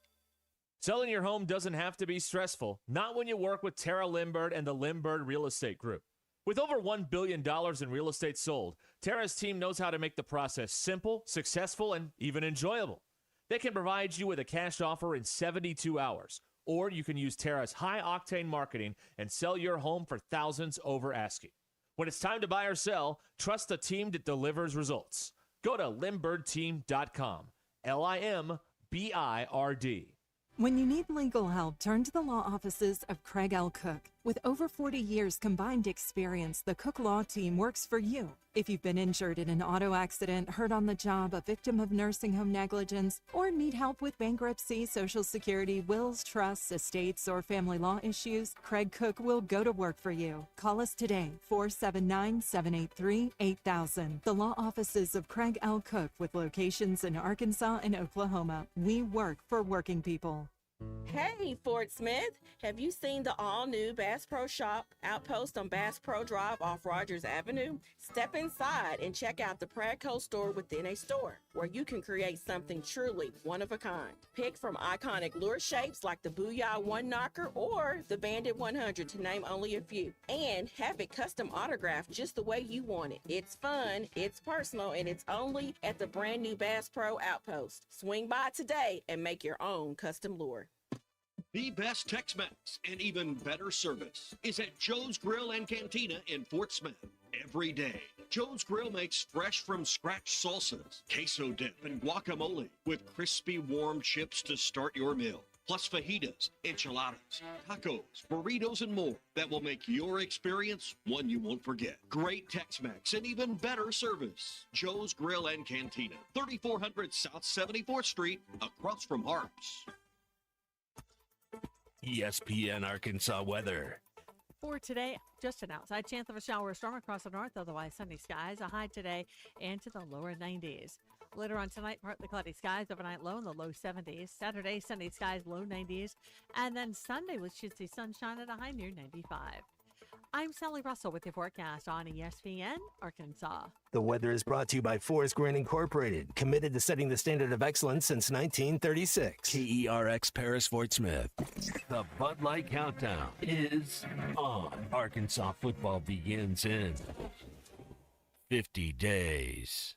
Selling your home doesn't have to be stressful, not when you work with Tara Limbird and the Limbird Real Estate Group. With over $1 billion in real estate sold, Tara's team knows how to make the process simple, successful, and even enjoyable. They can provide you with a cash offer in 72 hours, or you can use Tara's high-octane marketing and sell your home for thousands over asking. When it's time to buy or sell, trust a team that delivers results. Go to LimbirdTeam.com, LIMBIRD. When you need legal help, turn to the law offices of Craig L. Cook. With over 40 years combined experience, the Cook Law Team works for you. If you've been injured in an auto accident, hurt on the job, a victim of nursing home negligence, or need help with bankruptcy, Social Security, wills, trusts, estates, or family law issues, Craig Cook will go to work for you. Call us today, 479-783-8000. The law offices of Craig L. Cook with locations in Arkansas and Oklahoma. We work for working people. Hey, Fort Smith, have you seen the all-new Bass Pro Shop outpost on Bass Pro Drive off Rogers Avenue? Step inside and check out the Pradco store within a store, where you can create something truly one of a kind. Pick from iconic lure shapes like the Booyah One Knocker or the Bandit 100, to name only a few. And have it custom autographed just the way you want it. It's fun, it's personal, and it's only at the brand new Bass Pro Outpost. Swing by today and make your own custom lure. The best Tex-Mex and even better service is at Joe's Grill and Cantina in Fort Smith. Every day, Joe's Grill makes fresh from scratch salsas, queso dip, and guacamole with crispy warm chips to start your meal. Plus fajitas, enchiladas, tacos, burritos, and more that will make your experience one you won't forget. Great Tex-Mex and even better service. Joe's Grill and Cantina, 3400 South 74th Street, across from Harps. ESPN Arkansas weather. For today, just an outside chance of a shower or storm across the north, otherwise sunny skies. A high today into the lower 90s. Later on tonight, partly cloudy skies, overnight low in the low 70s. Saturday, sunny skies, low 90s. And then Sunday, we should see sunshine at a high near 95. I'm Sally Russell with your forecast on ESPN Arkansas. The weather is brought to you by Forest Green Incorporated, committed to setting the standard of excellence since 1936. KERX Paris Fort Smith. The Bud Light Countdown is on. Arkansas football begins in 50 days.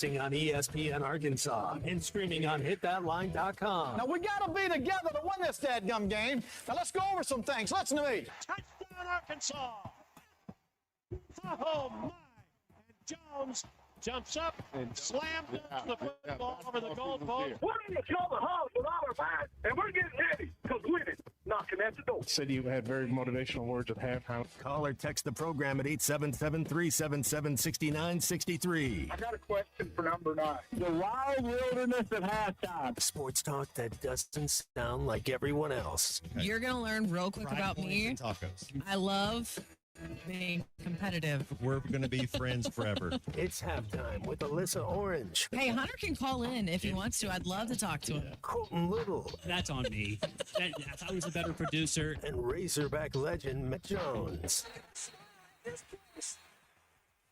On ESPN Arkansas and streaming on hitthatline.com. Now we gotta be together to win this dadgum game. Now let's go over some things. Listen to me. Touchdown Arkansas. Oh my. And Jones jumps up and slams the football over the goal post. We're in the club of house with all our backs, and we're getting ready because winning knocking at the door. Said you had very motivational words at halftime. Call or text the program at 877-377-6963. I got a question for number 9. The wild wilderness at halftime. Sports talk that doesn't sound like everyone else. You're going to learn real quick about me. Tacos. I love being competitive. We're going to be friends forever. It's halftime with Alyssa Orange. Hey, Hunter can call in if he wants to. I'd love to talk to him. Colton Little. That's on me. I thought I was a better producer. And Razorback legend Matt Jones. It's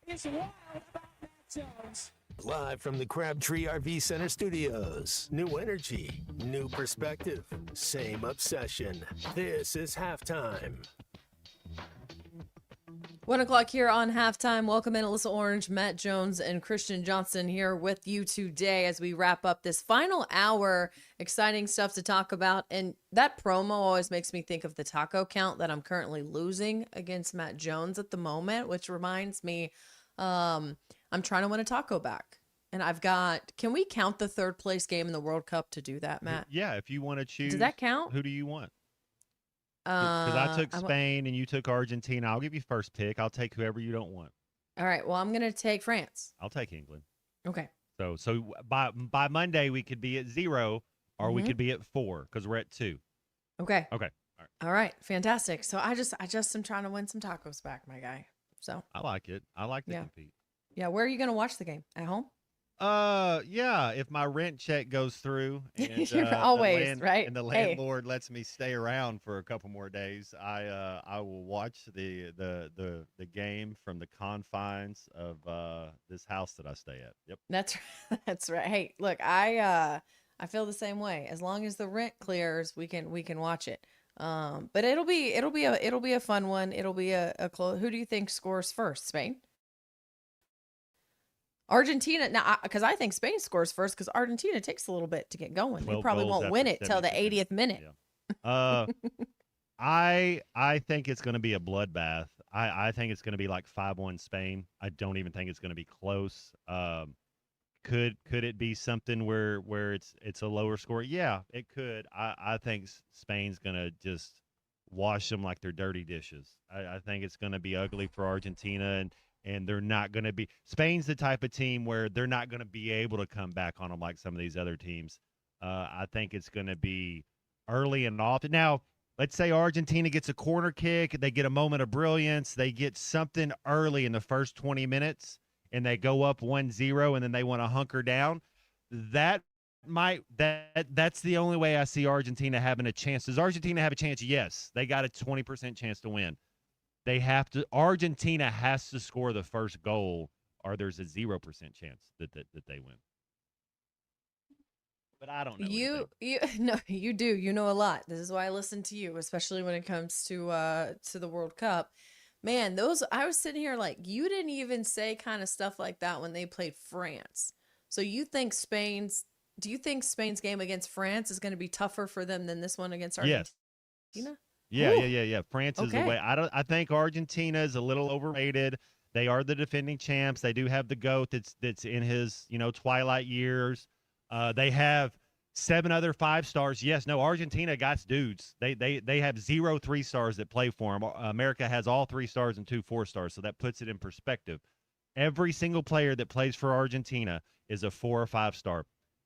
wild about Matt Jones. Live from the Crabtree RV Center studios. New energy, new perspective, same obsession. This is halftime. 1 o'clock here on halftime. Welcome in Alyssa Orange, Matt Jones, and Christian Johnson here with you today as we wrap up this final hour. Exciting stuff to talk about. And that promo always makes me think of the taco count that I'm currently losing against Matt Jones at the moment, which reminds me I'm trying to win a taco back. And I've got, can we count the third place game in the World Cup to do that, Matt? Yeah, if you want to choose. Does that count? Who do you want? Because I took Spain and you took Argentina. I'll give you first pick. I'll take whoever you don't want. All right. Well, I'm going to take France. I'll take England. Okay. So by Monday we could be at 0, or we could be at 4 because we're at 2. Okay. Okay. All right. Fantastic. So I just am trying to win some tacos back, my guy. So I like it. I like to compete. Yeah. Where are you going to watch the game? At home? Yeah, if my rent check goes through and You're always right. And the landlord lets me stay around for a couple more days, I will watch the game from the confines of this house that I stay at. Yep. That's right. Hey, look, I feel the same way. As long as the rent clears, we can watch it. But it'll be a fun one. It'll be a close. Who do you think scores first? Spain? Argentina, now, because I think Spain scores first because Argentina takes a little bit to get going. They probably won't win it till the 80th minute. Yeah. I think it's going to be a bloodbath. I think it's going to be like 5-1 Spain. I don't even think it's going to be close. Could it be something where it's a lower score? Yeah, it could. I think Spain's going to just wash them like they're dirty dishes. I think it's going to be ugly for Argentina, and they're not going to be – Spain's the type of team where they're not going to be able to come back on them like some of these other teams. I think it's going to be early and often. Now, let's say Argentina gets a corner kick. They get a moment of brilliance. They get something early in the first 20 minutes, and they go up 1-0 and then they want to hunker down, that's the only way I see Argentina having a chance. Does Argentina have a chance? Yes. They got a 20% chance to win. Argentina has to score the first goal, or there's a 0% chance that they win. But I don't know. You no, you do. You know a lot. This is why I listen to you, especially when it comes to the World Cup. Man, I was sitting here like, you didn't even say kind of stuff like that when they played France. So do you think Spain's game against France is going to be tougher for them than this one against Argentina? Yes. Yeah. France is the way. I think Argentina is a little overrated. They are the defending champs. They do have the GOAT that's in his, twilight years. They have 7 other 5 stars. Yes, no, Argentina got dudes. They have 0 3 stars that play for them. America has all 3 stars and 2 4 stars, so that puts it in perspective. Every single player that plays for Argentina is a 4 or 5 star.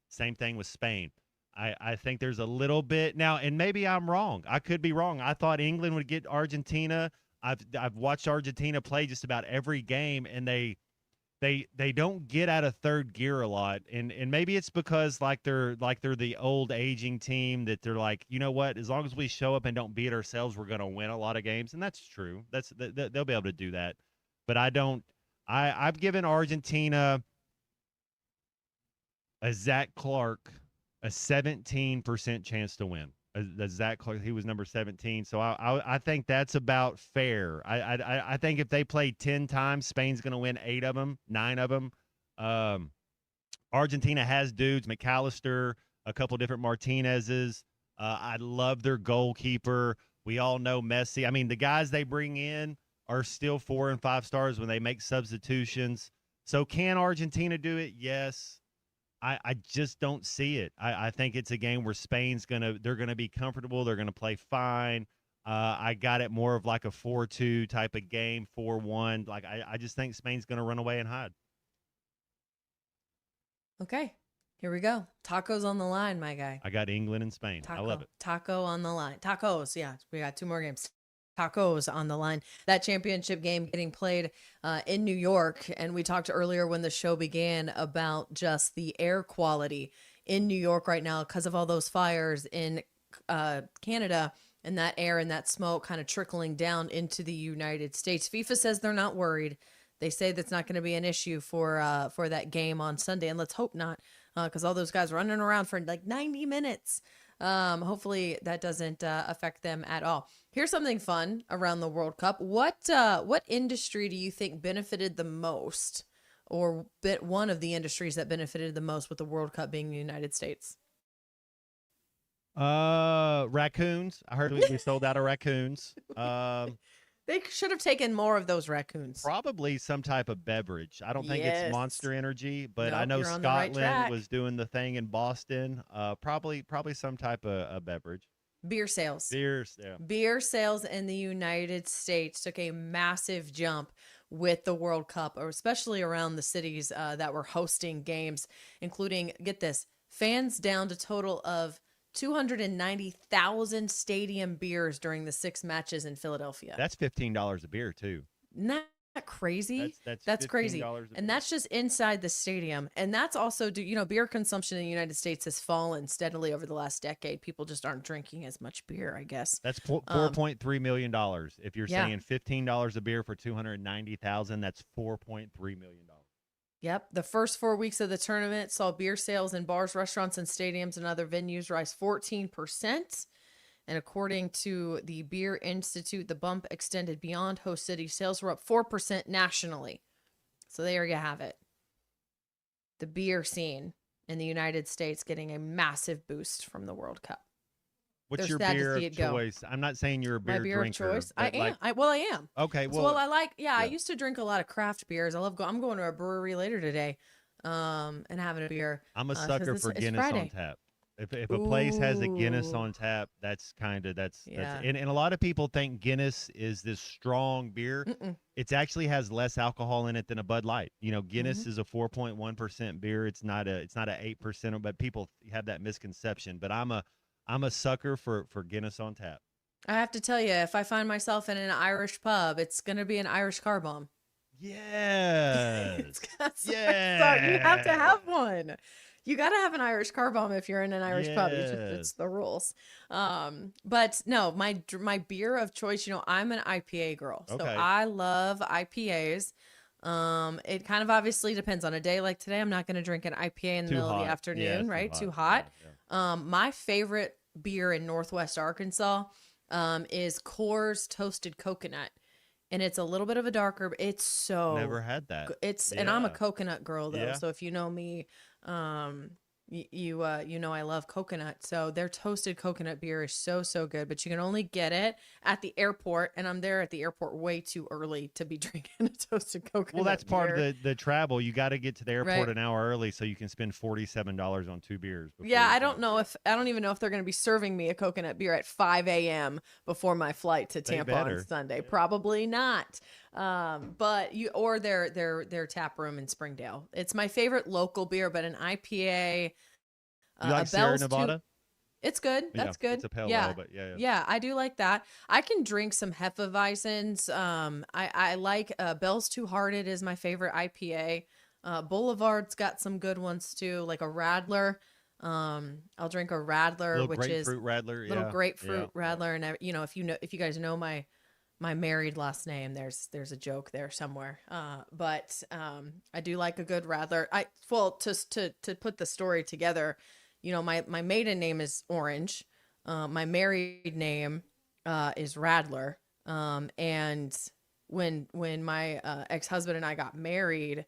Same thing with Spain. I think there's a little bit now, and maybe I'm wrong. I could be wrong. I thought England would get Argentina. I've watched Argentina play just about every game, and they don't get out of third gear a lot, and maybe it's because they're the old aging team that they're like, you know what? As long as we show up and don't beat ourselves, we're going to win a lot of games, and that's true. They'll be able to do that, but I don't. I've given Argentina a Zach Clark a 17% chance to win. Zach Clark, he was number 17, so I think that's about fair. I think if they play 10 times, Spain's going to win 8 of them, 9 of them. Argentina has dudes, McAllister, a couple different Martinez's. I love their goalkeeper. We all know Messi. I mean, the guys they bring in are still 4 and 5 stars when they make substitutions. So can Argentina do it? Yes. I just don't see it. I think it's a game where they're gonna be comfortable. They're gonna play fine. I got it more of like a 4-2 type of game, 4-1. Like I just think Spain's gonna run away and hide. Okay, here we go. Tacos on the line, my guy. I got England and Spain. I love it. Taco on the line. Tacos. Yeah, we got 2 more games. Tacos on the line. That championship game getting played in New York. And we talked earlier when the show began about just the air quality in New York right now because of all those fires in Canada, and that air and that smoke kind of trickling down into the United States. FIFA says they're not worried. They say that's not going to be an issue for that game on Sunday. And let's hope not, because all those guys running around for like 90 minutes. Hopefully that doesn't affect them at all. Here's something fun around the World Cup. What industry do you think benefited the most, or one of the industries that benefited the most with the World Cup being the United States? Raccoons. I heard we sold out of raccoons. They should have taken more of those raccoons. Probably some type of beverage. I don't think it's Monster Energy, but Nope, I know you're on the right Scotland track. was doing the thing in Boston. Probably some type of beverage. Beer sales. Beers, yeah. Beer sales in the United States took a massive jump with the World Cup, or especially around the cities that were hosting games, including, get this, fans down to total of 290,000 stadium beers during the 6 matches in Philadelphia. That's $15 a beer too. Not crazy. That's crazy. $15 a beer. And that's just inside the stadium. And that's also, beer consumption in the United States has fallen steadily over the last decade. People just aren't drinking as much beer, I guess. That's $4.3 million. If you're Yeah. saying $15 a beer for 290,000, that's $4.3 million. Yep. The first 4 weeks of the tournament saw beer sales in bars, restaurants, and stadiums and other venues rise 14%. And according to the Beer Institute, the bump extended beyond host city. Sales were up 4% nationally. So there you have it. The beer scene in the United States getting a massive boost from the World Cup. What's They're your sad to beer see of it go. choice? I'm not saying you're a beer My beer drinker. of choice. I but like- am. I am. Okay, So, well, I like. I used to drink a lot of craft beers. I'm going to a brewery later today, and having a beer. I'm a 'cause sucker it's for Guinness Friday. on tap. If a place has a Guinness Ooh. on tap, that's Yeah. and a lot of people think Guinness is this strong beer. Mm-mm. It actually has less alcohol in it than a Bud Light. Guinness Mm-hmm. is a 4.1% beer. It's not a 8%, but people have that misconception. But I'm a sucker for Guinness on tap. I have to tell you, if I find myself in an Irish pub, it's going to be an Irish car bomb. Yes. So you have to have one. You got to have an Irish car bomb if you're in an Irish pub. It's the rules. But no, my beer of choice, I'm an IPA girl. So I love IPAs. It kind of obviously depends on a day like today. I'm not going to drink an IPA in the middle of the afternoon, right? Too hot. My favorite beer in Northwest Arkansas is Coors Toasted Coconut. And it's a little bit of a darker. It's so never had that. And I'm a coconut girl though. So if you know me, you know I love coconut. So their toasted coconut beer is so good. But you can only get it at the airport, and I'm there at the airport way too early to be drinking a toasted coconut. Well, that's part beer. of the travel. You got to get to the airport an hour early so you can spend $47 on 2 beers. Yeah, I don't even know if they're going to be serving me a coconut beer at 5 a.m. before my flight to Tampa on Sunday. Probably not. But their tap room in Springdale. It's my favorite local beer, but an IPA. You like Sierra Nevada? It's good. That's good. It's a pale ale, but yeah. Yeah, I do like that. I can drink some Hefeweizens. I like Bell's Two Hearted is my favorite IPA. Boulevard's got some good ones too, like a Radler. I'll drink a Radler, which is Radler, grapefruit Radler, and if you guys know my married last name, there's a joke there somewhere. But I do like a good Radler. To put the story together, my maiden name is Orange. My married name is Radler. And when my ex-husband and I got married,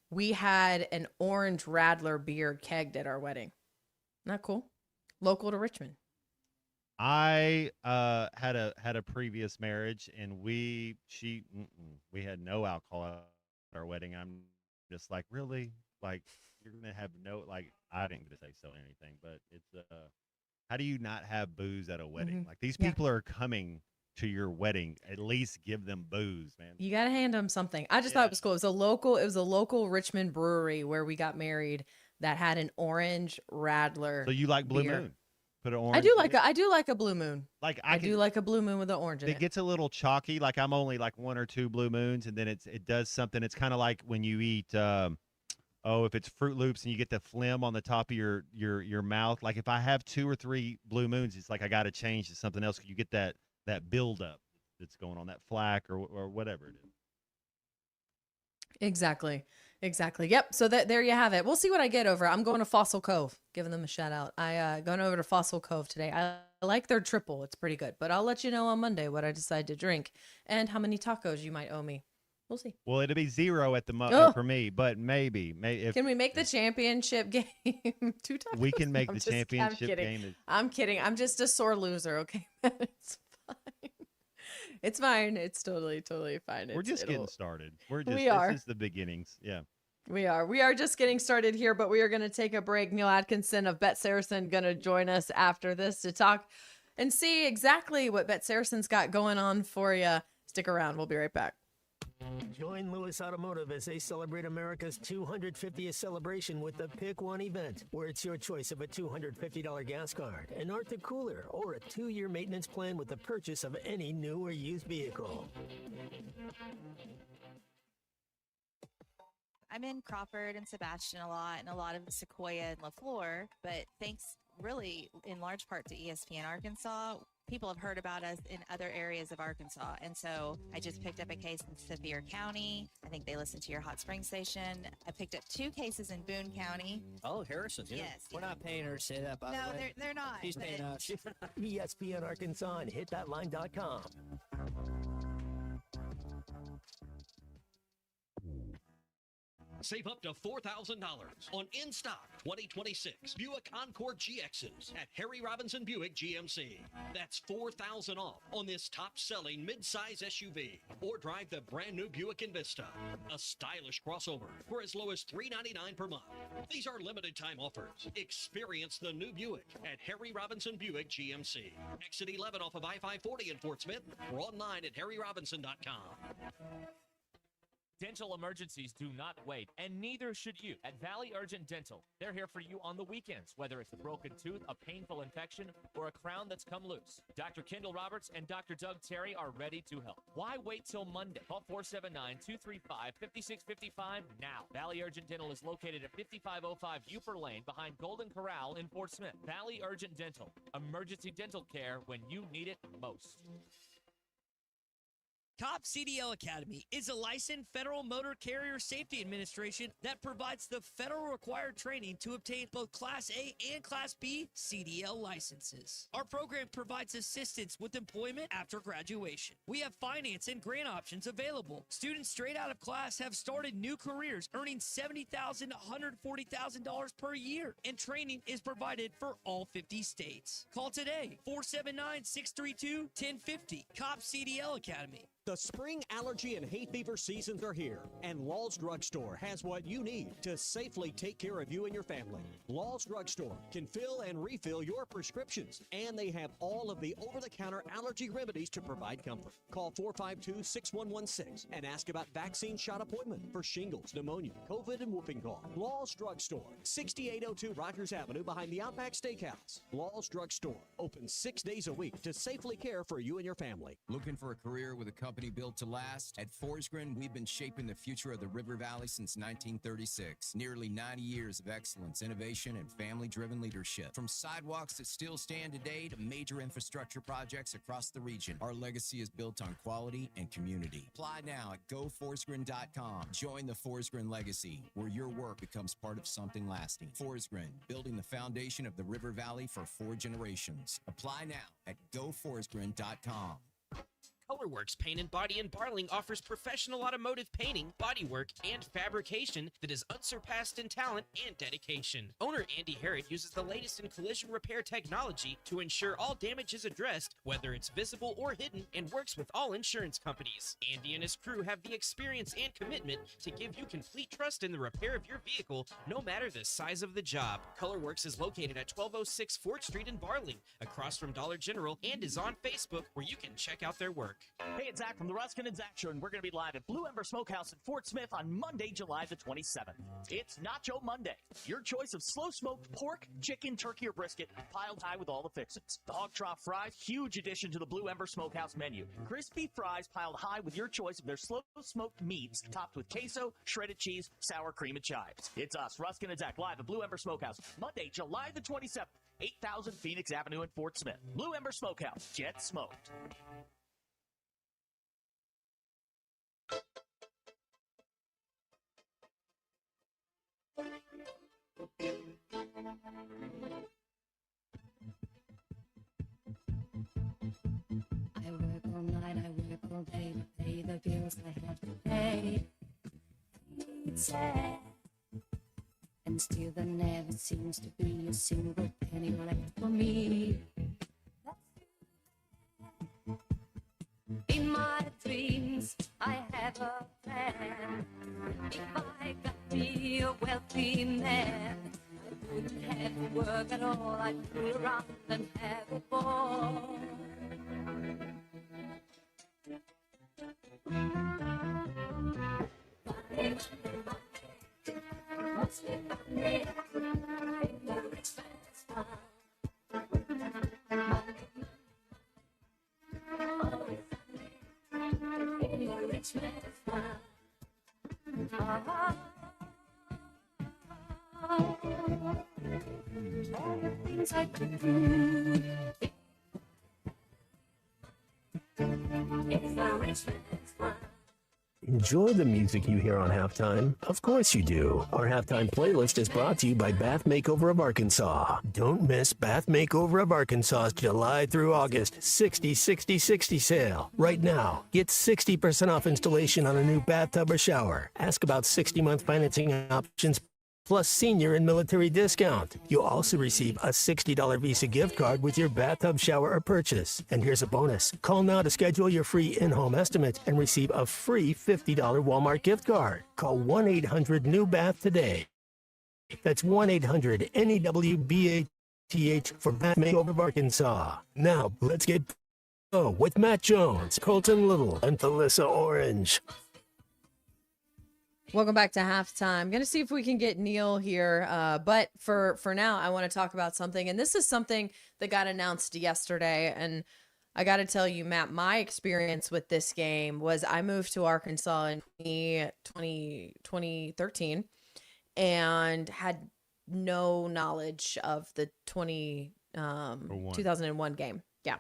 we had an orange Radler beer kegged at our wedding. Not cool? Local to Richmond. I had a previous marriage, and we had no alcohol at our wedding. I'm just like, really? Like, you're gonna have no, like, I didn't get to say so or anything, but it's how do you not have booze at a wedding? Mm-hmm. Like, these people are coming to your wedding. At least give them booze, man. You gotta hand them something. I just thought it was cool. It was a local Richmond brewery where we got married that had an orange Radler. So you like Blue beer. Moon? Put an orange. I do like a Blue Moon. Like I do like a Blue Moon with an orange in it. It gets a little chalky. Like, I'm only like 1 or 2 Blue Moons, and then it does something. It's kind of like when you eat if it's Fruit Loops and you get the phlegm on the top of your mouth. Like, if I have 2 or 3 Blue Moons, it's like I got to change to something else. You get that buildup that's going on, that flack or whatever it is. Exactly. Yep. So there you have it. We'll see what I get over. I'm going to Fossil Cove, giving them a shout out. I going over to Fossil Cove today. I like their triple. It's pretty good, but I'll let you know on Monday what I decide to drink and how many tacos you might owe me. We'll see. Well, it'll be 0 at the for me, but maybe if, can we make the championship game 2 tacos? We can make the championship game. I'm kidding. I'm just a sore loser. Okay, it's fine. It's fine. It's totally fine. We're just getting started. This is the beginnings. Yeah. We are just getting started here, but we are going to take a break. Neil Atkinson of Bet Saracen going to join us after this to talk and see exactly what Bet Saracen's got going on for you. Stick around. We'll be right back. Join Lewis Automotive as they celebrate America's 250th celebration with the Pick One event, where it's your choice of a $250 gas card, an Arctic cooler, or a 2-year maintenance plan with the purchase of any new or used vehicle. I'm in Crawford and Sebastian a lot, and a lot of Sequoia and LaFleur, but thanks really in large part to ESPN Arkansas, people have heard about us in other areas of Arkansas. And so I just picked up a case in Sevier County. I think they listen to your hot spring station. I picked up 2 cases in Boone County. Oh, Harrison. Yeah. Yes. We're not paying her to say that, by the way. No, they're not. She's paying us. ESPN Arkansas and hitthatline.com. Save up to $4,000 on in-stock 2026 Buick Encore GXs at Harry Robinson Buick GMC. That's $4,000 off on this top-selling mid-size SUV. Or drive the brand-new Buick Envista, a stylish crossover for as low as $399 per month. These are limited-time offers. Experience the new Buick at Harry Robinson Buick GMC. Exit 11 off of I-540 in Fort Smith or online at harryrobinson.com. Dental emergencies do not wait, and neither should you. At Valley Urgent Dental, they're here for you on the weekends, whether it's a broken tooth, a painful infection, or a crown that's come loose. Dr. Kendall Roberts and Dr. Doug Terry are ready to help. Why wait till Monday? Call 479-235-5655 now. Valley Urgent Dental is located at 5505 Uper Lane behind Golden Corral in Fort Smith. Valley Urgent Dental, emergency dental care when you need it most. COP CDL Academy is a licensed Federal Motor Carrier Safety Administration that provides the federal required training to obtain both Class A and Class B CDL licenses. Our program provides assistance with employment after graduation. We have finance and grant options available. Students straight out of class have started new careers earning $70,000 to $140,000 per year, and training is provided for all 50 states. Call today, 479-632-1050, COP CDL Academy. The spring allergy and hay fever seasons are here, and Law's Drugstore has what you need to safely take care of you and your family. Law's Drugstore can fill and refill your prescriptions, and they have all of the over-the-counter allergy remedies to provide comfort. Call 452-6116 and ask about vaccine shot appointment for shingles, pneumonia, COVID, and whooping cough. Law's Drugstore, 6802 Rogers Avenue behind the Outback Steakhouse. Law's Drugstore, open 6 days a week to safely care for you and your family. Looking for a career with a company built to last? At Forsgren, we've been shaping the future of the River Valley since 1936. Nearly 90 years of excellence, innovation, and family-driven leadership. From sidewalks that still stand today to major infrastructure projects across the region, our legacy is built on quality and community. Apply now at goforsgren.com. Join the Forsgren legacy, where your work becomes part of something lasting. Forsgren, building the foundation of the River Valley for 4 generations. Apply now at goforsgren.com. Colorworks Paint and Body in Barling offers professional automotive painting, bodywork, and fabrication that is unsurpassed in talent and dedication. Owner Andy Harrod uses the latest in collision repair technology to ensure all damage is addressed, whether it's visible or hidden, and works with all insurance companies. Andy and his crew have the experience and commitment to give you complete trust in the repair of your vehicle, no matter the size of the job. Colorworks is located at 1206 4th Street in Barling, across from Dollar General, and is on Facebook, where you can check out their work. Hey, it's Zach from the Ruskin and Zach Show, and we're going to be live at Blue Ember Smokehouse in Fort Smith on Monday, July the 27th. It's Nacho Monday. Your choice of slow-smoked pork, chicken, turkey, or brisket piled high with all the fixings. The hog trough fries, huge addition to the Blue Ember Smokehouse menu. Crispy fries piled high with your choice of their slow-smoked meats, topped with queso, shredded cheese, sour cream, and chives. It's us, Ruskin and Zach, live at Blue Ember Smokehouse, Monday, July the 27th, 8000 Phoenix Avenue in Fort Smith. Blue Ember Smokehouse, get smoked. I work all night, I work all day to pay the bills I have to pay. It's sad, and still there never seems to be a single penny left for me. In my dreams, I have a plan. If I got me a wealthy man, I wouldn't have to work at all. I'd fool around and have a ball. Must be funny, the rich man's fun. The rich man's fun. All the things I could do. It's the rich man's fun. Enjoy the music you hear on Halftime? Of course you do. Our Halftime playlist is brought to you by Bath Makeover of Arkansas. Don't miss Bath Makeover of Arkansas's July through August 60-60-60 sale. Right now, get 60% off installation on a new bathtub or shower. Ask about 60-month financing options plus senior and military discount. You'll also receive a $60 Visa gift card with your bathtub, shower, or purchase. And here's a bonus. Call now to schedule your free in-home estimate and receive a free $50 Walmart gift card. Call 1-800-NEW-BATH today. That's 1-800-NEWBATH for Bath Makeover of Arkansas. Now, let's get with Matt Jones, Colton Little, and Felissa Orange. Welcome back to halftime. Going to see if we can get Neil here. But for now, I want to talk about something. And this is something that got announced yesterday. And I got to tell you, Matt, my experience with this game was I moved to Arkansas in 2013 and had no knowledge of the 2001 game. Yeah.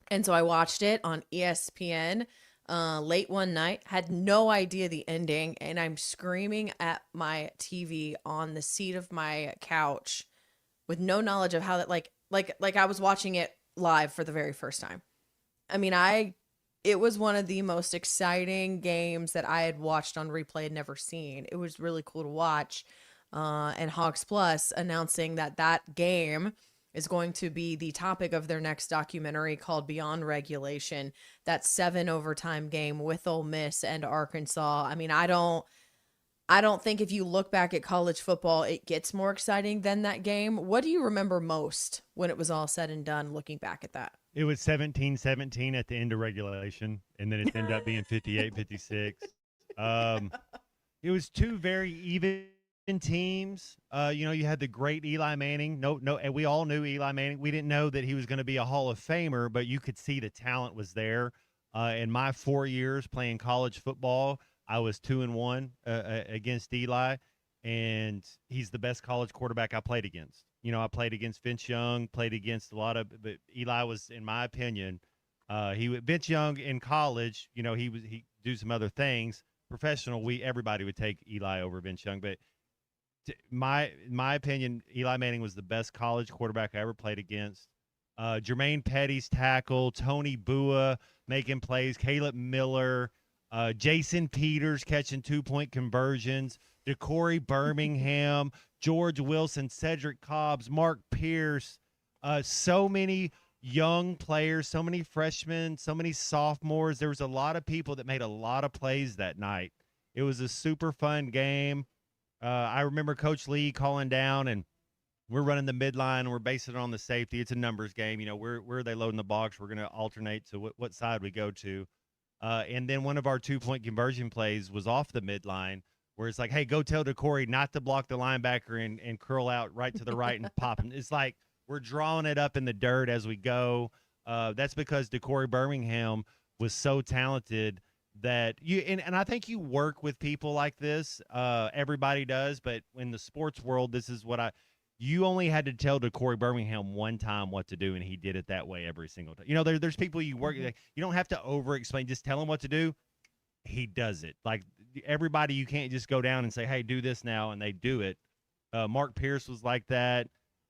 And so I watched it on ESPN late one night, had no idea the ending, and I'm screaming at my TV on the seat of my couch with no knowledge of how that like I was watching it live for the very first time. I mean, it was one of the most exciting games that I had watched on replay and never seen. It was really cool to watch. And Hawks Plus announcing that game is going to be the topic of their next documentary called Beyond Regulation. That 7 overtime game with Ole Miss and Arkansas. I mean, I don't think if you look back at college football, it gets more exciting than that game. What do you remember most when it was all said and done, looking back at that? It was 17-17 at the end of regulation, and then it ended up being 58-56. It was two very even teams. You had the great Eli Manning. And we all knew Eli Manning. We didn't know that he was going to be a Hall of Famer, but you could see the talent was there. In my 4 years playing college football, I was 2-1 against Eli, and he's the best college quarterback I played against. I played against Vince Young, played against a lot of, but Eli was, in my opinion, Vince Young in college. He do some other things. Professional, everybody would take Eli over Vince Young, but my opinion, Eli Manning was the best college quarterback I ever played against. Jermaine Petty's tackle, Tony Bua making plays, Caleb Miller, Jason Peters catching 2-point conversions, DeCorey Birmingham, George Wilson, Cedric Cobbs, Mark Pierce, so many young players, so many freshmen, so many sophomores. There was a lot of people that made a lot of plays that night. It was a super fun game. I remember Coach Lee calling down, and we're running the midline, and we're basing it on the safety. It's a numbers game. Where are they loading the box? We're going to alternate to what side we go to. And then one of our 2-point conversion plays was off the midline, where it's like, hey, go tell DeCorey not to block the linebacker and curl out right to the right and pop him. It's like we're drawing it up in the dirt as we go. That's because DeCorey Birmingham was so talented that and I think you work with people like this. Everybody does, but in the sports world, this is what you only had to tell DeCorey Birmingham one time what to do, and he did it that way every single time. There's people you work with. You don't have to over-explain. Just tell him what to do. He does it. Like everybody, you can't just go down and say, hey, do this now, and they do it. Mark Pierce was like that.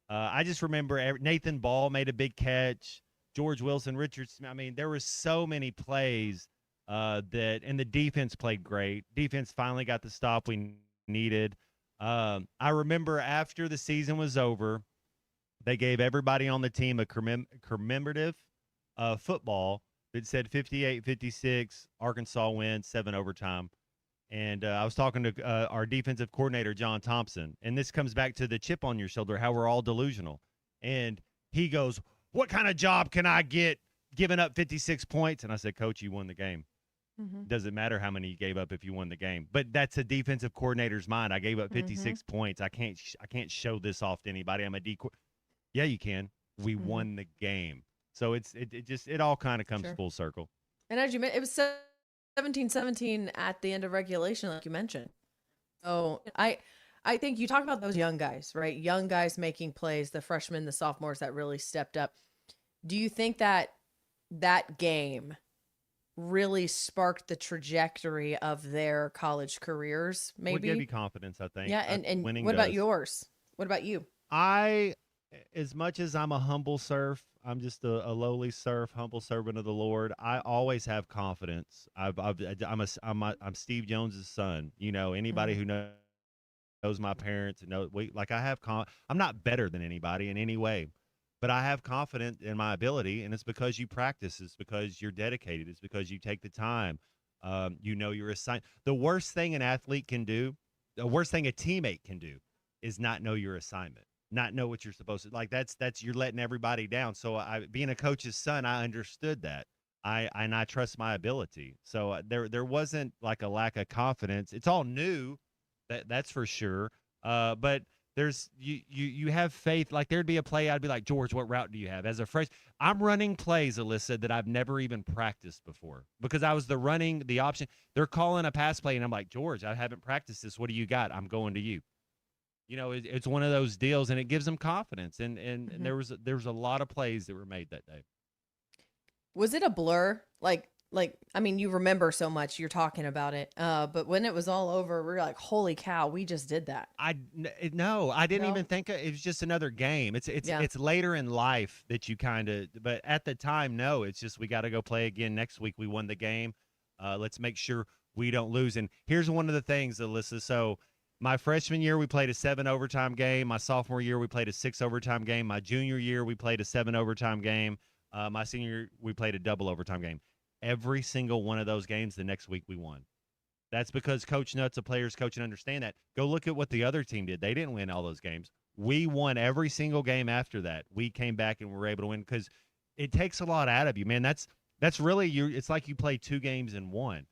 I just remember Nathan Ball made a big catch. George Wilson, Richard Smith. I mean, there were so many plays and the defense played great. Defense finally got the stop we needed. I remember after the season was over, they gave everybody on the team a commemorative football that said 58-56, Arkansas wins, 7 overtime. And I was talking to our defensive coordinator, John Thompson, and this comes back to the chip on your shoulder, how we're all delusional. And he goes, what kind of job can I get giving up 56 points? And I said, Coach, you won the game. Mm-hmm. Doesn't matter how many you gave up if you won the game. But that's a defensive coordinator's mind. I gave up 56 points. I can't show this off to anybody. I'm a D. Yeah, you can. We won the game. So it all kind of comes full circle. And as you mentioned, it was 17-17 at the end of regulation, like you mentioned. So I think you talk about those young guys, right? Young guys making plays, the freshmen, the sophomores that really stepped up. Do you think that game really sparked the trajectory of their college careers? Maybe would give you confidence, I think. Yeah, and winning what about yours? What about you? As much as I'm a humble serf, I'm just a lowly serf, humble servant of the Lord. I always have confidence. I'm Steve Jones's son. Anybody who knows my parents and I have I'm not better than anybody in any way, but I have confidence in my ability, and it's because you practice. It's because you're dedicated. It's because you take the time. You're assigned. The worst thing an athlete can do, the worst thing a teammate can do, is not know your assignment. Not know what you're supposed to like. That's you're letting everybody down. So being a coach's son, I understood that. I trust my ability. So there wasn't like a lack of confidence. It's all new, that's for sure. But there's you have faith. Like there'd be a play, I'd be like, George, what route do you have? As a fresh, I'm running plays, Alyssa, that I've never even practiced before because I was the option. They're calling a pass play, and I'm like, George, I haven't practiced this. What do you got? I'm going to you. It's one of those deals, and it gives them confidence. And there was a lot of plays that were made that day. Was it a blur? Like, I mean, you remember so much, you're talking about it. But when it was all over, we were like, holy cow, we just did that. No, I didn't even think it was just another game. It's later in life that you but at the time, no, it's just, we got to go play again next week. We won the game. Let's make sure we don't lose. And here's one of the things, Alyssa. So my freshman year, we played a 7 overtime game. My sophomore year, we played a 6 overtime game. My junior year, we played a 7 overtime game. My senior year, we played a double overtime game. Every single one of those games, the next week we won. That's because Coach Nutt's a player's coach and understand that. Go look at what the other team did. They didn't win all those games. We won every single game after that. We came back and were able to win because it takes a lot out of you, man. That's really it's like you play 2 games in one.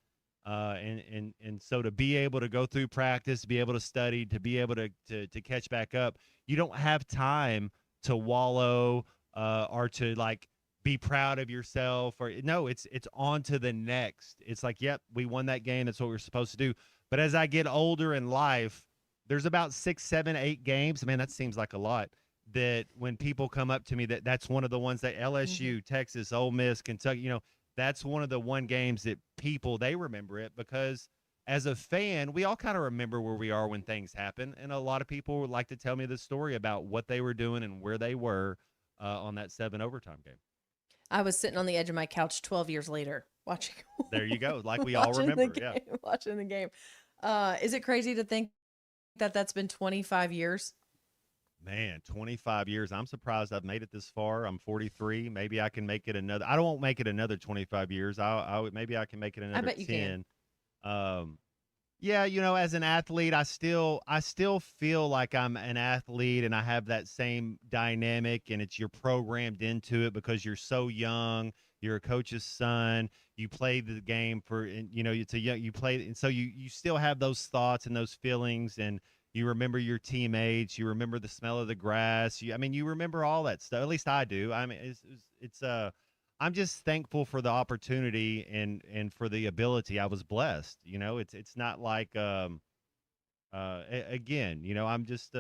And so to be able to go through practice, to be able to study, to be able to catch back up, you don't have time to wallow or to like be proud of yourself, or no, it's on to the next. It's like, yep, we won that game. That's what we're supposed to do. But as I get older in life, there's about 6, 7, 8 games. Man, that seems like a lot. That when people come up to me, that's one of the ones that LSU, Texas, Ole Miss, Kentucky, that's one of the one games that they remember it because as a fan, we all kind of remember where we are when things happen. And a lot of people would like to tell me the story about what they were doing and where they were on that 7 overtime game. I was sitting on the edge of my couch 12 years later watching. There you go. Like we all remember. Watching the game. Is it crazy to think that that's been 25 years? Man, 25 years. I'm surprised I've made it this far. I'm 43. Maybe I can make it another. I won't make it another 25 years. Maybe I can make it another 10. I bet you can. Yeah, as an athlete, I still feel like I'm an athlete and I have that same dynamic, and you're programmed into it because you're so young. You're a coach's son. You play the game you play, and so you still have those thoughts and those feelings, and you remember your teammates. You remember the smell of the grass. You remember all that stuff. At least I do. I mean, I'm just thankful for the opportunity and for the ability. I was blessed. It's not like again, I'm just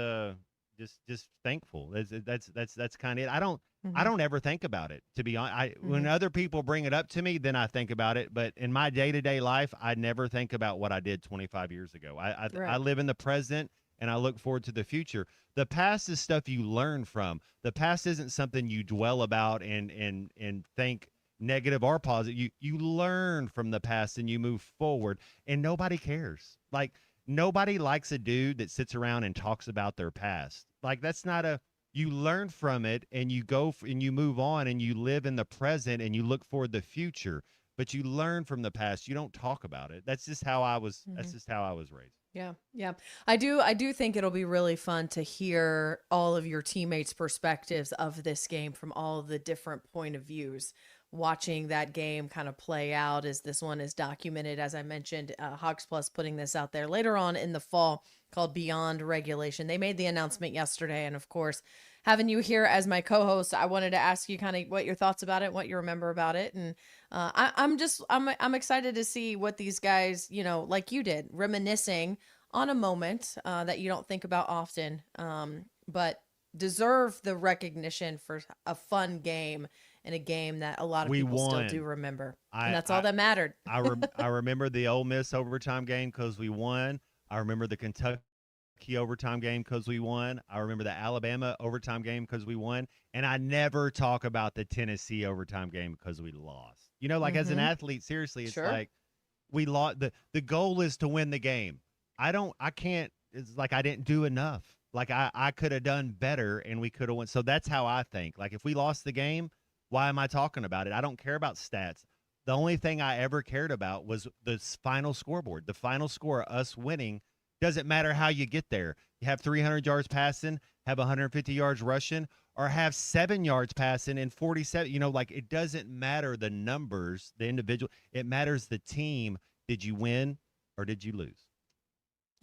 thankful. That's kind of it. I don't ever think about it, to be honest. When other people bring it up to me, then I think about it. But in my day-to-day life, I never think about what I did 25 years ago. I live in the present and I look forward to the future. The past is stuff you learn from. The past isn't something you dwell about and think negative or positive. You learn from the past and you move forward, and nobody cares. Like, nobody likes a dude that sits around and talks about their past. Like, that's not you learn from it and you go and you move on and you live in the present and you look forward to the future, but you learn from the past. You don't talk about it. That's just how I was. That's just how I was raised. Yeah. Yeah. I do think it'll be really fun to hear all of your teammates' perspectives of this game from all of the different point of views. Watching that game kind of play out as this one is documented, as I mentioned, Hawks Plus putting this out there later on in the fall called Beyond Regulation. They made the announcement yesterday. And of course, having you here as my co-host, I wanted to ask you kind of what your thoughts about it, what you remember about it. And I'm excited to see what these guys, like you did, reminiscing on a moment that you don't think about often, but deserve the recognition for a fun game and a game that a lot of people still do remember. And that's all that mattered. I remember the Ole Miss overtime game because we won. I remember the Kentucky overtime game because we won. I remember the Alabama overtime game because we won. And I never talk about the Tennessee overtime game because we lost. As an athlete, seriously, it's like we lost. The goal is to win the game. It's like I didn't do enough. Like I could have done better and we could have won. So that's how I think. Like, if we lost the game, why am I talking about it? I don't care about stats. The only thing I ever cared about was the final scoreboard. The final score, us winning. Doesn't matter how you get there. You have 300 yards passing, have 150 yards rushing, or have 7 yards passing and 47. You know, like it doesn't matter the numbers, the individual. It matters the team. Did you win or did you lose?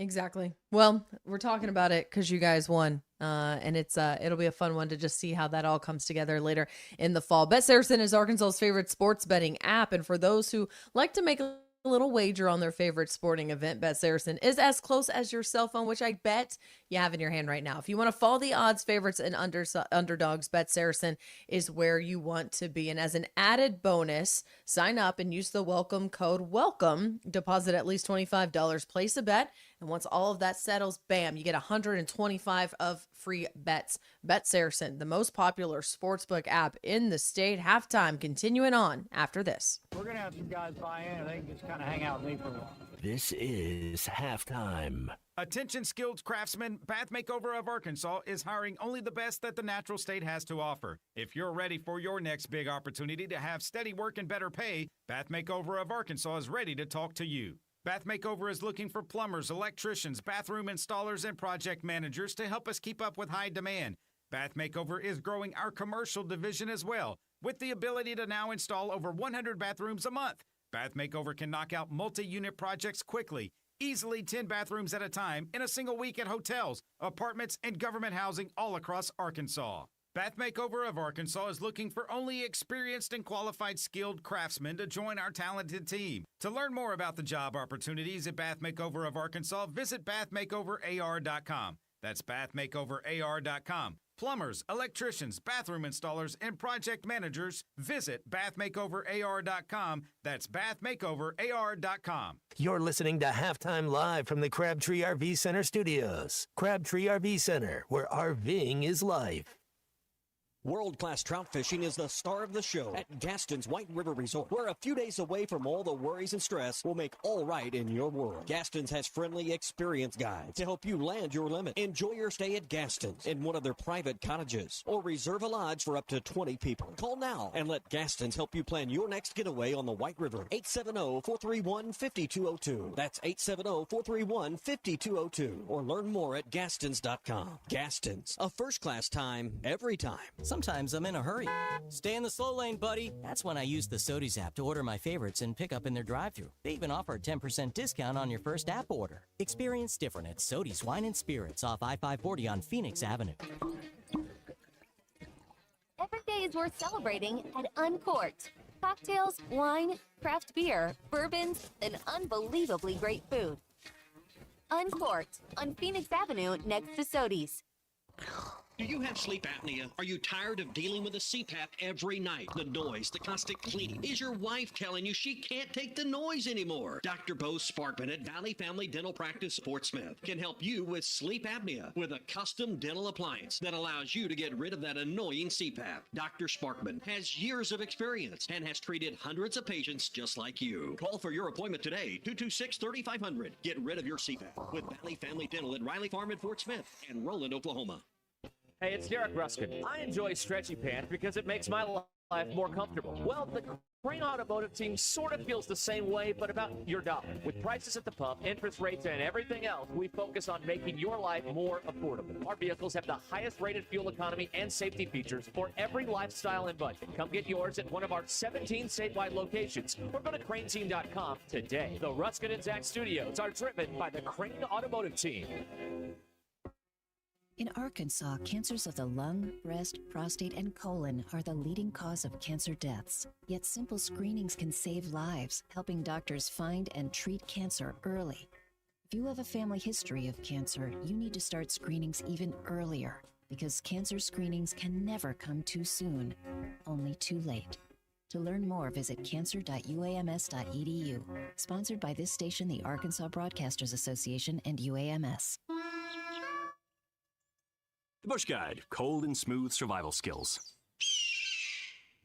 Exactly. Well, we're talking about it because you guys won, and it'll be a fun one to just see how that all comes together later in the fall. Bet Saracen is Arkansas's favorite sports betting app, and for those who like to make a little wager on their favorite sporting event, Bet Saracen is as close as your cell phone, which I bet you have in your hand right now. If you want to follow the odds, favorites, and underdogs, Bet Saracen is where you want to be. And as an added bonus, sign up and use the welcome code WELCOME. Deposit at least $25, place a bet, and once all of that settles, bam, you get 125 of free bets. Bet Saracen, the most popular sportsbook app in the state. Halftime continuing on after this. We're going to have some guys buy in, and they can just kind of hang out with me for a while. This is halftime. Attention skilled craftsmen, Bath Makeover of Arkansas is hiring only the best that the natural state has to offer. If you're ready for your next big opportunity to have steady work and better pay, Bath Makeover of Arkansas is ready to talk to you. Bath Makeover is looking for plumbers, electricians, bathroom installers, and project managers to help us keep up with high demand. Bath Makeover is growing our commercial division as well, with the ability to now install over 100 bathrooms a month. Bath Makeover can knock out multi-unit projects quickly, easily 10 bathrooms at a time in a single week at hotels, apartments, and government housing all across Arkansas. Bath Makeover of Arkansas is looking for only experienced and qualified skilled craftsmen to join our talented team. To learn more about the job opportunities at Bath Makeover of Arkansas, visit bathmakeoverar.com. That's bathmakeoverar.com. Plumbers, electricians, bathroom installers, and project managers, visit bathmakeoverar.com. That's bathmakeoverar.com. You're listening to Halftime Live from the Crabtree RV Center studios. Crabtree RV Center, where RVing is life. World-class trout fishing is the star of the show at Gaston's White River Resort, where a few days away from all the worries and stress will make all right in your world. Gaston's has friendly, experienced guides to help you land your limit. Enjoy your stay at Gaston's in one of their private cottages, or reserve a lodge for up to 20 people. Call now and let Gaston's help you plan your next getaway on the White River. 870-431-5202. That's 870-431-5202. Or learn more at Gastons.com. Gaston's, a first-class time, every time. Sometimes I'm in a hurry. Stay in the slow lane, buddy. That's when I use the Sodies app to order my favorites and pick up in their drive-thru. They even offer a 10% discount on your first app order. Experience different at Sodies Wine and Spirits off I-540 on Phoenix Avenue. Every day is worth celebrating at Uncorked. Cocktails, wine, craft beer, bourbons, and unbelievably great food. Uncorked on Phoenix Avenue next to Sodies. Do you have sleep apnea? Are you tired of dealing with a CPAP every night? The noise, the constant cleaning. Is your wife telling you she can't take the noise anymore? Dr. Bo Sparkman at Valley Family Dental Practice, Fort Smith, can help you with sleep apnea with a custom dental appliance that allows you to get rid of that annoying CPAP. Dr. Sparkman has years of experience and has treated hundreds of patients just like you. Call for your appointment today, 226-3500. Get rid of your CPAP with Valley Family Dental at Riley Farm in Fort Smith and Roland, Oklahoma. Hey, it's Derek Ruskin. I enjoy stretchy pants because it makes my life more comfortable. Well, the Crane Automotive team sort of feels the same way, but about your dollar. With prices at the pump, interest rates, and everything else, we focus on making your life more affordable. Our vehicles have the highest rated fuel economy and safety features for every lifestyle and budget. Come get yours at one of our 17 statewide locations or go to craneteam.com today. The Ruskin and Zach studios are driven by the Crane Automotive team. In Arkansas, cancers of the lung, breast, prostate, and colon are the leading cause of cancer deaths. Yet simple screenings can save lives, helping doctors find and treat cancer early. If you have a family history of cancer, you need to start screenings even earlier, because cancer screenings can never come too soon, only too late. To learn more, visit cancer.uams.edu. Sponsored by this station, the Arkansas Broadcasters Association, and UAMS. The Bush Guide, cold and smooth survival skills.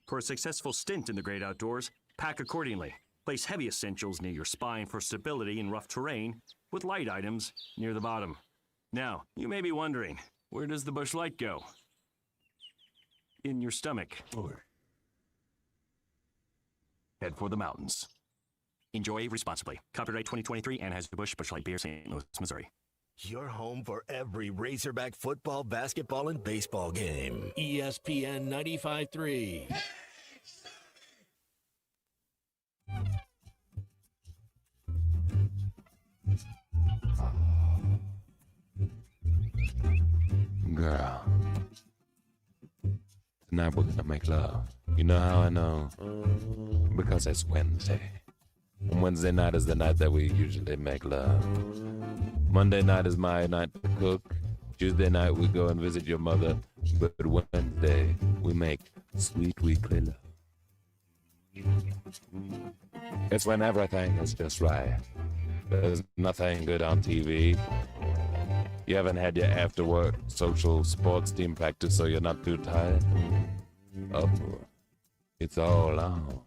For a successful stint in the great outdoors, pack accordingly. Place heavy essentials near your spine for stability in rough terrain, with light items near the bottom. Now, you may be wondering, where does the Bush Light go? In your stomach. Head for the mountains. Enjoy responsibly. Copyright 2023 Anheuser-Busch Bush Light Beer, St. Louis, Missouri. Your home for every Razorback football, basketball, and baseball game. ESPN 95.3. Girl, tonight we're gonna make love. You know how I know? Because it's Wednesday. And Wednesday night is the night that we usually make love. Monday night is my night to cook. Tuesday night we go and visit your mother. But Wednesday we make sweet weekly love. It's when everything is just right. There's nothing good on TV. You haven't had your after-work social sports team practice, so you're not too tired. Oh, it's all on.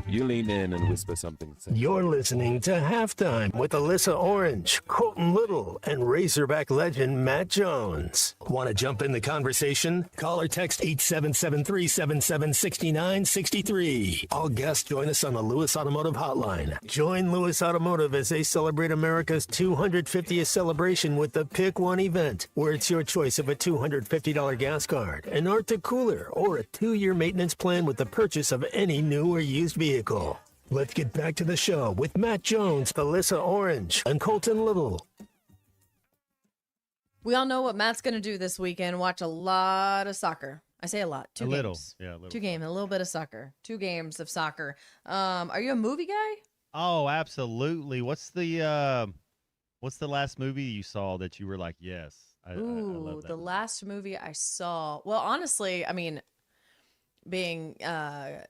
You lean in and whisper something simple. You're listening to Halftime with Alyssa Orange, Colton Little, and Razorback legend Matt Jones. Want to jump in the conversation? Call or text 877-377-6963. All guests join us on the Lewis Automotive Hotline. Join Lewis Automotive as they celebrate America's 250th celebration with the Pick One event, where it's your choice of a $250 gas card, an Arctic cooler, or a 2-year maintenance plan with the purchase of any new or used vehicle. Let's get back to the show with Matt Jones, Alyssa Orange, and Colton Little. We all know what Matt's going to do this weekend. Watch a lot of soccer. I say a lot. Two games. Yeah, a little. 2 games, a little bit of soccer. 2 games of soccer. Are you a movie guy? Oh, absolutely. What's the last movie you saw that you were like, yes? I love that The last movie I saw. Well, honestly, I mean, being a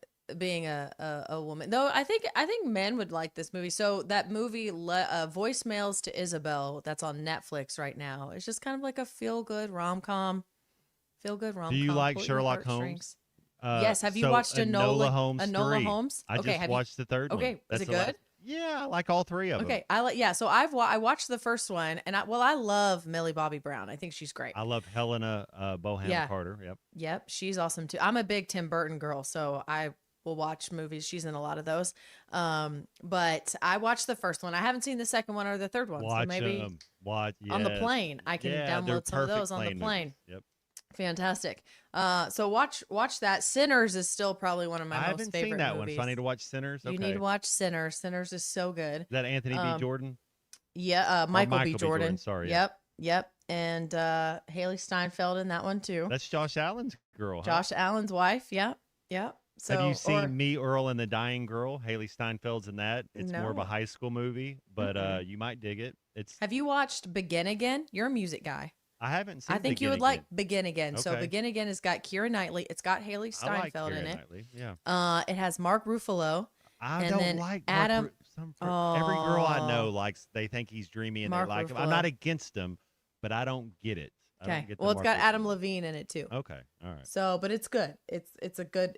woman, though, I think men would like this movie. So that movie, Voicemails to Isabel, that's on Netflix right now. It's just kind of like a feel good rom com. Do you like Sherlock Holmes? Yes. Have you watched Enola Holmes? I just watched the third one. Okay, was it good? Yeah, I like all 3 of them. Okay, So I watched the first one, and I love Millie Bobby Brown. I think she's great. I love Helena Bonham Carter. Yep. Yep, she's awesome too. I'm a big Tim Burton girl, so I will watch movies. She's in a lot of those. But I watched the first one. I haven't seen the second one or the third one. So maybe on the plane. I can download some of those on the plane. Movies. Yep. Fantastic. So watch that. Sinners is still probably one of my most favorite movies. I haven't seen that one, so I need to watch Sinners. You need to watch Sinners. Sinners is so good. Is that Anthony B. Jordan? Yeah, Michael B. Jordan. Sorry. Yep. And Haley Steinfeld in that one too. That's Josh Allen's girl. Josh Allen's wife. Yep. So, have you seen Me, Earl, and the Dying Girl? Haley Steinfeld's in that. It's more of a high school movie, but you might dig it. Have you watched Begin Again? You're a music guy. I haven't seen. I think Begin you would Again. like Begin Again. Okay. So Begin Again has got Keira Knightley. It's got Haley Steinfeld in it. Knightley. Yeah. It has Mark Ruffalo. I and don't then like Adam. Every girl I know likes. They think he's dreamy and Mark they like him. Ruffalo. I'm not against him, but I don't get it. Okay. Well, it's got Adam Levine in it too. Okay. All right. So, but it's good. It's a good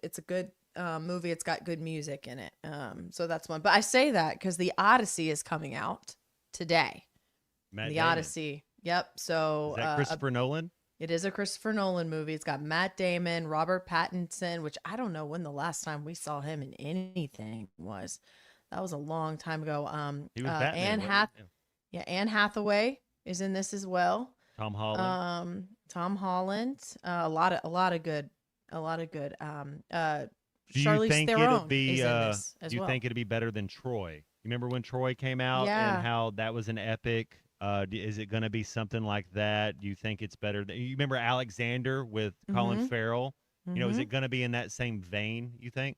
movie. It's got good music in it. So that's one. But I say that because the Odyssey is coming out today. Matt the Damon. Odyssey. Yep. So Is that Christopher Nolan? It is a Christopher Nolan movie. It's got Matt Damon, Robert Pattinson, which I don't know when the last time we saw him in anything was. That was a long time ago. He was Batman. Anne Hathaway is in this as well. Tom Holland. Tom Holland. A lot of good. Do you Charlize think Theron it'll be? is in this as do you well. think it'll be better than Troy? You remember when Troy came out Yeah. and how that was an epic? Is it going to be something like that? Do you think it's better? You remember Alexander with Colin Farrell? You know, is it going to be in that same vein? You think?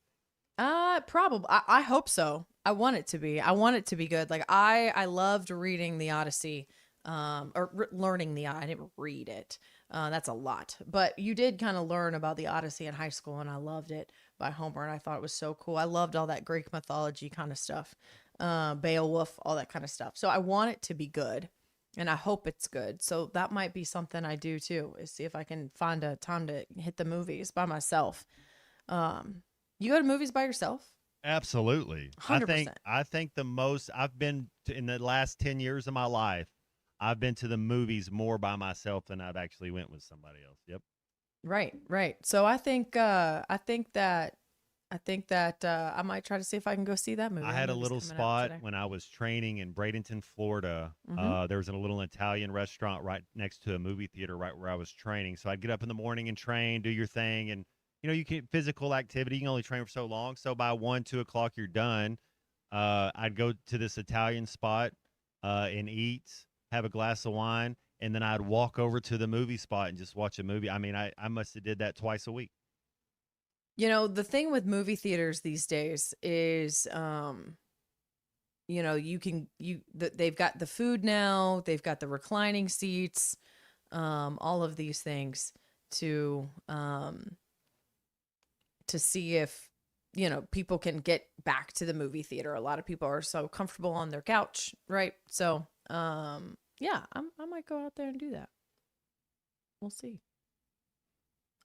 Probably. I hope so. I want it to be. I want it to be good. Like I loved reading the Odyssey, learning the. I didn't read it. That's a lot, but you did kind of learn about the Odyssey in high school, and I loved it by Homer, and I thought it was so cool. I loved all that Greek mythology kind of stuff, Beowulf, all that kind of stuff. So I want it to be good, and I hope it's good. So that might be something I do too, is see if I can find a time to hit the movies by myself. You go to movies by yourself? Absolutely. 100%. I think the most I've been to, in the last 10 years of my life, I've been to the movies more by myself than I've actually went with somebody else. Yep. Right. So I think that I think that I might try to see if I can go see that movie. I That had a movie's little coming out spot today. when I was training in Bradenton, Florida. Mhm. There was a little Italian restaurant right next to a movie theater right where I was training. So I'd get up in the morning and train, do your thing. And, you can physical activity. You can only train for so long. So by 1, 2 o'clock, you're done. I'd go to this Italian spot and eat, have a glass of wine. And then I'd walk over to the movie spot and just watch a movie. I mean, I must have did that twice a week. The thing with movie theaters these days is, they've got the food now, they've got the reclining seats, all of these things to see if, people can get back to the movie theater. A lot of people are so comfortable on their couch, right? So, yeah, I might go out there and do that. We'll see.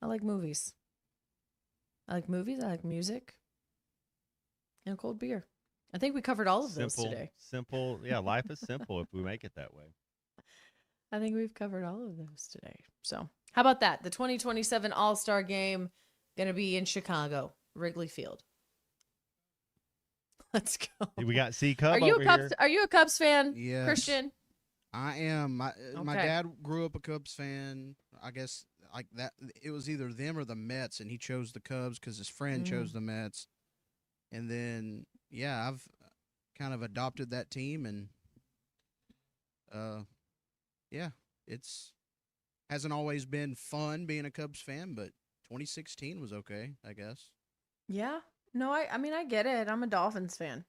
I like movies. I like music, and cold beer. I think we covered all of those today. Simple. Yeah, life is simple if we make it that way. I think we've covered all of those today. So, how about that? The 2027 All-Star Game going to be in Chicago, Wrigley Field. Let's go. We got C Cub Are you over a Cubs? here. Are you a Cubs fan, Yes. Christian? I am. My Okay. dad grew up a Cubs fan. I guess like that. It was either them or the Mets, and he chose the Cubs because his friend chose the Mets. And then, yeah, I've kind of adopted that team, and yeah, it's hasn't always been fun being a Cubs fan, but 2016 was okay, I guess. Yeah. No, I mean, I get it. I'm a Dolphins fan.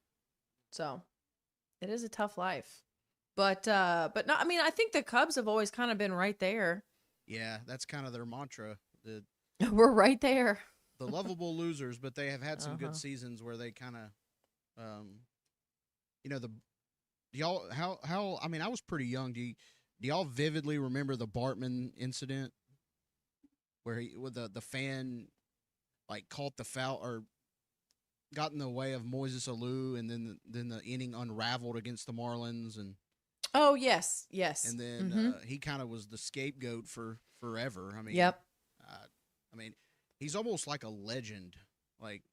So, it is a tough life. But no, I mean, I think the Cubs have always kind of been right there. Yeah, that's kind of their mantra. We're right there. The lovable losers, but they have had some Uh-huh. good seasons where they kind of, do y'all how I mean I was pretty young. Do y'all vividly remember the Bartman incident where the fan like caught the foul or got in the way of Moises Alou, and then the inning unraveled against the Marlins, and Oh, yes. Yes. then he kind of was the scapegoat for forever. I mean, Yep. I mean, he's almost like a legend, like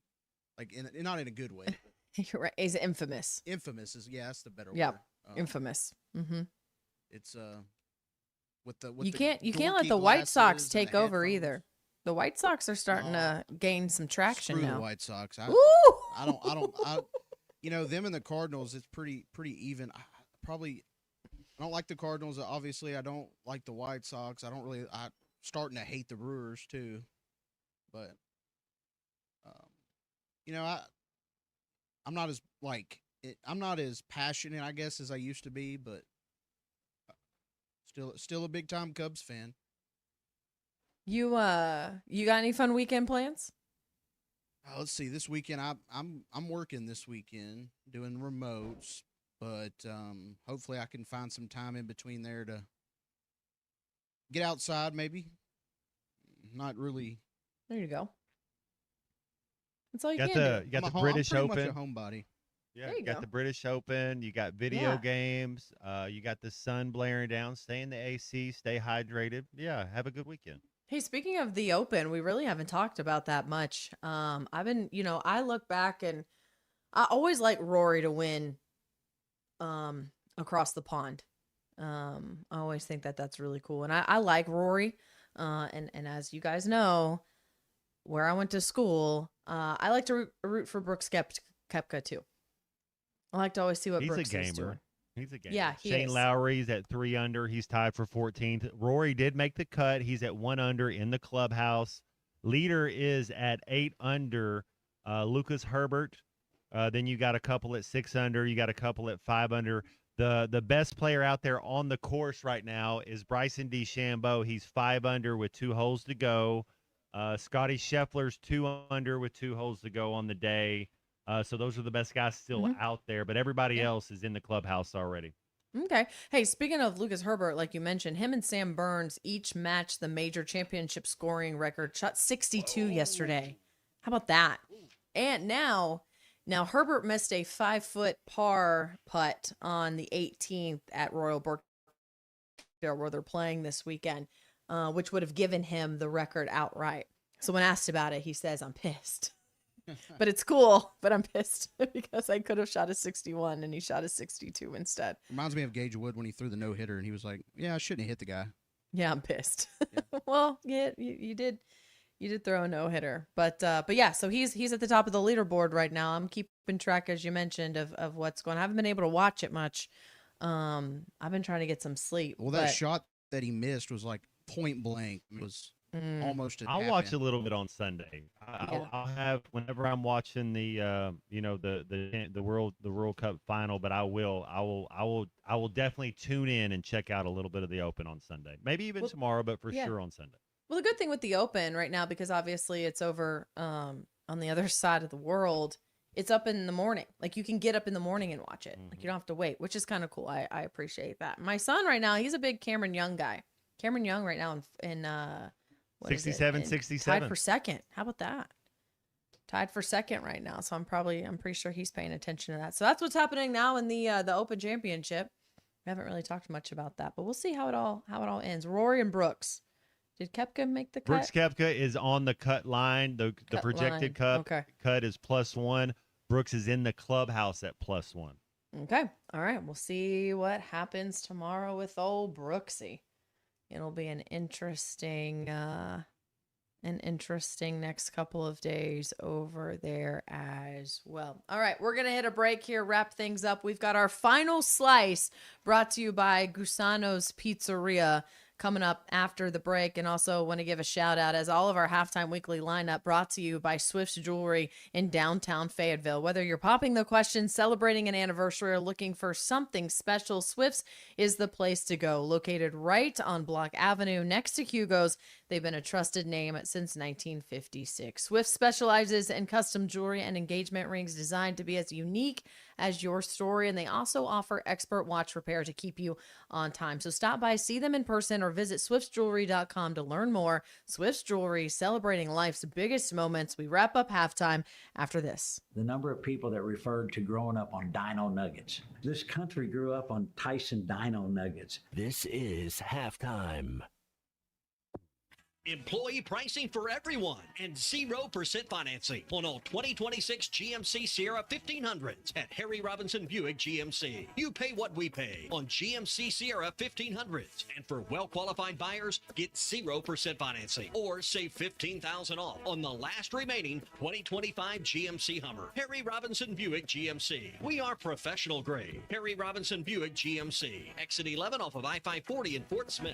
not in a good way. You're right. He's infamous. Infamous is that's the better Yep. word. Infamous. Mm-hmm. It's with the You the can't let dorky the White Sox glasses and take the over headphones. either. The White Sox are starting to gain some traction Screw now. the White Sox. Ooh! I don't. Them and the Cardinals. It's pretty even. I don't like the Cardinals. Obviously, I don't like the White Sox. I'm starting to hate the Brewers too. But, I'm not as I'm not as passionate, I guess, as I used to be. But still a big time Cubs fan. You got any fun weekend plans? Let's see. This weekend, I'm working this weekend doing remotes, but hopefully I can find some time in between there to get outside. Maybe not really. There you go. That's all you Got can the do. you got I'm the a British I'm pretty Open. much a homebody. Yeah, There you got go. the British Open. You got video Yeah. games. You got the sun blaring down. Stay in the AC. Stay hydrated. Yeah, have a good weekend. Hey, speaking of the Open, we really haven't talked about that much. I've been, I look back and I always like Rory to win across the pond. I always think that that's really cool. And I like Rory. And as you guys know, where I went to school, I like to root for Brooks Koepka too. I like to always see what He's Brooks a is doing. gamer. He's a gamer. Yeah, he Shane is. Lowry's at 3 under. He's tied for 14th. Rory did make the cut. He's at 1 under in the clubhouse. Leader is at 8 under. Lucas Herbert. Then you got a couple at 6 under. You got a couple at 5 under. The best player out there on the course right now is Bryson DeChambeau. He's 5 under with 2 holes to go. Scotty Scheffler's 2 under with 2 holes to go on the day. So those are the best guys still out there, but everybody else is in the clubhouse already. Okay. Hey, speaking of Lucas Herbert, like you mentioned, him and Sam Burns each matched the major championship scoring record. Shot 62 yesterday. How about that? And now Herbert missed a 5-foot par putt on the 18th at Royal Berkshire, where they're playing this weekend, which would have given him the record outright. So when asked about it, he says, "I'm pissed." But it's cool. But I'm pissed because I could have shot a 61 and he shot a 62 instead. Reminds me of Gage Wood when he threw the no-hitter and he was like, yeah, I shouldn't have hit the guy. Yeah, I'm pissed. Well, yeah, you did throw a no-hitter. But yeah, so he's at the top of the leaderboard right now. I'm keeping track, as you mentioned, of what's going on. I haven't been able to watch it much. I've been trying to get some sleep. Well, that shot that he missed was like point blank. It was almost. I'll watch a little bit on Sunday. I'll have whenever I'm watching the World Cup final, but I will definitely tune in and check out a little bit of the Open on Sunday. Maybe even tomorrow, but for sure on Sunday. Well, the good thing with the Open right now, because obviously it's over on the other side of the world, it's up in the morning. Like you can get up in the morning and watch it. Like you don't have to wait, which is kind of cool. I appreciate that. My son right now, he's a big Cameron Young guy. Cameron Young right now in 67. Tied for second. How about that? Tied for second right now. So I'm pretty sure he's paying attention to that. So that's what's happening now in the Open Championship. We haven't really talked much about that, but we'll see how it all ends. Rory and Brooks. Did Koepka make the cut? Brooks Koepka is on the cut line. The projected cut is +1. Brooks is in the clubhouse at +1. Okay. All right. We'll see what happens tomorrow with old Brooksy. It'll be an interesting next couple of days over there as well. All right, we're going to hit a break here, wrap things up. We've got our final slice brought to you by Gusano's Pizzeria coming up after the break. And also want to give a shout out as all of our halftime weekly lineup brought to you by Swift's Jewelry in downtown Fayetteville. Whether you're popping the question, celebrating an anniversary, or looking for something special, Swift's is the place to go. Located right on Block Avenue next to Hugo's, they've been a trusted name since 1956. Swift specializes in custom jewelry and engagement rings designed to be as unique as your story, and they also offer expert watch repair to keep you on time. So stop by, see them in person, or visit swiftsjewelry.com to learn more. Swift's Jewelry, celebrating life's biggest moments. We wrap up halftime after this. The number of people that referred to growing up on Dino Nuggets. This country grew up on Tyson Dino Nuggets. This is halftime. Employee pricing for everyone and 0% financing on all 2026 GMC Sierra 1500s at Harry Robinson Buick GMC. You pay what we pay on GMC Sierra 1500s. And for well-qualified buyers, get 0% financing or save $15,000 off on the last remaining 2025 GMC Hummer. Harry Robinson Buick GMC. We are professional grade. Harry Robinson Buick GMC. Exit 11 off of I-540 in Fort Smith.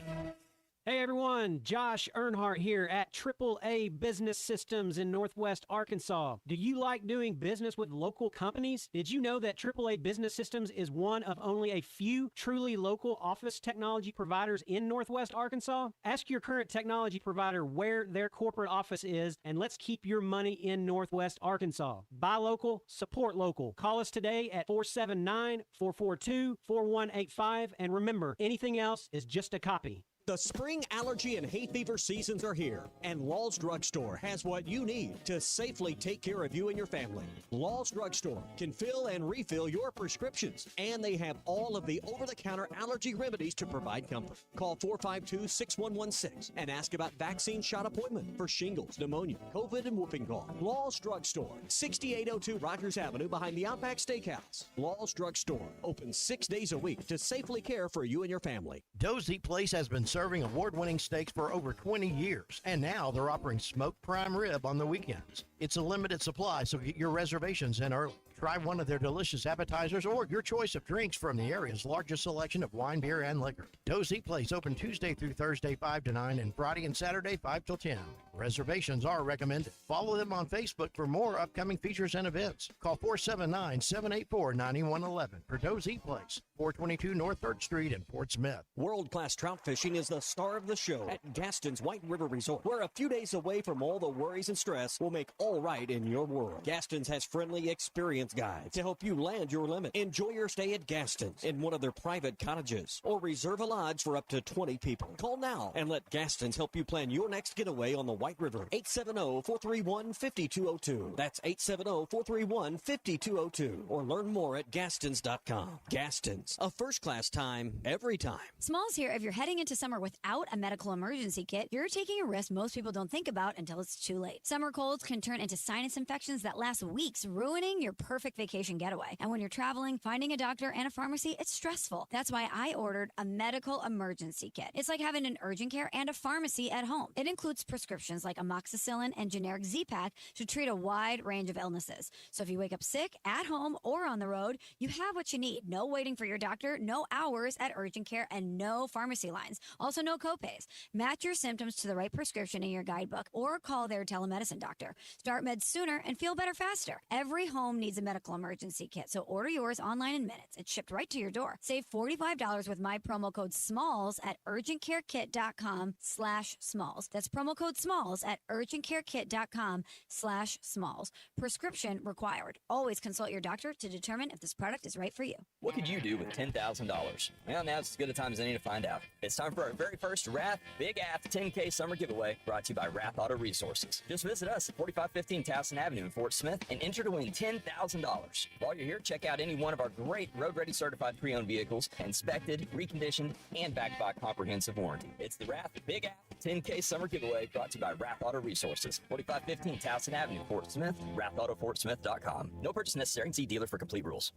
Hey everyone, Josh Earnhardt here at AAA Business Systems in Northwest Arkansas. Do you like doing business with local companies? Did you know that AAA Business Systems is one of only a few truly local office technology providers in Northwest Arkansas? Ask your current technology provider where their corporate office is, and let's keep your money in Northwest Arkansas. Buy local, support local. Call us today at 479-442-4185, and remember, anything else is just a copy. The spring allergy and hay fever seasons are here, and Law's Drugstore has what you need to safely take care of you and your family. Law's Drugstore can fill and refill your prescriptions, and they have all of the over-the-counter allergy remedies to provide comfort. Call 452-6116 and ask about vaccine shot appointment for shingles, pneumonia, COVID, and whooping cough. Law's Drugstore, 6802 Rogers Avenue behind the Outback Steakhouse. Law's Drugstore, open 6 days a week to safely care for you and your family. Dozy Place has been serving award-winning steaks for over 20 years, and now they're offering smoked prime rib on the weekends. It's a limited supply, so get your reservations in early. Try one of their delicious appetizers or your choice of drinks from the area's largest selection of wine, beer, and liquor. Dozy Place open Tuesday through Thursday 5 to 9 and Friday and Saturday 5 till 10. Reservations are recommended. Follow them on Facebook for more upcoming features and events. Call 479-784-9111 for Dozy Place, 422 North 3rd Street in Fort Smith. World-class trout fishing is the star of the show at Gaston's White River Resort, where a few days away from all the worries and stress will make all right in your world. Gaston's has friendly, experienced guides to help you land your limit. Enjoy your stay at Gaston's in one of their private cottages or reserve a lodge for up to 20 people. Call now and let Gaston's help you plan your next getaway on the White White River. 870-431-5202. That's 870-431-5202. Or learn more at Gastons.com. Gastons, a first-class time, every time. Smalls here. If you're heading into summer without a medical emergency kit, you're taking a risk most people don't think about until it's too late. Summer colds can turn into sinus infections that last weeks, ruining your perfect vacation getaway. And when you're traveling, finding a doctor and a pharmacy, it's stressful. That's why I ordered a medical emergency kit. It's like having an urgent care and a pharmacy at home. It includes prescriptions like amoxicillin and generic Z-Pak to treat a wide range of illnesses. So if you wake up sick, at home, or on the road, you have what you need. No waiting for your doctor, no hours at urgent care, and no pharmacy lines. Also, no copays. Match your symptoms to the right prescription in your guidebook or call their telemedicine doctor. Start meds sooner and feel better faster. Every home needs a medical emergency kit, so order yours online in minutes. It's shipped right to your door. Save $45 with my promo code SMALLS at urgentcarekit.com/smalls. That's promo code SMALLS at urgentcarekit.com/smalls. Prescription required. Always consult your doctor to determine if this product is right for you. What could you do with $10,000? Well, now's as good a time as any to find out. It's time for our very first Wrath Big Ath 10K Summer Giveaway, brought to you by Wrath Auto Resources. Just visit us at 4515 Towson Avenue in Fort Smith and enter to win $10,000. While you're here, check out any one of our great road-ready certified pre-owned vehicles, inspected, reconditioned, and backed by comprehensive warranty. It's the Wrath Big Ath 10K Summer Giveaway, brought to you by Wrath Auto Resources, 4515 Towson Avenue, Fort Smith, WrathAutoFortSmith.com. No purchase necessary, and see dealer for complete rules.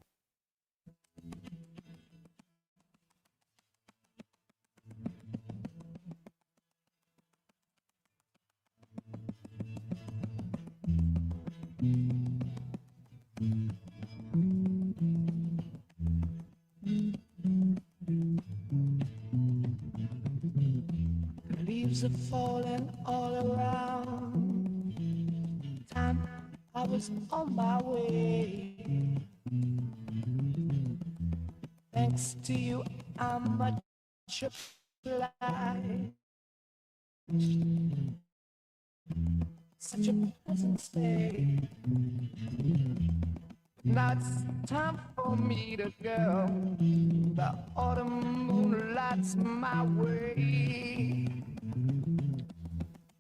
Leaves are falling all around. Time I was on my way. Thanks to you, I'm much obliged. Such a pleasant stay. Now it's time for me to go. The autumn moon lights my way.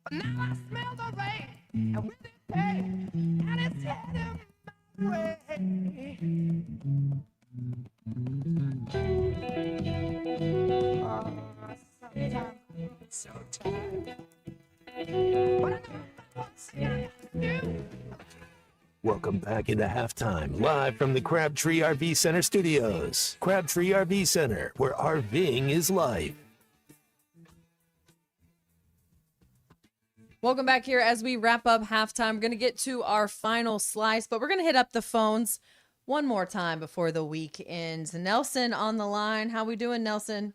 But now I smell the rain, and with it, hey, and it's heading my way. Oh, sometimes I'm so tired. But I know what's in you. Welcome back into halftime, live from the Crabtree RV Center studios. Crabtree RV Center, where RVing is life. Welcome back here as we wrap up halftime. We're going to get to our final slice, but we're going to hit up the phones one more time before the week ends. Nelson on the line. How we doing, Nelson?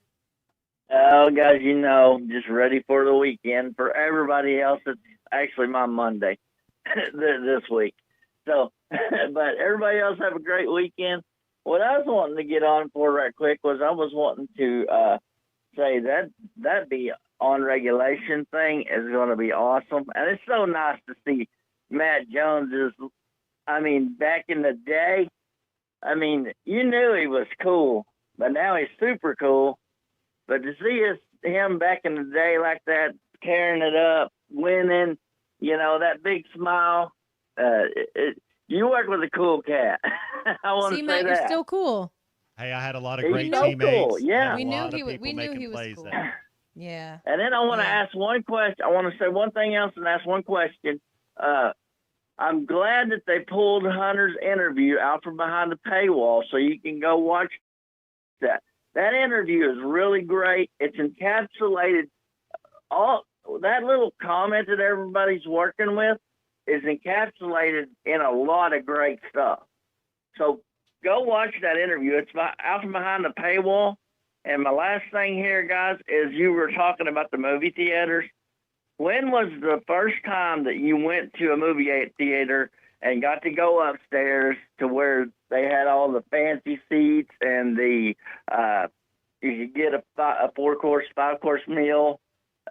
Oh, guys, you know, just ready for the weekend. For everybody else, it's actually my Monday this week. So, but everybody else have a great weekend. What I was wanting to get on for right quick was I was wanting to say that be on regulation thing is going to be awesome. And it's so nice to see Matt Jones back in the day, you knew he was cool, but now he's super cool. But to see him back in the day like that, tearing it up, winning, that big smile, you work with a cool cat. I want to say Matt, that. you're still cool. Hey, I had a lot of great so teammates. cool, yeah. We knew he was cool. Yeah. And then I want to ask one question. I want to say one thing else and ask one question. I'm glad that they pulled Hunter's interview out from behind the paywall so you can go watch that. That interview is really great. It's encapsulated all that little comment that everybody's working with is encapsulated in a lot of great stuff. So go watch that interview. It's out from behind the paywall. And my last thing here, guys, is you were talking about the movie theaters. When was the first time that you went to a movie theater and got to go upstairs to where they had all the fancy seats and you could get a 4-course, 5-course meal?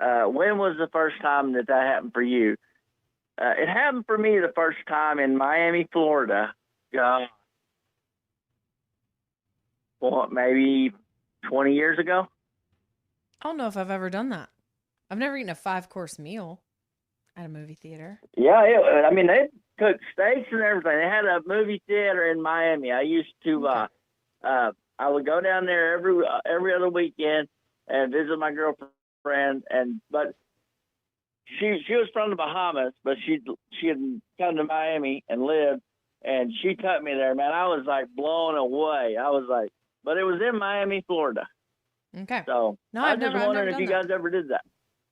When was the first time that happened for you? It happened for me the first time in Miami, Florida. Maybe 20 years ago? I don't know if I've ever done that. I've never eaten a 5-course meal. At a movie theater. Yeah, I mean, they took steaks and everything. They had a movie theater in Miami. I used to, I would go down there every other weekend and visit my girlfriend. But she was from the Bahamas, but she had come to Miami and lived, and she took me there. Man, I was like blown away. I was like, but it was in Miami, Florida. Okay. So No, I I've was just never wondering if done you that. guys ever did that.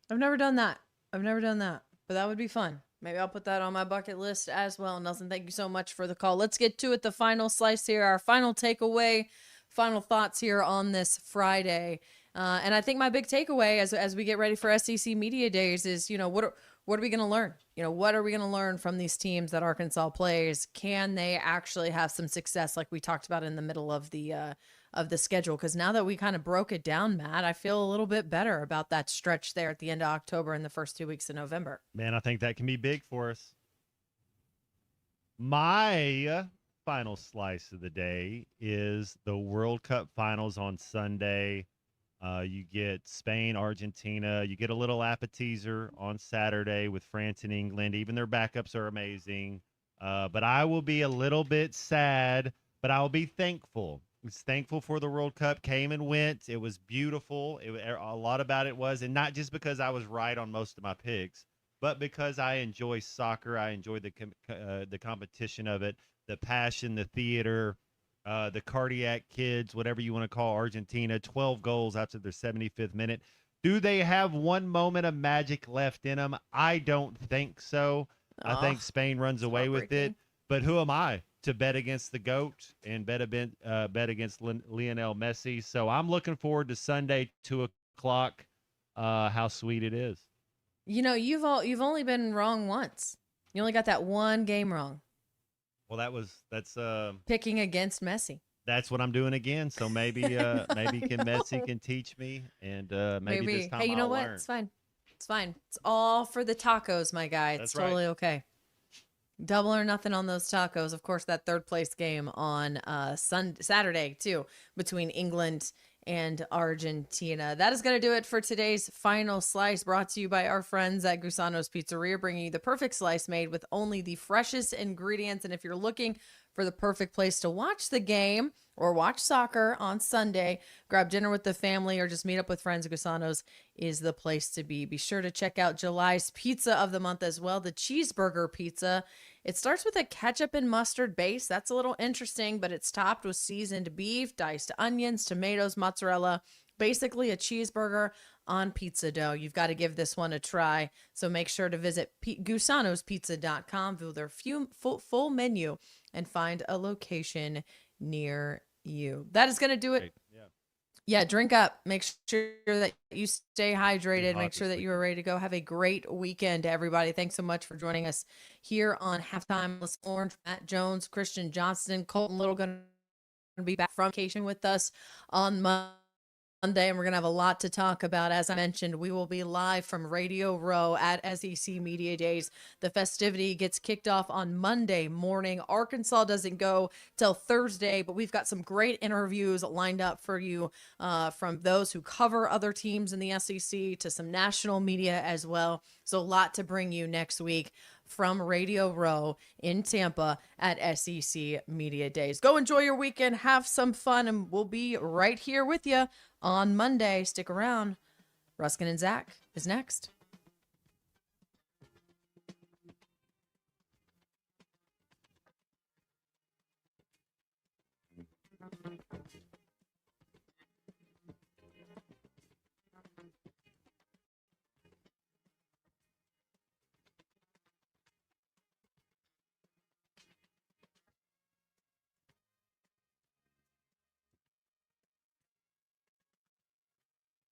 I've never done that. But that would be fun. Maybe I'll put that on my bucket list as well. Nelson, thank you so much for the call. Let's get to it. The final slice here, our final takeaway, final thoughts here on this Friday. And I think my big takeaway as we get ready for SEC Media Days is, what are we going to learn? What are we going to learn from these teams that Arkansas plays? Can they actually have some success like we talked about in the middle of the schedule? Because now that we kind of broke it down, Matt, I feel a little bit better about that stretch there at the end of October and the first 2 weeks of November. Man, I think that can be big for us. My final slice of the day is the World Cup finals on Sunday. You get Spain, Argentina. You get a little appetizer on Saturday with France and England. Even their backups are amazing. But I will be a little bit sad, but I'll be thankful. I was thankful for the World Cup. Came and went. It was beautiful. A lot about it was, and not just because I was right on most of my picks, but because I enjoy soccer. I enjoy the competition of it, the passion, the theater, the cardiac kids, whatever you want to call Argentina. 12 goals after their 75th minute. Do they have one moment of magic left in them? I don't think so. I think Spain runs away with it. But who am I to bet against the GOAT and bet against Lionel Messi? So I'm looking forward to Sunday, 2:00. How sweet it is. You've only been wrong once. You only got that one game wrong. Well, that's picking against Messi. That's what I'm doing again. So maybe Messi can teach me, and maybe this time Hey, you know I'll what? learn. It's fine. It's fine. It's all for the tacos, my guy. It's That's right. totally okay. Double or nothing on those tacos. Of course, that third place game on Saturday too, between England and Argentina. That is going to do it for today's final slice, brought to you by our friends at Gusano's Pizzeria, bringing you the perfect slice made with only the freshest ingredients. And if you're looking for the perfect place to watch the game or watch soccer on Sunday, grab dinner with the family, or just meet up with friends, Gusano's is the place to be. Be sure to check out July's pizza of the month as well, the cheeseburger pizza. It starts with a ketchup and mustard base. That's a little interesting, but it's topped with seasoned beef, diced onions, tomatoes, mozzarella, basically a cheeseburger on pizza dough. You've got to give this one a try. So make sure to visit gusanospizza.com, view their full menu, and find a location near you. That is going to do it. Yeah, drink up. Make sure that you stay hydrated. Make sure that you are ready to go. Have a great weekend, everybody. Thanks so much for joining us here on Halftime. Melissa Orange, Matt Jones, Christian Johnston, Colton Little going to be back from vacation with us on Monday, and we're going to have a lot to talk about. As I mentioned, we will be live from Radio Row at SEC Media Days. The festivity gets kicked off on Monday morning. Arkansas doesn't go till Thursday, but we've got some great interviews lined up for you from those who cover other teams in the SEC to some national media as well. So a lot to bring you next week from Radio Row in Tampa at SEC Media Days. Go enjoy your weekend, have some fun, and we'll be right here with you on Monday. Stick around. Ruskin and Zach is next.